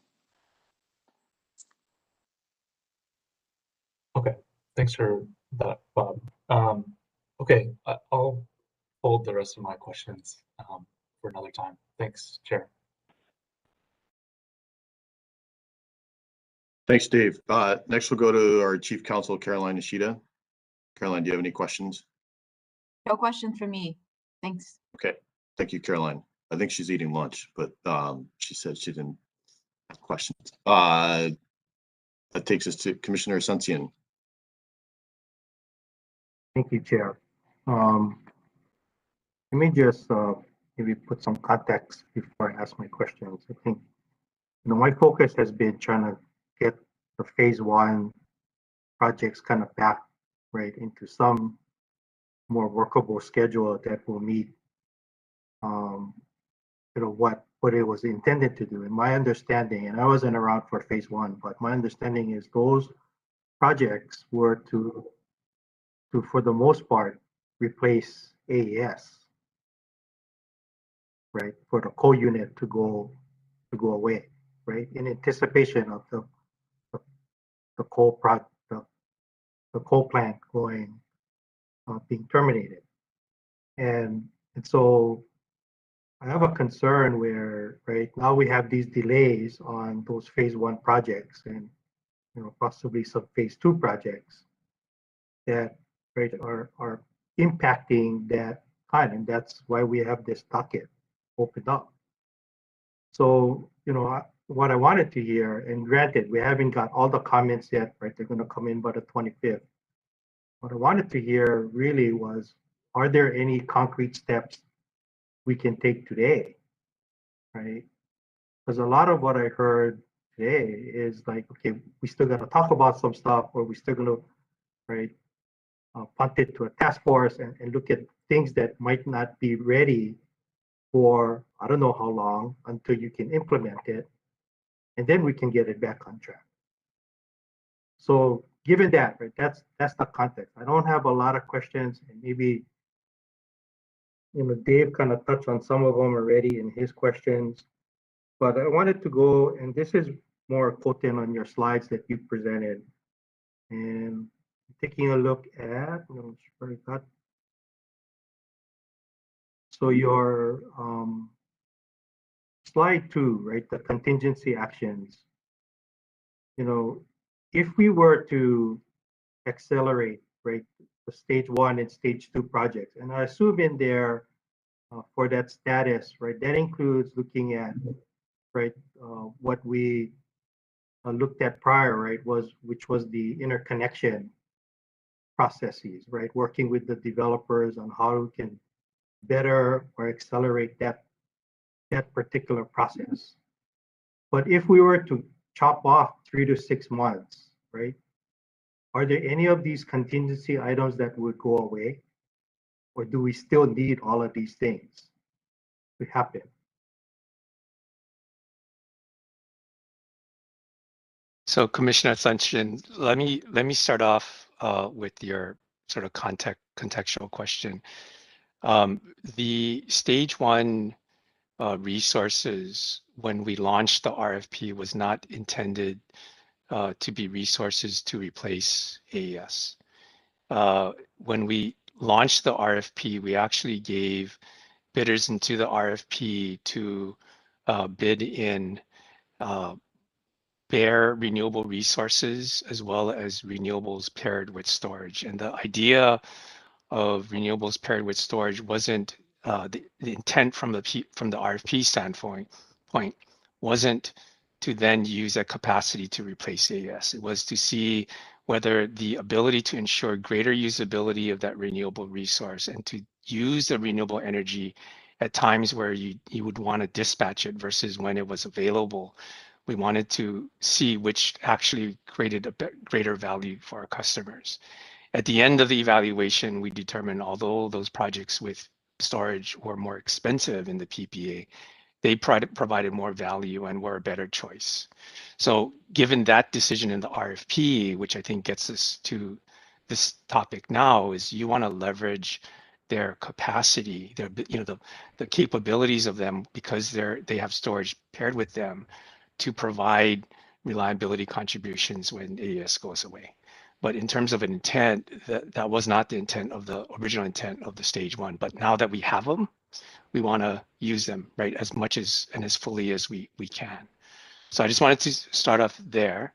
Okay, thanks for that, Bob. Okay, I'll hold the rest of my questions for another time. Thanks, Chair. Thanks, Dave. Next, we'll go to our Chief Counsel, Caroline Nishida. Caroline, do you have any questions? No questions for me. Thanks. Okay, thank you, Caroline. I think she's eating lunch, but she said she didn't have questions. That takes us to Commissioner Asuncion. Thank you, Chair. Let me just maybe put some context before I ask my questions. I think, my focus has been trying to get the phase 1 projects kind of back right into some more workable schedule that will meet, what it was intended to do. And my understanding, and I wasn't around for phase 1, but my understanding is those projects were to for the most part replace AES, right, for the coal unit to go away, right, in anticipation of the coal plant being terminated. And so I have a concern where right now we have these delays on those phase 1 projects and possibly some phase 2 projects that right are impacting that time, and that's why we have this docket opened up. So what I wanted to hear, and granted we haven't got all the comments yet, right? They're going to come in by the 25th. What I wanted to hear really was, are there any concrete steps we can take today, right? Because a lot of what I heard today is like, okay, we still got to talk about some stuff, or we still going to, right, punt it to a task force and look at things that might not be ready for I don't know how long until you can implement it, and then we can get it back on track. So given that, right, that's the context. I don't have a lot of questions, and maybe Dave kind of touched on some of them already in his questions, but I wanted to go, and this is more quoting on your slides that you presented, and taking a look at, so your slide 2, right, the contingency actions. If we were to accelerate, right, the stage 1 and stage 2 projects, and I assume in there for that status, right, that includes looking at, right, what we looked at prior, right, which was the interconnection processes, right, working with the developers on how we can better or accelerate that particular process. But if we were to chop off 3 to 6 months, right, are there any of these contingency items that would go away, or do we still need all of these things to happen? So, Commissioner Asuncion, let me start off with your sort of contextual question. The stage 1 resources when we launched the RFP was not intended to be resources to replace AES. When we launched the RFP, we actually gave bidders into the RFP to bid in bare renewable resources as well as renewables paired with storage. And the idea of renewables paired with storage wasn't the intent from the RFP standpoint wasn't to then use that capacity to replace AES. It was to see whether the ability to ensure greater usability of that renewable resource and to use the renewable energy at times where you would want to dispatch it versus when it was available. We wanted to see which actually created a greater value for our customers. At the end of the evaluation, we determined although those projects with storage were more expensive in the PPA, they provided more value and were a better choice. So given that decision in the RFP, which I think gets us to this topic now, is you want to leverage their capacity, their the capabilities of them because they have storage paired with them to provide reliability contributions when AES goes away. But in terms of an intent, that was not the intent of the original intent of the stage one. But now that we have them, we want to use them, right, as much as and as fully as we can. So I just wanted to start off there.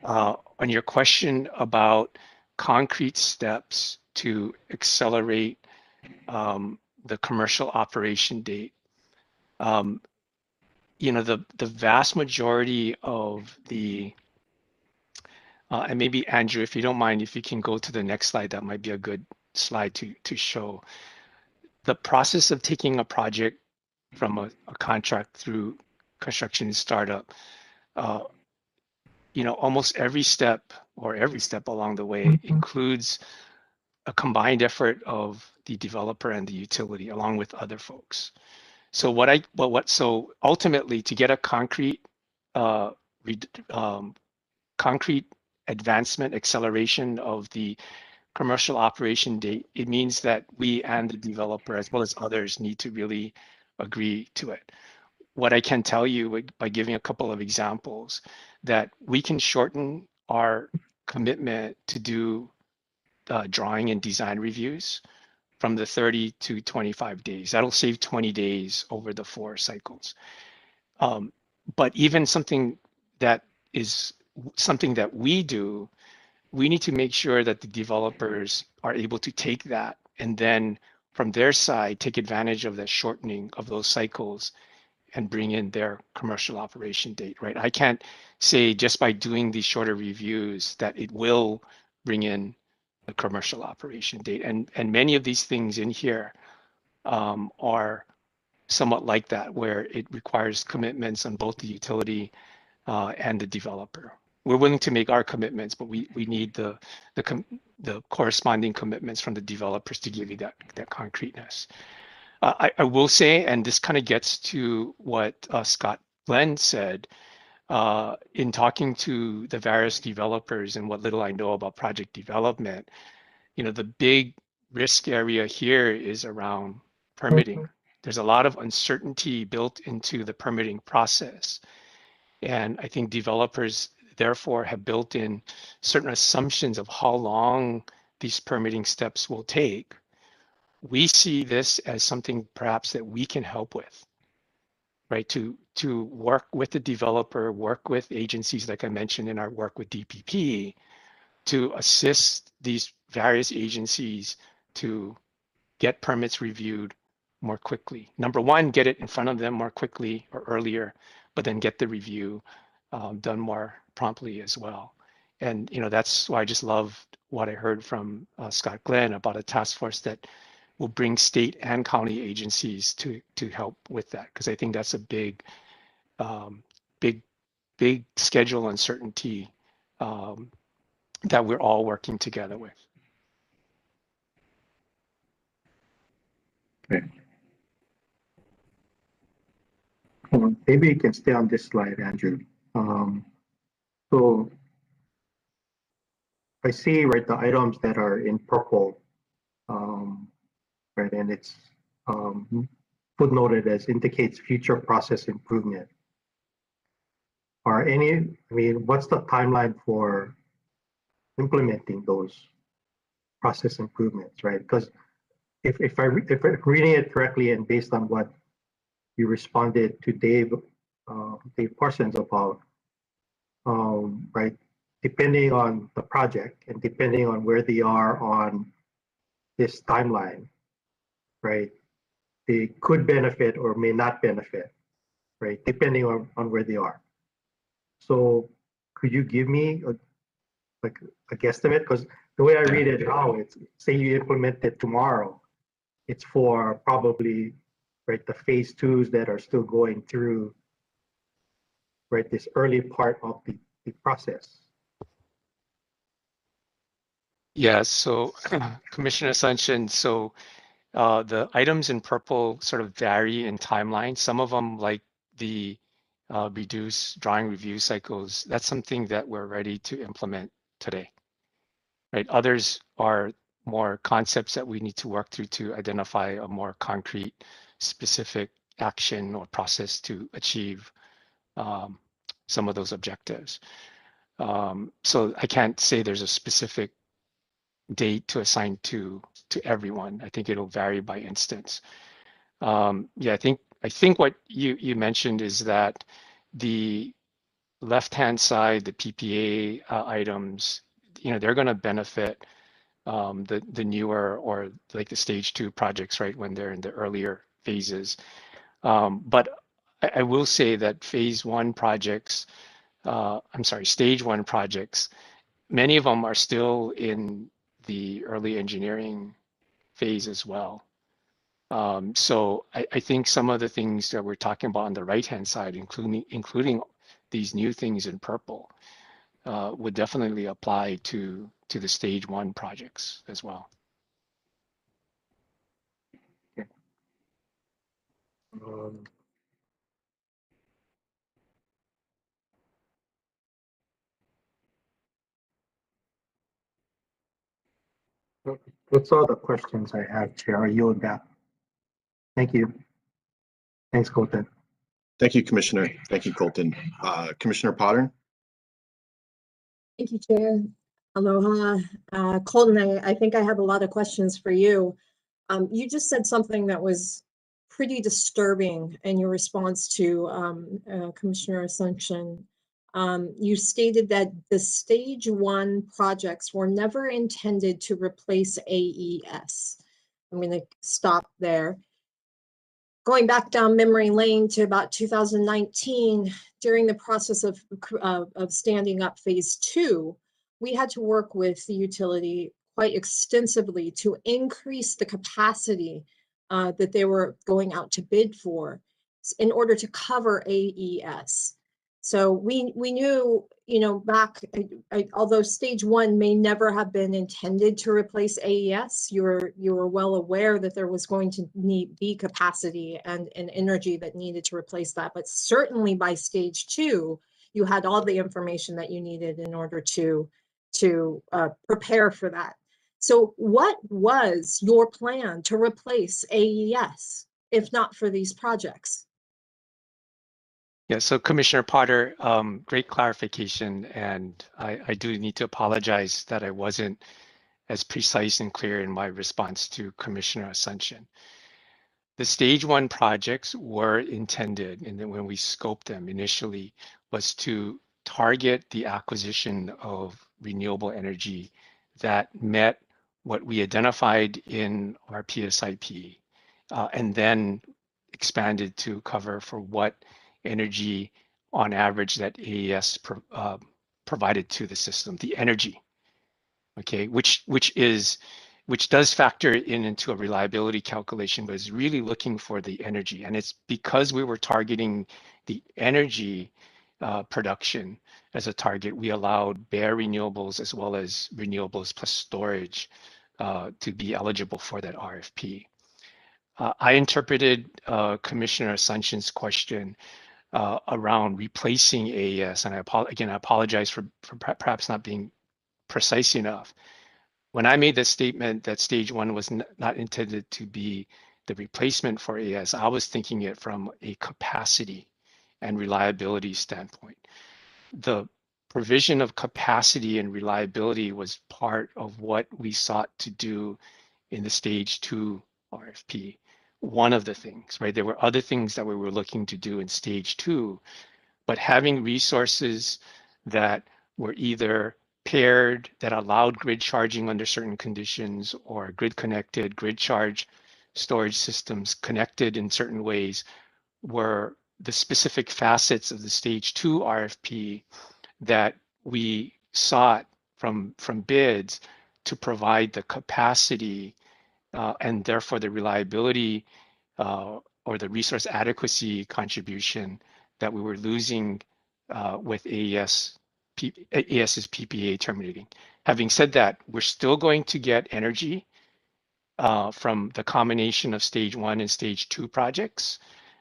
On your question about concrete steps to accelerate the commercial operation date, the vast majority of the and maybe Andrew, if you don't mind, if you can go to the next slide, that might be a good slide to show. The process of taking a project from a contract through construction and startup, almost every step along the way includes a combined effort of the developer and the utility along with other folks. So so ultimately to get a concrete advancement acceleration of the commercial operation date, it means that we and the developer as well as others need to really agree to it. What I can tell you by giving a couple of examples, that we can shorten our commitment to do drawing and design reviews from the 30 to 25 days. That'll save 20 days over the 4 cycles. But even something that we do, we need to make sure that the developers are able to take that and then from their side, take advantage of the shortening of those cycles and bring in their commercial operation date, right? I can't say just by doing these shorter reviews that it will bring in the commercial operation date. And many of these things in here are somewhat like that, where it requires commitments on both the utility and the developer. We're willing to make our commitments, but we need the corresponding commitments from the developers to give you that concreteness. I will say, and this kind of gets to what Scott Glenn said, in talking to the various developers and what little I know about project development, the big risk area here is around permitting. There's a lot of uncertainty built into the permitting process. And I think developers therefore have built in certain assumptions of how long these permitting steps will take. We see this as something perhaps that we can help with, right? To work with the developer, work with agencies like I mentioned in our work with DPP, to assist these various agencies to get permits reviewed more quickly. Number one, get it in front of them more quickly or earlier, but then get the review done more promptly as well. And that's why I just loved what I heard from Scott Glenn about a task force that will bring state and county agencies to help with that, because I think that's a big schedule uncertainty that we're all working together with. Okay. Maybe you can stay on this slide, Andrew. So I see, right, the items that are in purple, right, and it's footnoted as indicates future process improvement. What's the timeline for implementing those process improvements, right? Because if I'm reading it correctly and based on what you responded to Dave Parsons about, right, depending on the project and depending on where they are on this timeline, right, they could benefit or may not benefit, right, depending on where they are. So could you give me a guesstimate? Because the way I read it now, it's say you implement it tomorrow, it's for probably, right, the phase 2s that are still going through, right, this early part of the process. Yeah, so Commissioner Asuncion, so the items in purple sort of vary in timeline. Some of them, like the reduce drawing review cycles, that's something that we're ready to implement today, right? Others are more concepts that we need to work through to identify a more concrete, specific action or process to achieve some of those objectives. So I can't say there's a specific date to assign to everyone. I think it'll vary by instance. Yeah, I think what you mentioned is that the left-hand side, the PPA items, they're going to benefit the newer or like the stage 2 projects, right, when they're in the earlier phases. But I will say that phase 1 projects, stage 1 projects, many of them are still in the early engineering phase as well. So I think some of the things that we're talking about on the right-hand side, including these new things in purple, would definitely apply to the stage 1 projects as well. Okay. That's all the questions I have, Chair. I yield back. Thank you. Thanks, Colton. Thank you, Commissioner. Thank you, Colton. Commissioner Potter? Thank you, Chair. Aloha. Colton, I think I have a lot of questions for you. You just said something that was pretty disturbing in your response to Commissioner Asuncion. You stated that the stage 1 projects were never intended to replace AES. I'm going to stop there. Going back down memory lane to about 2019, during the process of standing up phase 2, we had to work with the utility quite extensively to increase the capacity that they were going out to bid for in order to cover AES. So we knew, back, although stage 1 may never have been intended to replace AES, you were well aware that there was going to be capacity and energy that needed to replace that. But certainly by stage 2, you had all the information that you needed in order to prepare for that. So what was your plan to replace AES, if not for these projects? Yeah, so Commissioner Potter, great clarification, and I do need to apologize that I wasn't as precise and clear in my response to Commissioner Asuncion. The stage 1 projects were intended, and then when we scoped them initially, was to target the acquisition of renewable energy that met what we identified in our PSIP, and then expanded to cover for what energy on average that AES provided to the system, the energy, okay, which does factor into a reliability calculation, but is really looking for the energy. And it's because we were targeting the energy production as a target, we allowed bare renewables as well as renewables plus storage to be eligible for that RFP. I interpreted Commissioner Asuncion's question around replacing AES, and I apologize for perhaps not being precise enough. When I made the statement that stage 1 was not intended to be the replacement for AES, I was thinking it from a capacity and reliability standpoint. The provision of capacity and reliability was part of what we sought to do in the stage 2 RFP. One of the things, right? There were other things that we were looking to do in stage 2, but having resources that were either paired, that allowed grid charging under certain conditions, or grid connected, grid charge storage systems connected in certain ways, were the specific facets of the stage 2 RFP that we sought from bids to provide the capacity and therefore the reliability or the resource adequacy contribution that we were losing with AES's PPA terminating. Having said that, we're still going to get energy from the combination of stage 1 and stage 2 projects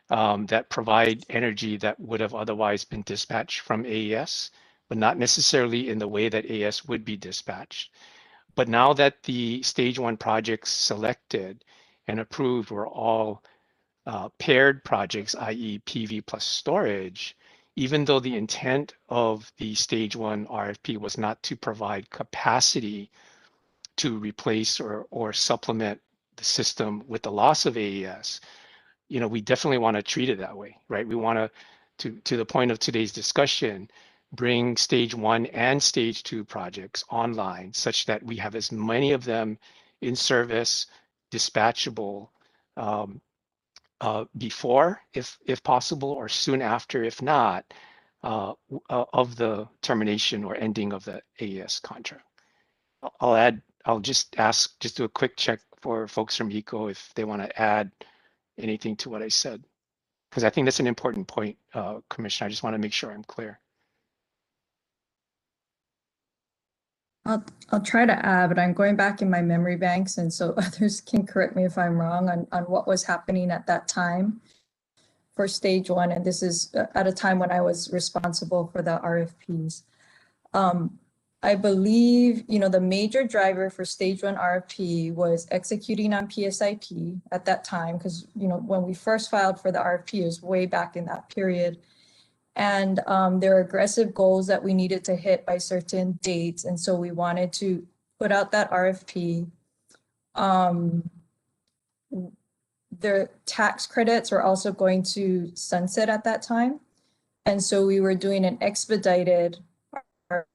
that provide energy that would have otherwise been dispatched from AES, but not necessarily in the way that AES would be dispatched. But now that the stage 1 projects selected and approved were all paired projects, i.e. PV plus storage, even though the intent of the stage 1 RFP was not to provide capacity to replace or supplement the system with the loss of AES, you know, we definitely want to treat it that way, right? We want to the point of today's discussion, bring stage 1 and stage 2 projects online such that we have as many of them in service, dispatchable before, if possible, or soon after, if not, of the termination or ending of the AES contract. I'll just do a quick check for folks from HECO if they want to add anything to what I said, because I think that's an important point, Commissioner. I just want to make sure I'm clear. I'll try to add, but I'm going back in my memory banks, and so others can correct me if I'm wrong on what was happening at that time for stage 1. And this is at a time when I was responsible for the RFPs. I believe, you know, the major driver for stage 1 RFP was executing on PSIP at that time, because, you know, when we first filed for the RFP, it was way back in that period. And there are aggressive goals that we needed to hit by certain dates. And so we wanted to put out that RFP. The tax credits were also going to sunset at that time. And so we were doing an expedited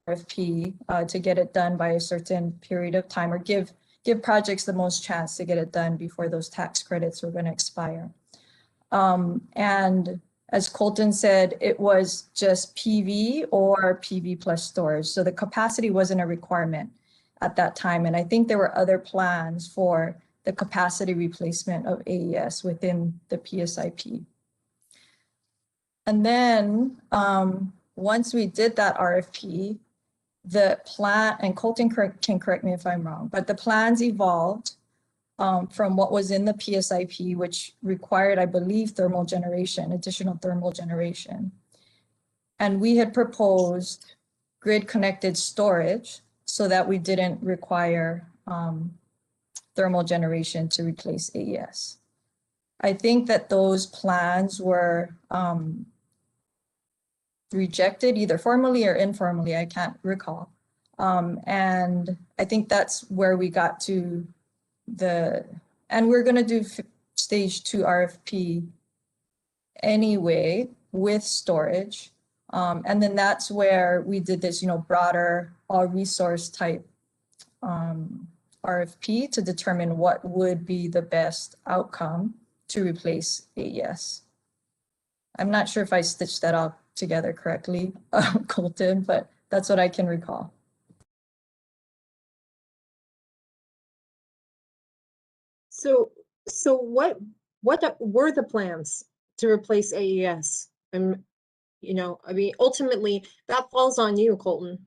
RFP to get it done by a certain period of time, or give projects the most chance to get it done before those tax credits were going to expire. And as Colton said, it was just PV or PV plus storage. So the capacity wasn't a requirement at that time. And I think there were other plans for the capacity replacement of AES within the PSIP. And then once we did that RFP, the plan, and Colton can correct me if I'm wrong, but the plans evolved from what was in the PSIP, which required, I believe, thermal generation, additional thermal generation. And we had proposed grid connected storage so that we didn't require thermal generation to replace AES. I think that those plans were rejected either formally or informally, I can't recall. And I think that's where we got to and we're going to do stage 2 RFP anyway with storage. And then that's where we did this, you know, broader all resource type RFP to determine what would be the best outcome to replace AES. I'm not sure if I stitched that all together correctly, Colton, but that's what I can recall. So what were the plans to replace AES? And, you know, I mean, ultimately that falls on you, Colton.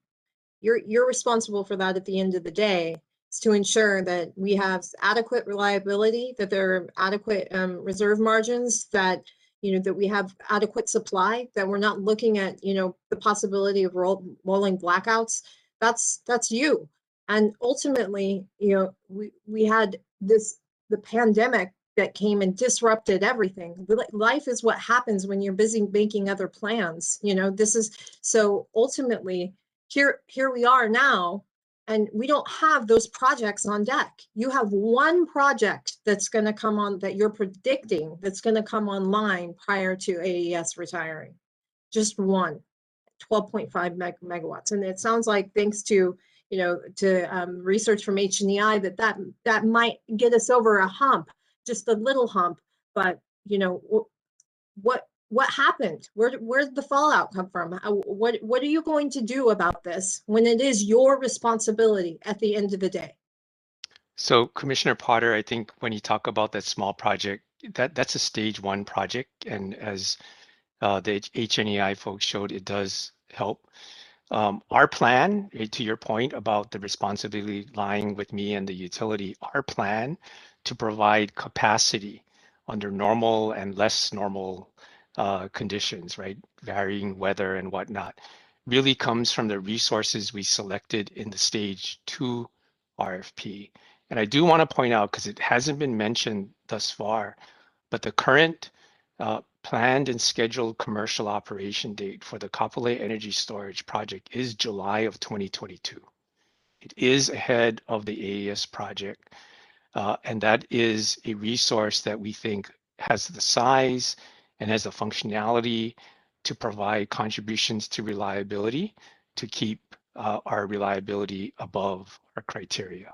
You're responsible for that at the end of the day, is to ensure that we have adequate reliability, that there are adequate reserve margins, that, you know, that we have adequate supply, that we're not looking at, you know, the possibility of rolling blackouts. That's you. And ultimately, you know, we had the pandemic that came and disrupted everything. Life is what happens when you're busy making other plans. You know, this is, so ultimately here we are now, and we don't have those projects on deck. You have one project that's going to come on, that you're predicting that's going to come online prior to AES retiring. Just one, 12.5 megawatts. And it sounds like, thanks to, you know, to research from HNEI, that might get us over a hump, just a little hump. But, you know, what happened? Where did the fallout come from? What are you going to do about this when it is your responsibility at the end of the day? So Commissioner Potter, I think when you talk about that small project, that's a stage 1 project. And as the HNEI folks showed, it does help. Our plan, to your point about the responsibility lying with me and the utility, our plan to provide capacity under normal and less normal conditions, right? Varying weather and whatnot, really comes from the resources we selected in the stage 2 RFP. And I do want to point out, because it hasn't been mentioned thus far, but the current planned and scheduled commercial operation date for the Kapolei Energy Storage Project is July of 2022. It is ahead of the AES project, and that is a resource that we think has the size and has the functionality to provide contributions to reliability, to keep our reliability above our criteria.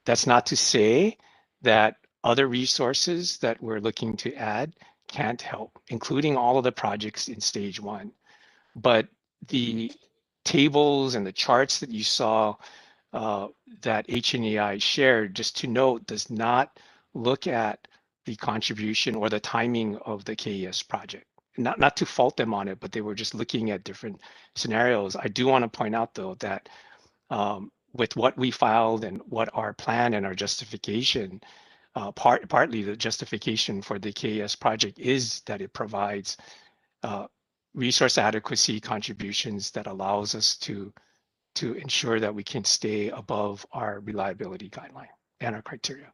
That's not to say that other resources that we're looking to add can't help, including all of the projects in stage 1. But the tables and the charts that you saw that HNEI shared, just to note, does not look at the contribution or the timing of the KES project. Not to fault them on it, but they were just looking at different scenarios. I do want to point out, though, that with what we filed and what our plan and our justification, partly the justification for the KES project is that it provides resource adequacy contributions that allows us to ensure that we can stay above our reliability guideline and our criteria.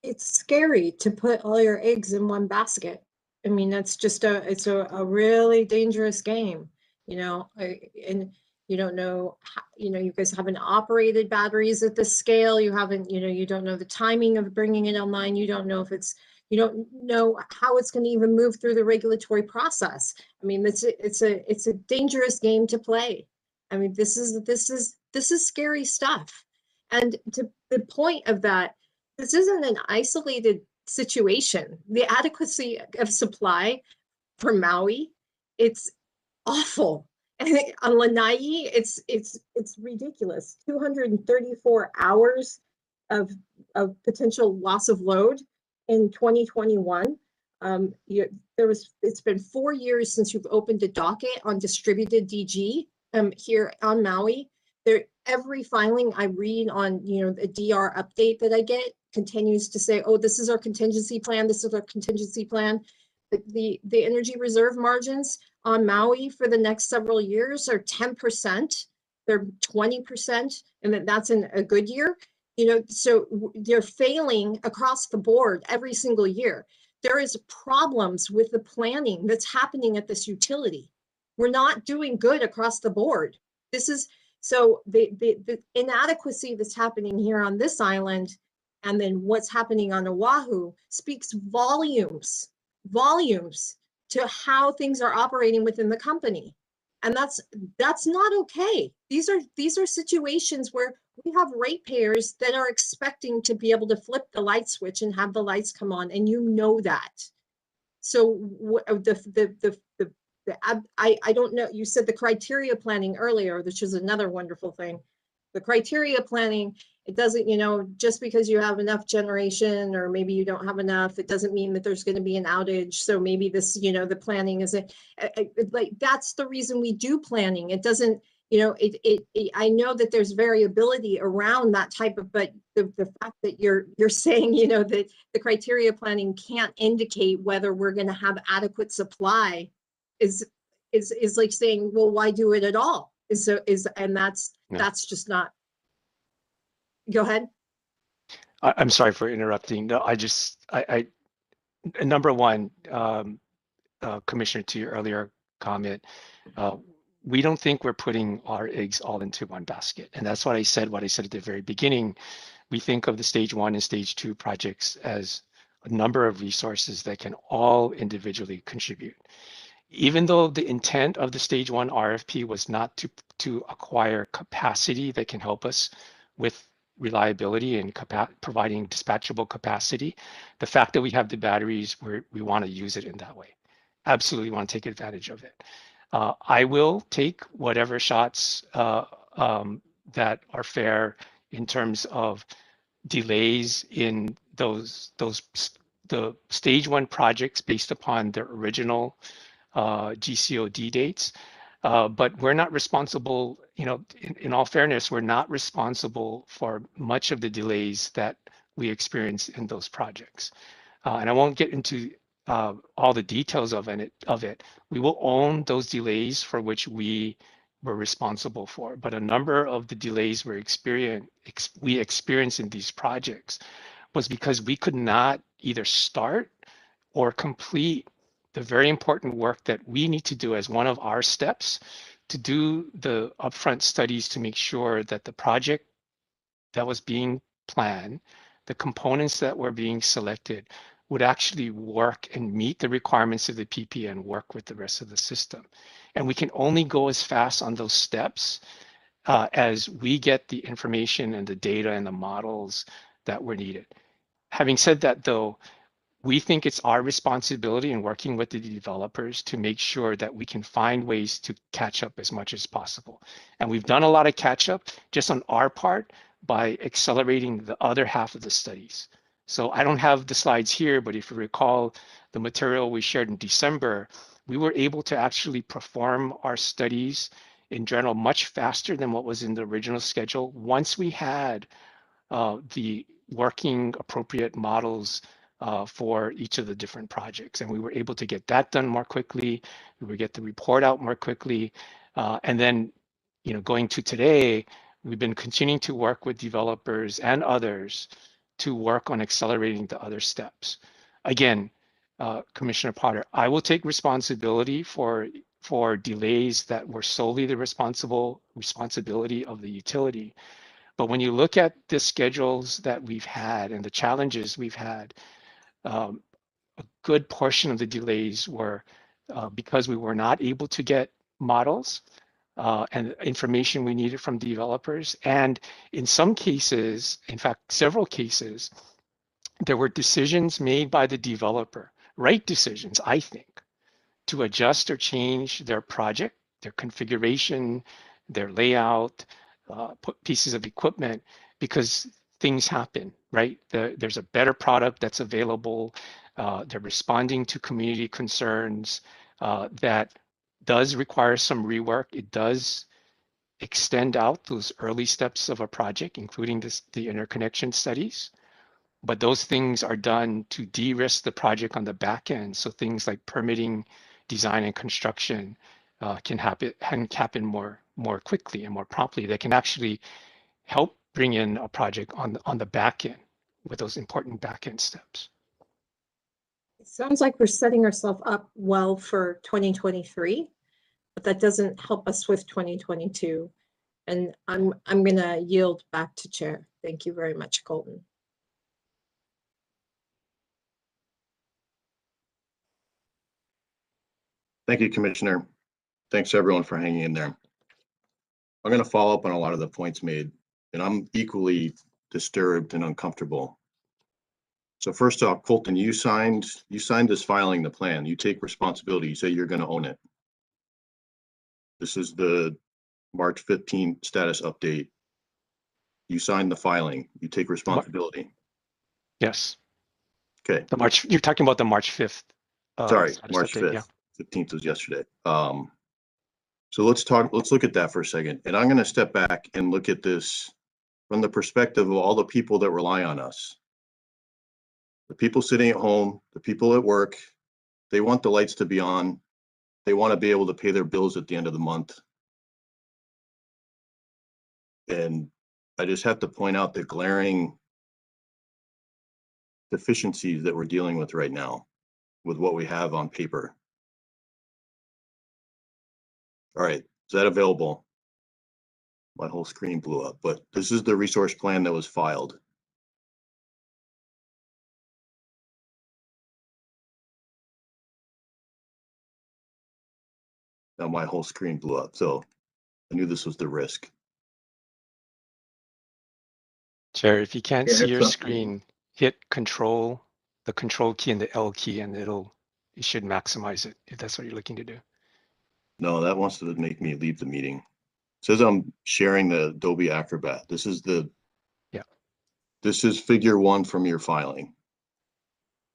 It's scary to put all your eggs in one basket. I mean, that's just it's a really dangerous game, you know, and you don't know, you know, you guys haven't operated batteries at this scale. You haven't, you know, you don't know the timing of bringing it online. You don't know if it's, you don't know how it's going to even move through the regulatory process. I mean, it's a dangerous game to play. I mean, this is scary stuff. And to the point of that, this isn't an isolated situation. The adequacy of supply for Maui, it's awful. And on Lanai, it's ridiculous. 234 hours of potential loss of load in 2021. It's been 4 years since you've opened a docket on distributed DG here on Maui. Every filing I read on, you know, the DR update that I get continues to say, oh, this is our contingency plan. This is our contingency plan. The energy reserve margins on Maui for the next several years are 10%. They're 20%, and that's in a good year. You know, so they're failing across the board every single year. There is problems with the planning that's happening at this utility. We're not doing good across the board. This is, so the inadequacy that's happening here on this island and then what's happening on Oahu speaks volumes to how things are operating within the company. And that's not okay. These are situations where we have ratepayers that are expecting to be able to flip the light switch and have the lights come on, and you know that. So I don't know, you said the criteria planning earlier, which is another wonderful thing. The criteria planning, it doesn't, you know, just because you have enough generation or maybe you don't have enough, it doesn't mean that there's going to be an outage. So maybe this, you know, the planning isn't like, that's the reason we do planning. It doesn't, you know, I know that there's variability around that type of, but the fact that you're saying, you know, that the criteria planning can't indicate whether we're going to have adequate supply is like saying, well, why do it at all? And that's just not. Go ahead. I'm sorry for interrupting. No, number one, Commissioner, to your earlier comment, we don't think we're putting our eggs all into one basket. And that's what I said at the very beginning. We think of the stage 1 and stage 2 projects as a number of resources that can all individually contribute. Even though the intent of the stage 1 RFP was not to acquire capacity that can help us with reliability and providing dispatchable capacity, the fact that we have the batteries, we want to use it in that way. Absolutely want to take advantage of it. I will take whatever shots that are fair in terms of delays in the stage 1 projects based upon their original GCOD dates. But we're not responsible, in all fairness, we're not responsible for much of the delays that we experience in those projects. And I won't get into all the details of it. We will own those delays for which we were responsible for. But a number of the delays we experienced in these projects was because we could not either start or complete the very important work that we need to do as one of our steps to do the upfront studies to make sure that the project that was being planned, the components that were being selected, would actually work and meet the requirements of the PP and work with the rest of the system. And we can only go as fast on those steps as we get the information and the data and the models that were needed. Having said that, though, we think it's our responsibility in working with the developers to make sure that we can find ways to catch up as much as possible. And we've done a lot of catch up just on our part by accelerating the other half of the studies. So I don't have the slides here, but if you recall the material we shared in December, we were able to actually perform our studies in general much faster than what was in the original schedule once we had the working appropriate models for each of the different projects. And we were able to get that done more quickly. We would get the report out more quickly. And then, going to today, we've been continuing to work with developers and others to work on accelerating the other steps. Again, Commissioner Potter, I will take responsibility for delays that were solely the responsibility of the utility. But when you look at the schedules that we've had and the challenges we've had, a good portion of the delays were because we were not able to get models and information we needed from developers. And in some cases, in fact, several cases, there were decisions made by the developer, right decisions, I think, to adjust or change their project, their configuration, their layout, put pieces of equipment, because things happen, right? There's a better product that's available. They're responding to community concerns that does require some rework. It does extend out those early steps of a project, including the interconnection studies. But those things are done to de-risk the project on the back end. So things like permitting, design, and construction can happen more quickly and more promptly. They can actually help bring in a project on the back end with those important back end steps. It sounds like we're setting ourselves up well for 2023, but that doesn't help us with 2022. And I'm gonna yield back to Chair. Thank you very much, Colton. Thank you, Commissioner. Thanks everyone for hanging in there. I'm going to follow up on a lot of the points made, and I'm equally disturbed and uncomfortable. So first off, Colton, you signed this filing the plan. You take responsibility. You say you're going to own it. This is the March 15 status update. You signed the filing. You take responsibility. Yes. Okay. You're talking about the March 5th. Sorry, March 5th. Yeah. 15th was yesterday. So let's look at that for a second. And I'm going to step back and look at this from the perspective of all the people that rely on us. The people sitting at home, the people at work, they want the lights to be on. They want to be able to pay their bills at the end of the month. And I just have to point out the glaring deficiencies that we're dealing with right now with what we have on paper. All right, is that available? My whole screen blew up, but this is the resource plan that was filed. Now my whole screen blew up, so I knew this was the risk. Chair, if you can't see your so- screen, hit the control key and the L key, and it should maximize it if that's what you're looking to do. No, that wants to make me leave the meeting. It says I'm sharing the Adobe Acrobat. This is This is figure 1 from your filing.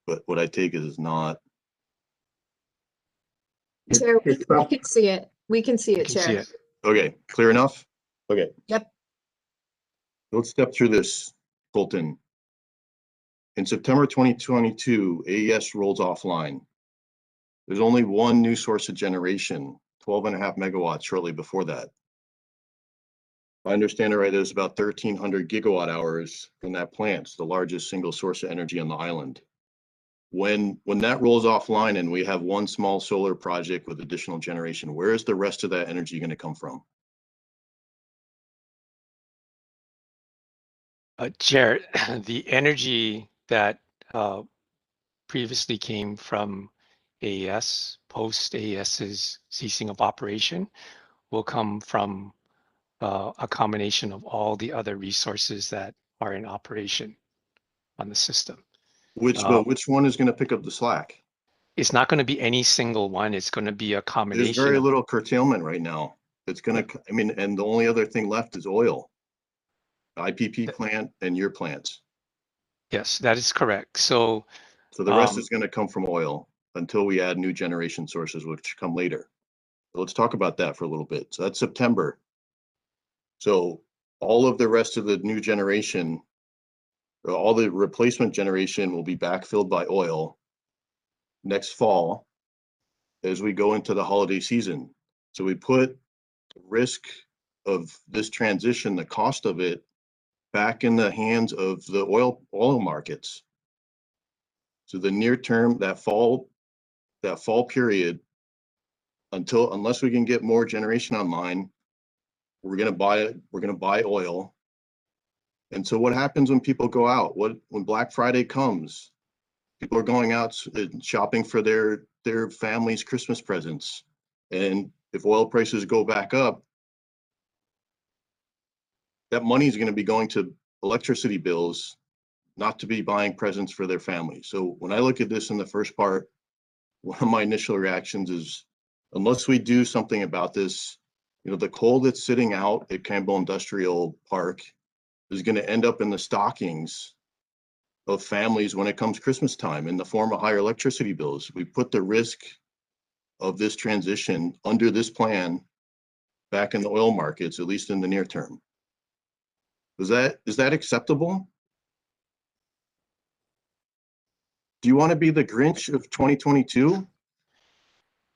But what I take is not. Chair, we can see it. We can see it, Chair. See it. Okay, clear enough? Okay. Yep. Let's step through this, Colton. In September 2022, AES rolls offline. There's only one new source of generation, 12.5 megawatts shortly before that. If I understand it right, there's about 1,300 gigawatt hours from that plant. It's the largest single source of energy on the island. When that rolls offline and we have one small solar project with additional generation, where is the rest of that energy going to come from? Chair, the energy that previously came from AES, post AES's ceasing of operation, will come from a combination of all the other resources that are in operation on the system. Which one is going to pick up the slack? It's not going to be any single one. It's going to be a combination. There's very little curtailment right now. It's going to, and the only other thing left is oil. IPP plant and your plants. Yes, that is correct. So the rest is going to come from oil until we add new generation sources, which come later. So let's talk about that for a little bit. So that's September. So all of the rest of the new generation, or all the replacement generation, will be backfilled by oil next fall as we go into the holiday season. So we put the risk of this transition, the cost of it, back in the hands of the oil markets. So the near term, that fall period, unless we can get more generation online, we're going to buy oil. And so what happens when people go out? When Black Friday comes, people are going out shopping for their family's Christmas presents. And if oil prices go back up, that money is going to be going to electricity bills, not to be buying presents for their family. So when I look at this in the first part, one of my initial reactions is, unless we do something about this, the coal that's sitting out at Campbell Industrial Park is going to end up in the stockings of families when it comes Christmas time in the form of higher electricity bills. We put the risk of this transition under this plan back in the oil markets, at least in the near term. Is that acceptable? Do you want to be the Grinch of 2022?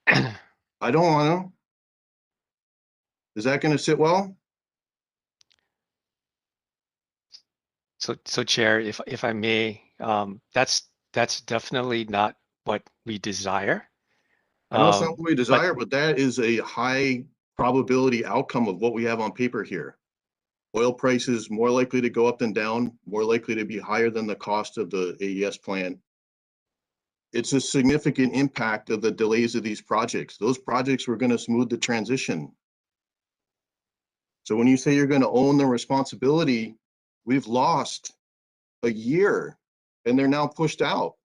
I don't want to. Is that going to sit well? So Chair, if I may, that's definitely not what we desire. I know it's not what we desire, but that is a high probability outcome of what we have on paper here. Oil prices more likely to go up than down, more likely to be higher than the cost of the AES plant. It's a significant impact of the delays of these projects. Those projects were going to smooth the transition. So when you say you're going to own the responsibility, we've lost a year and they're now pushed out.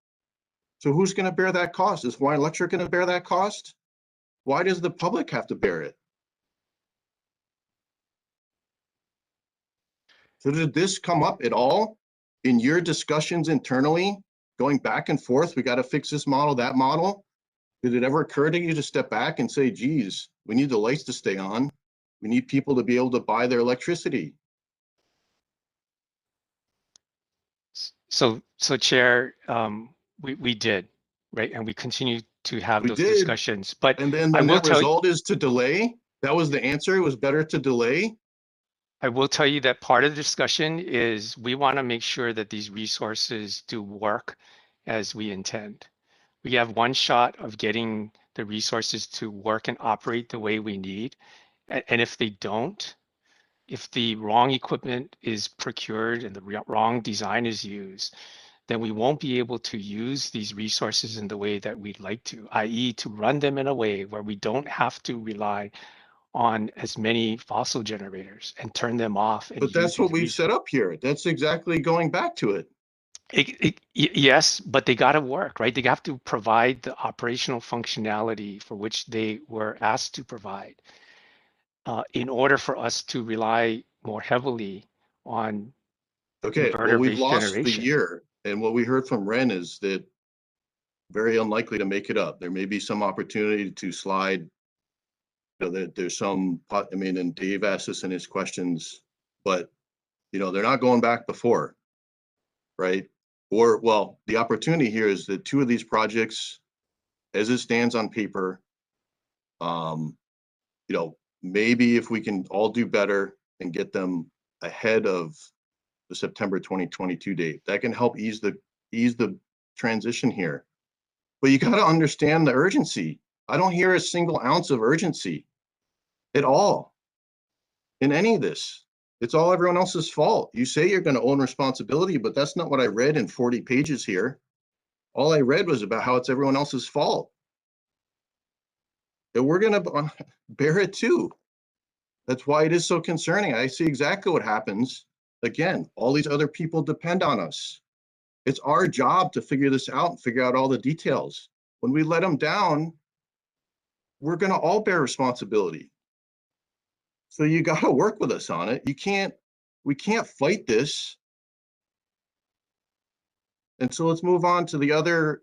So who's going to bear that cost? Is Hawaiian Electric going to bear that cost? Why does the public have to bear it? So did this come up at all in your discussions internally, going back and forth? We got to fix this model, that model. Did it ever occur to you to step back and say, geez, we need the lights to stay on. We need people to be able to buy their electricity. So Chair, we did, right? And we continue to have those discussions. But and then the net result is to delay. That was the answer. It was better to delay. I will tell you that part of the discussion is we want to make sure that these resources do work as we intend. We have one shot of getting the resources to work and operate the way we need. And if they don't, if the wrong equipment is procured and the wrong design is used, then we won't be able to use these resources in the way that we'd like to, i.e. to run them in a way where we don't have to rely on as many fossil generators and turn them off. And But that's what we've set up here. That's exactly going back to it. Yes, but they got to work, right? They have to provide the operational functionality for which they were asked to provide in order for us to rely more heavily on Okay, well, we've inverter-based lost the generation. year. And what we heard from Ren is that very unlikely to make it up. There may be some opportunity to slide. You know, there's some, I mean, and Dave asked this in his questions, but, you know, they're not going back before, right? Or, well, the opportunity here is that two of these projects, as it stands on paper, you know, maybe if we can all do better and get them ahead of the September 2022 date, that can help ease the transition here. But you got to understand the urgency. I don't hear a single ounce of urgency at all in any of this. It's all everyone else's fault. You say you're going to own responsibility, but that's not what I read in 40 pages here. All I read was about how it's everyone else's fault. And we're going to bear it too. That's why it is so concerning. I see exactly what happens. Again, all these other people depend on us. It's our job to figure this out and figure out all the details. When we let them down, we're going to all bear responsibility. So you got to work with us on it. We can't fight this. And so let's move on to the other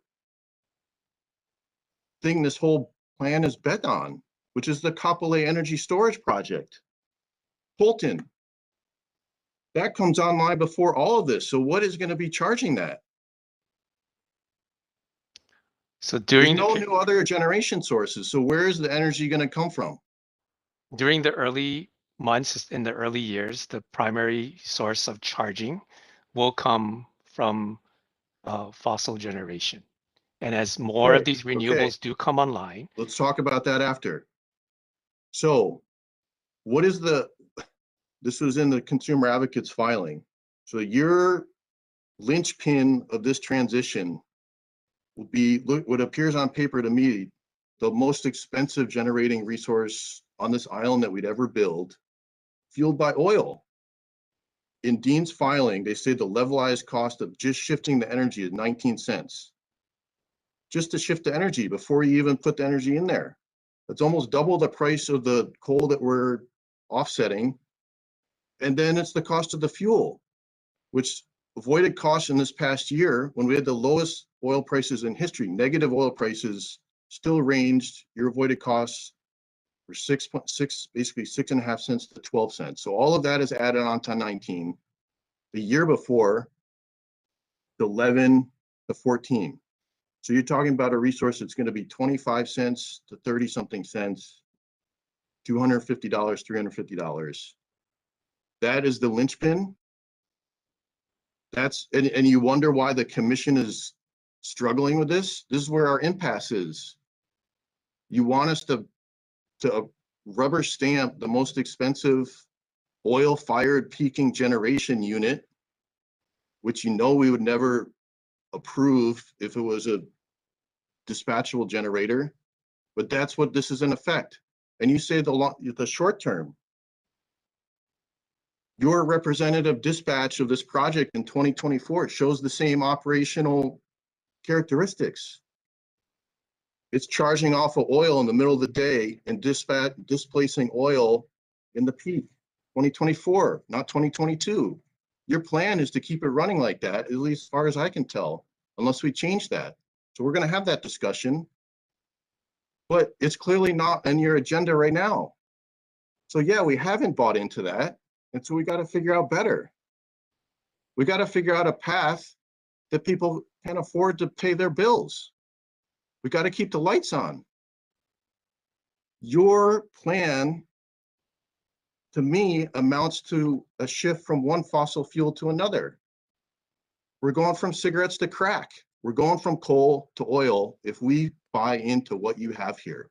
thing this whole plan is bet on, which is the Kapolei Energy Storage Project. Polton, that comes online before all of this. So what is going to be charging that? So there's no new other generation sources. So where is the energy going to come from? During the early months, in the early years, the primary source of charging will come from fossil generation. And as more of these renewables do come online. Let's talk about that after. So what is this was in the Consumer Advocates filing. So your linchpin of this transition will be what appears on paper to me, the most expensive generating resource on this island that we'd ever build, fueled by oil. In Dean's filing, they say the levelized cost of just shifting the energy is 19 cents. Just to shift the energy before you even put the energy in there. That's almost double the price of the coal that we're offsetting. And then it's the cost of the fuel, which avoided costs in this past year when we had the lowest oil prices in history. Negative oil prices still ranged your avoided costs for basically 6.5 cents to 12 cents. So all of that is added on to 19. The year before, 11 to 14. So you're talking about a resource that's going to be 25 cents to 30 something cents, $250, $350. That is the linchpin. That's and you wonder why the commission is struggling with this. This is where our impasse is. You want us to rubber stamp the most expensive oil-fired peaking generation unit, which you know we would never approve if it was a dispatchable generator, but that's what this is in effect. And you say the short term. Your representative dispatch of this project in 2024 shows the same operational characteristics. It's charging off of oil in the middle of the day and displacing oil in the peak. 2024, not 2022. Your plan is to keep it running like that, at least as far as I can tell, unless we change that. So we're going to have that discussion, but it's clearly not on your agenda right now. So yeah, we haven't bought into that. And so we got to figure out better. We got to figure out a path that people can afford to pay their bills. We got to keep the lights on. Your plan to me, amounts to a shift from one fossil fuel to another. We're going from cigarettes to crack. We're going from coal to oil if we buy into what you have here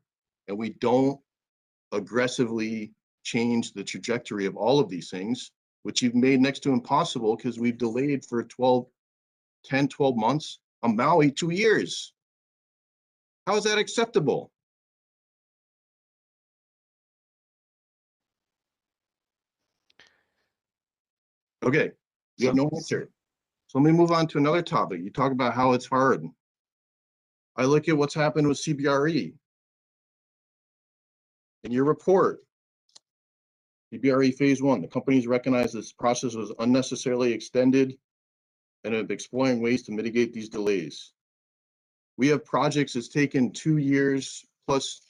and we don't aggressively change the trajectory of all of these things, which you've made next to impossible because we've delayed for 10, 12 months on Maui, 2 years. How is that acceptable? Okay, you have no answer. So let me move on to another topic. You talk about how it's hard. I look at what's happened with CBRE. In your report, CBRE phase 1, the companies recognize this process was unnecessarily extended and have exploring ways to mitigate these delays. We have projects that's taken 2 years plus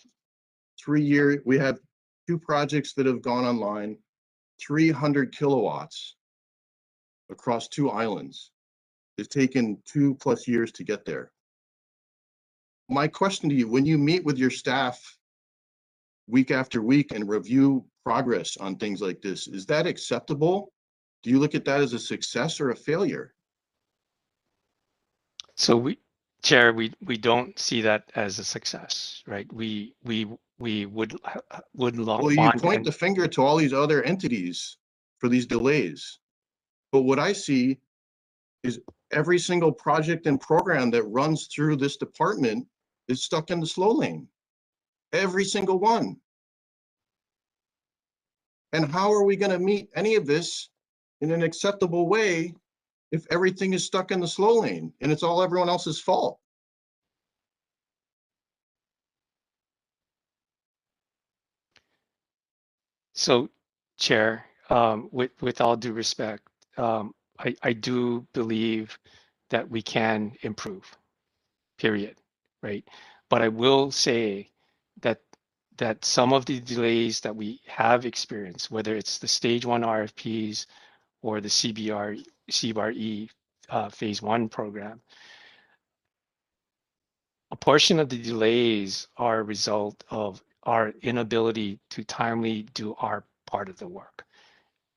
3 years. We have 2 projects that have gone online, 300 kilowatts across 2 islands. It's taken 2+ years to get there. My question to you, when you meet with your staff week after week and review progress on things like this, is that acceptable? Do you look at that as a success or a failure? So Chair, we don't see that as a success, right? We would Well, you point the finger to all these other entities for these delays. But what I see is every single project and program that runs through this department is stuck in the slow lane. Every single one. And how are we going to meet any of this in an acceptable way if everything is stuck in the slow lane and it's all everyone else's fault? So, Chair, with all due respect, I do believe that we can improve, period, right? But I will say that some of the delays that we have experienced, whether it's the stage 1 RFPs or the CBRE phase 1 program, a portion of the delays are a result of our inability to timely do our part of the work.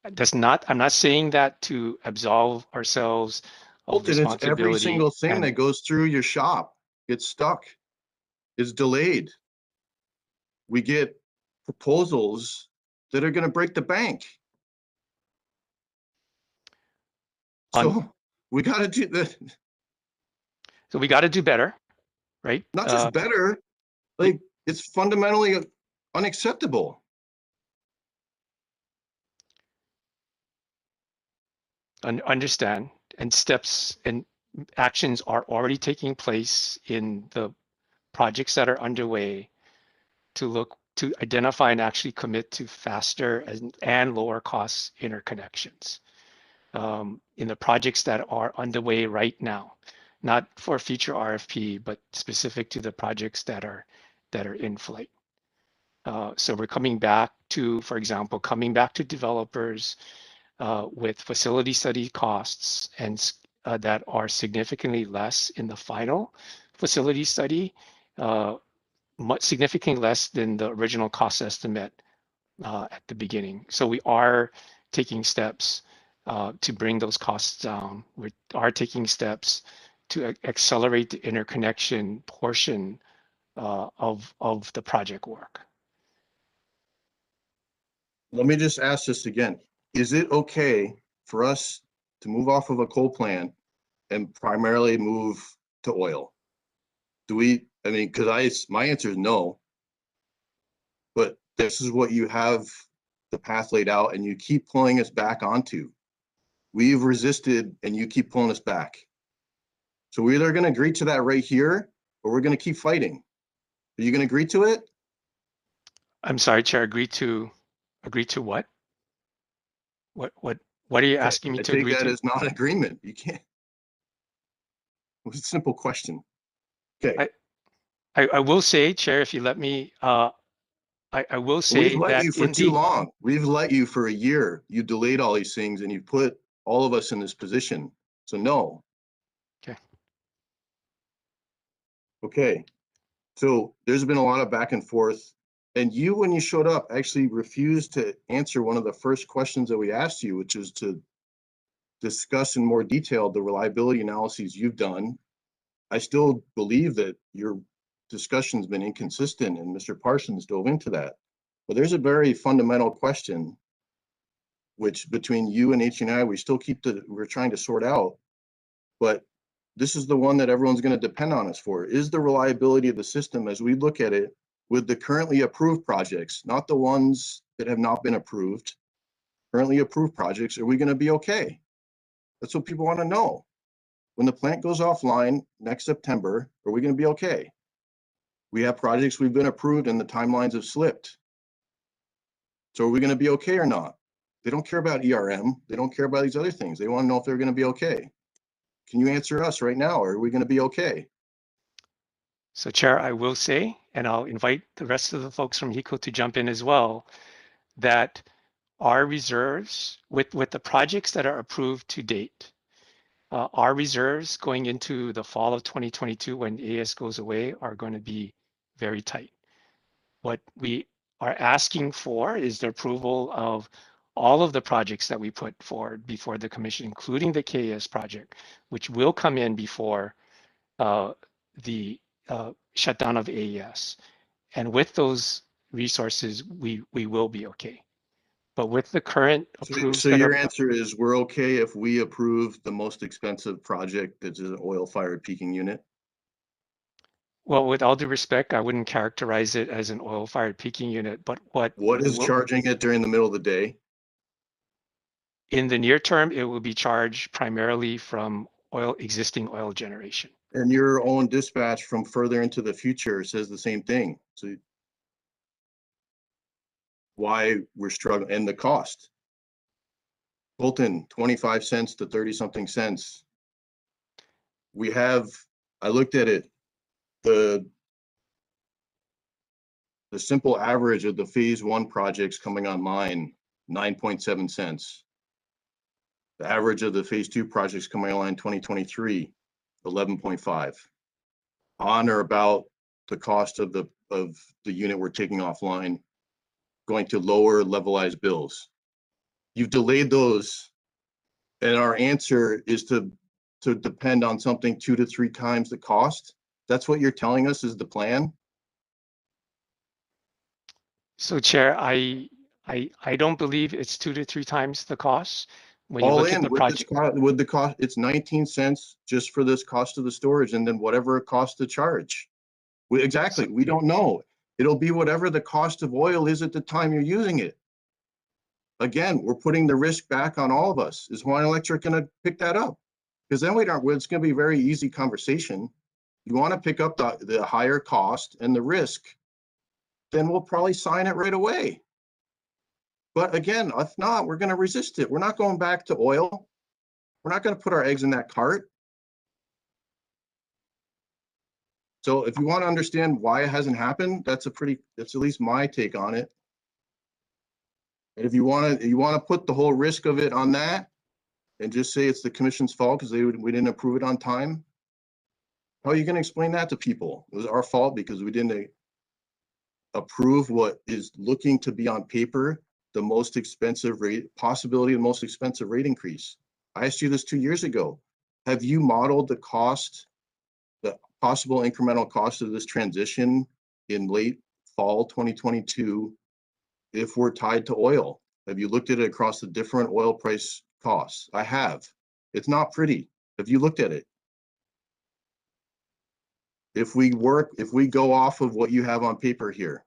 I'm not saying that to absolve ourselves of responsibility. It's every single thing that goes through your shop gets stuck, is delayed. We get proposals that are going to break the bank. So we got to do that. So we got to do better, right? Not just better, like it's fundamentally unacceptable. Understand, and steps and actions are already taking place in the projects that are underway to identify and actually commit to faster and lower cost interconnections in the projects that are underway right now, not for future RFP, but specific to the projects that are in flight. So we're coming back to, for example, developers with facility study costs and that are significantly less in the final facility study, significantly less than the original cost estimate at the beginning. So we are taking steps to bring those costs down. We are taking steps to accelerate the interconnection portion of the project work. Let me just ask this again. Is it okay for us to move off of a coal plant and primarily move to oil? Do we, I mean, because my answer is no, but this is what you have the path laid out and you keep pulling us back onto. We've resisted and you keep pulling us back. So we're either going to agree to that right here or we're going to keep fighting. Are you going to agree to it? I'm sorry, Chair, agree to what? What are you asking me to agree to? I think that is not agreement. You can't. It was a simple question. Okay. I will say, Chair, if you let me, I will say we've let you for too long. We've let you for a year. You delayed all these things and you put all of us in this position. So no. Okay. Okay. So there's been a lot of back and forth And you, when you showed up, actually refused to answer one of the first questions that we asked you, which is to discuss in more detail the reliability analyses you've done. I still believe that your discussion's been inconsistent, and Mr. Parsons dove into that. But there's a very fundamental question, which between you and HNEI, we're trying to sort out. But this is the one that everyone's going to depend on us for. Is the reliability of the system, as we look at it, with the currently approved projects, not the ones that have not been approved, currently approved projects, are we going to be okay? That's what people want to know. When the plant goes offline next September, are we going to be okay? We have projects we've been approved and the timelines have slipped. So are we going to be okay or not? They don't care about ERM. They don't care about these other things. They want to know if they're going to be okay. Can you answer us right now? Are we going to be okay? So Chair, I will say, and I'll invite the rest of the folks from HECO to jump in as well, that our reserves with the projects that are approved to date, our reserves going into the fall of 2022 when AES goes away are going to be very tight. What we are asking for is the approval of all of the projects that we put forward before the commission, including the KES project, which will come in before the shutdown of AES. And with those resources, we will be okay. But with the current approved, so your answer is we're okay if we approve the most expensive project that's an oil-fired peaking unit? Well, with all due respect, I wouldn't characterize it as an oil-fired peaking unit, but what is charging it during the middle of the day? In the near term, it will be charged primarily from existing oil generation. And your own dispatch from further into the future says the same thing. So why we're struggling, and the cost. Colton, 25 cents to 30 something cents. I looked at it, the simple average of the phase 1 projects coming online, 9.7 cents. The average of the phase 2 projects coming online 2023, 11.5. On or about the cost of the unit we're taking offline, going to lower levelized bills. You've delayed those, and our answer is to depend on something 2 to 3 times the cost. That's what you're telling us is the plan? So Chair, I don't believe it's 2 to 3 times the cost. When you All look in at the project, with the cost, it's 19 cents just for this cost of the storage, and then whatever it costs to charge. Exactly, we don't know. It'll be whatever the cost of oil is at the time you're using it. Again, we're putting the risk back on all of us. Is Hawaiian Electric going to pick that up? Because then it's going to be a very easy conversation. You want to pick up the higher cost and the risk, then we'll probably sign it right away. But again, if not, we're going to resist it. We're not going back to oil. We're not going to put our eggs in that cart. So if you want to understand why it hasn't happened, that's at least my take on it. And if you want to put the whole risk of it on that and just say it's the commission's fault because we didn't approve it on time, how are you going to explain that to people? It was our fault because we didn't approve what is looking to be on paper the most expensive rate, possibility of the most expensive rate increase. I asked you this 2 years ago. Have you modeled the cost, the possible incremental cost of this transition in late fall 2022 if we're tied to oil? Have you looked at it across the different oil price costs? I have. It's not pretty. Have you looked at it? If we go off of what you have on paper here,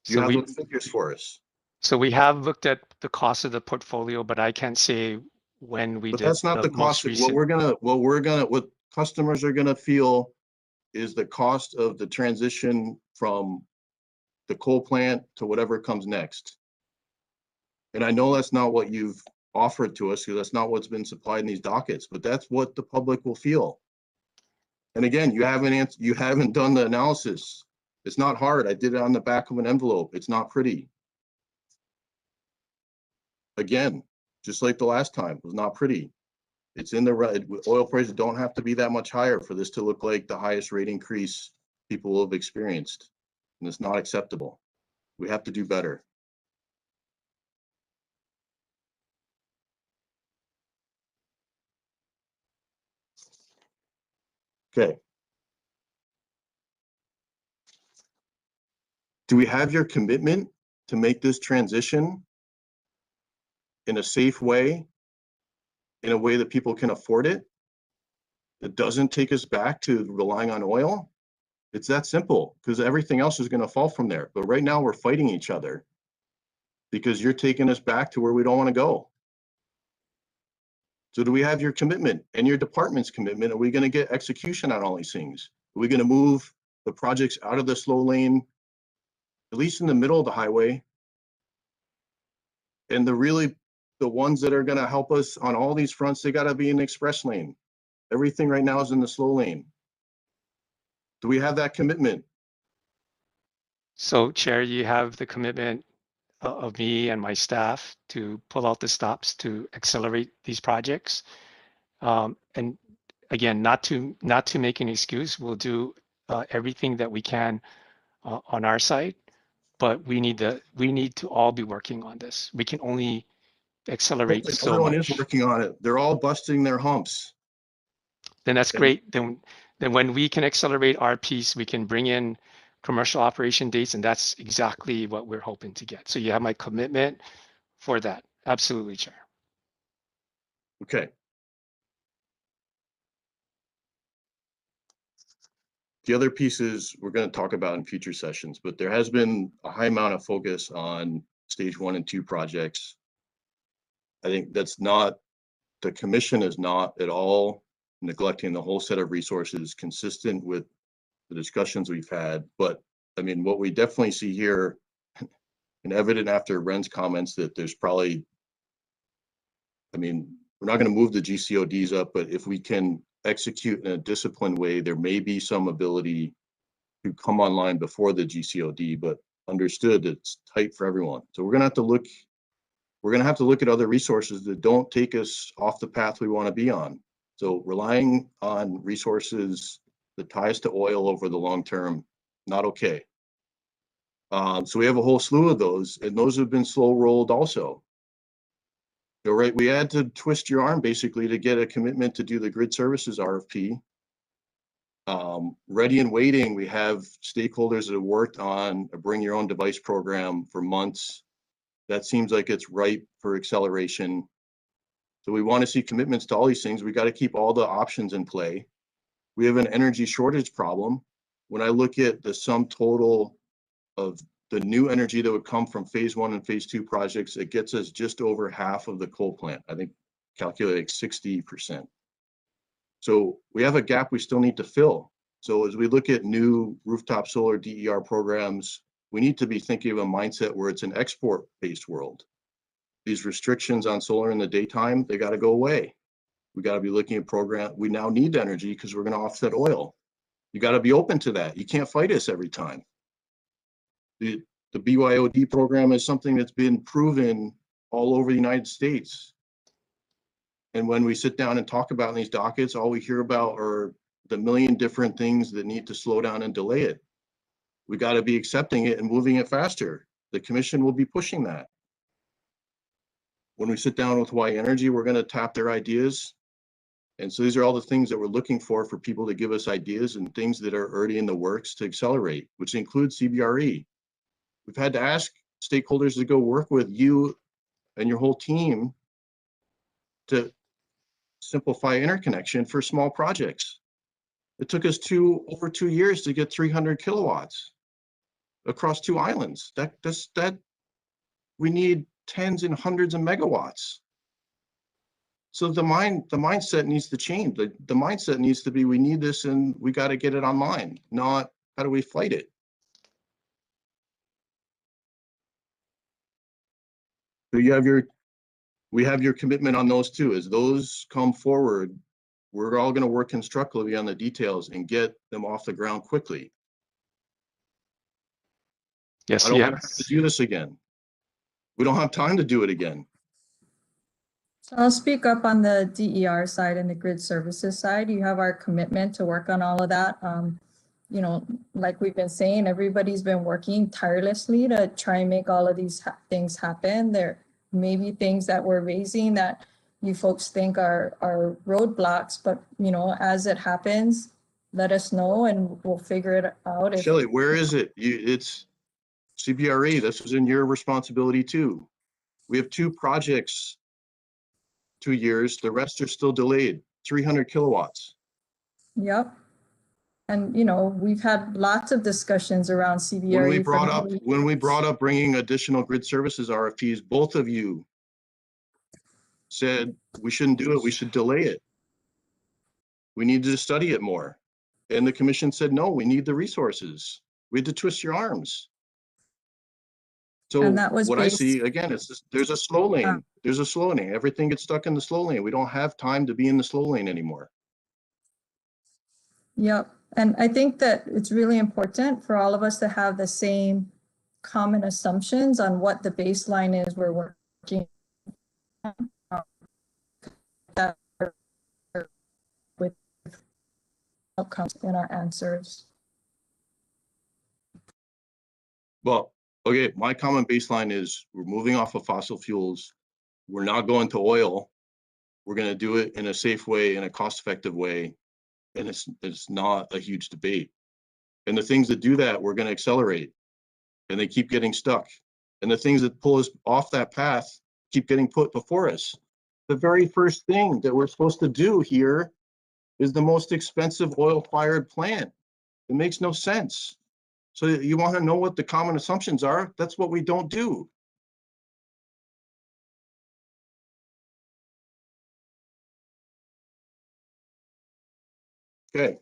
do you have those figures for us? So we have looked at the cost of the portfolio, but I can't say when we did. But that's not the cost. What customers are gonna feel is the cost of the transition from the coal plant to whatever comes next. And I know that's not what you've offered to us, because that's not what's been supplied in these dockets, but that's what the public will feel. And again, you haven't done the analysis. It's not hard. I did it on the back of an envelope. It's not pretty. Again, just like the last time, it was not pretty. It's in the red. Oil prices don't have to be that much higher for this to look like the highest rate increase people will have experienced. And it's not acceptable. We have to do better. Okay. Do we have your commitment to make this transition in a safe way, in a way that people can afford it, that doesn't take us back to relying on oil? It's that simple, because everything else is going to fall from there. But right now we're fighting each other because you're taking us back to where we don't want to go. So do we have your commitment and your department's commitment? Are we going to get execution on all these things? Are we going to move the projects out of the slow lane, at least in the middle of the highway? And the ones that are going to help us on all these fronts, they got to be in the express lane. Everything right now is in the slow lane. Do we have that commitment? So, Chair, you have the commitment of me and my staff to pull out the stops to accelerate these projects. And again, not to make an excuse, we'll do everything that we can on our side, but we need to all be working on this. We can only accelerate so Everyone much. is working on it. They're all busting their humps. Then that's great. Then when we can accelerate our piece, we can bring in commercial operation dates, and that's exactly what we're hoping to get. So you have my commitment for that. Absolutely, Chair. Okay. The other pieces we're going to talk about in future sessions, but there has been a high amount of focus on stage 1 and 2 projects. I think that's not, the commission is not at all neglecting the whole set of resources consistent with the discussions we've had. But I mean, what we definitely see here, and evident after Ren's comments, that there's probably, I mean, we're not going to move the GCODs up, but if we can execute in a disciplined way, there may be some ability to come online before the GCOD, but understood it's tight for everyone. So we're going to have to look, at other resources that don't take us off the path we want to be on. So relying on resources that tie us to oil over the long term, not okay. So we have a whole slew of those, and those have been slow rolled also. So, right, we had to twist your arm basically to get a commitment to do the grid services RFP. Ready and waiting, we have stakeholders that have worked on a bring your own device program for months. That seems like it's ripe for acceleration. So we want to see commitments to all these things. We got to keep all the options in play. We have an energy shortage problem. When I look at the sum total of the new energy that would come from phase 1 and phase 2 projects, it gets us just over half of the coal plant. I think calculating 60%. So we have a gap we still need to fill. So as we look at new rooftop solar DER programs, we need to be thinking of a mindset where it's an export-based world. These restrictions on solar in the daytime, they got to go away. We got to be looking at program. We now need energy because we're going to offset oil. You got to be open to that. You can't fight us every time. The BYOD program is something that's been proven all over the United States. And when we sit down and talk about these dockets, all we hear about are the million different things that need to slow down and delay it. We got to be accepting it and moving it faster. The commission will be pushing that. When we sit down with Hawaii Energy, we're going to tap their ideas. And so these are all the things that we're looking for people to give us ideas and things that are already in the works to accelerate, which includes CBRE. We've had to ask stakeholders to go work with you and your whole team to simplify interconnection for small projects. It took us over 2 years to get 300 kilowatts across 2 islands. That we need tens and hundreds of megawatts. So the mindset needs to change. The mindset needs to be, we need this and we got to get it online, not how do we fight it. So we have your commitment on those too. As those come forward, we're all going to work constructively on the details and get them off the ground quickly. Yes, I don't want to have to do this again. We don't have time to do it again. So I'll speak up on the DER side and the grid services side. You have our commitment to work on all of that. you know, like we've been saying, everybody's been working tirelessly to try and make all of these things happen. There may be things that we're raising that you folks think are roadblocks, but you know, as it happens, let us know and we'll figure it out. Shelley, where is it? It's CBRE. This is in your responsibility too. We have 2 projects, 2 years. The rest are still delayed. 300 kilowatts. Yep. And you know, we've had lots of discussions around CBRE. When we brought up bringing additional grid services RFPs, both of you said we shouldn't do it. We should delay it. We need to study it more. And the commission said, no, we need the resources. We had to twist your arms. So And that was what I see, again, it's just, there's a slow lane. There's a slow lane. Everything gets stuck in the slow lane. We don't have time to be in the slow lane anymore. Yep. And I think that it's really important for all of us to have the same common assumptions on what the baseline is we're working with outcomes in our answers. Well, okay, my common baseline is we're moving off of fossil fuels. We're not going to oil. We're going to do it in a safe way, in a cost-effective way. And it's not a huge debate. And the things that do that, we're going to accelerate. And they keep getting stuck. And the things that pull us off that path keep getting put before us. The very first thing that we're supposed to do here is the most expensive oil-fired plant. It makes no sense. So you want to know what the common assumptions are? That's what we don't do. Okay.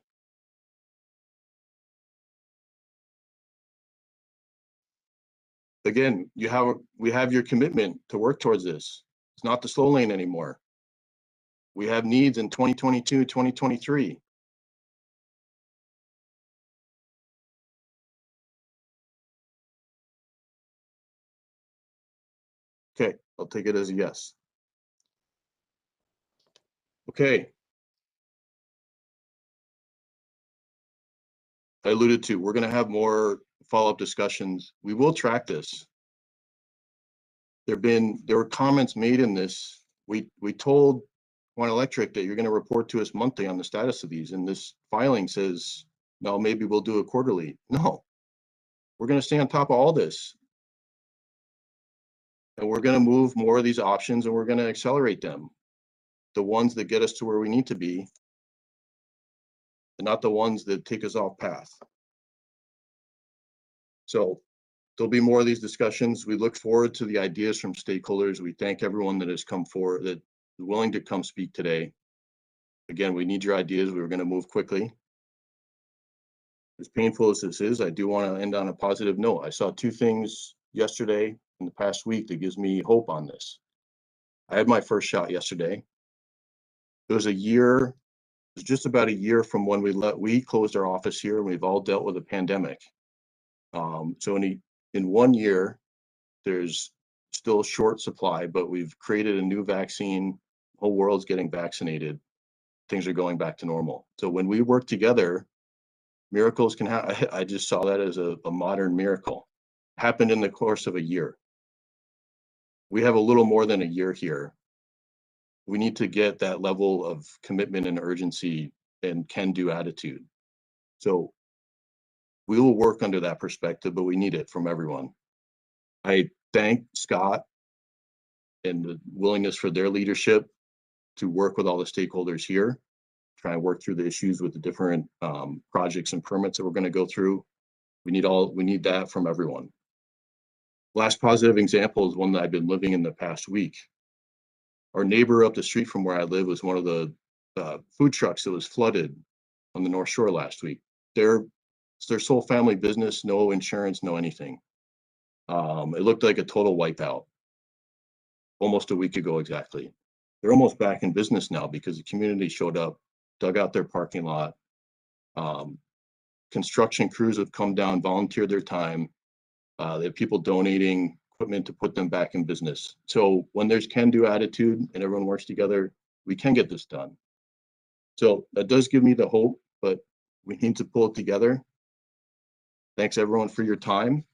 Again, we have your commitment to work towards this. It's not the slow lane anymore. We have needs in 2022, 2023. Okay, I'll take it as a yes. Okay. I alluded to, we're going to have more follow-up discussions. We will track this. There were comments made in this. We told Hawaiian Electric that you're going to report to us monthly on the status of these, and this filing says, no, maybe we'll do it quarterly. No, we're going to stay on top of all this. And we're going to move more of these options and we're going to accelerate them. The ones that get us to where we need to be, and not the ones that take us off path. So there'll be more of these discussions. We look forward to the ideas from stakeholders. We thank everyone that has come forward, that is willing to come speak today. Again, we need your ideas. We were going to move quickly. As painful as this is, I do want to end on a positive note. I saw 2 things yesterday in the past week that gives me hope on this. I had my first shot yesterday. It was just about a year from when we closed our office here, and we've all dealt with a pandemic. So in 1 year, there's still a short supply, but we've created a new vaccine. The whole world's getting vaccinated. Things are going back to normal. So when we work together, miracles can happen. I just saw that as a modern miracle. Happened in the course of a year. We have a little more than a year here. We need to get that level of commitment and urgency and can-do attitude. So we will work under that perspective, but we need it from everyone. I thank Scott and the willingness for their leadership to work with all the stakeholders here, try and work through the issues with the different projects and permits that we're going to go through. We need that from everyone. Last positive example is one that I've been living in the past week. Our neighbor up the street from where I live was one of the food trucks that was flooded on the North Shore last week. It's their sole family business, no insurance, no anything. It looked like a total wipeout almost a week ago exactly. They're almost back in business now because the community showed up, dug out their parking lot. Construction crews have come down, volunteered their time. They have people donating equipment to put them back in business. So when there's can-do attitude and everyone works together, we can get this done. So that does give me the hope, but we need to pull it together. Thanks everyone for your time.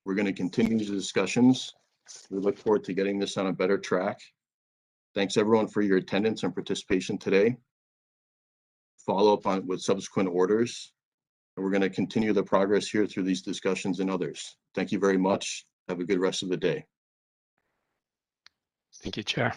We're going to continue the discussions. We look forward to getting this on a better track. Thanks everyone for your attendance and participation today. Follow up on with subsequent orders. And we're going to continue the progress here through these discussions and others. Thank you very much. Have a good rest of the day. Thank you, Chair.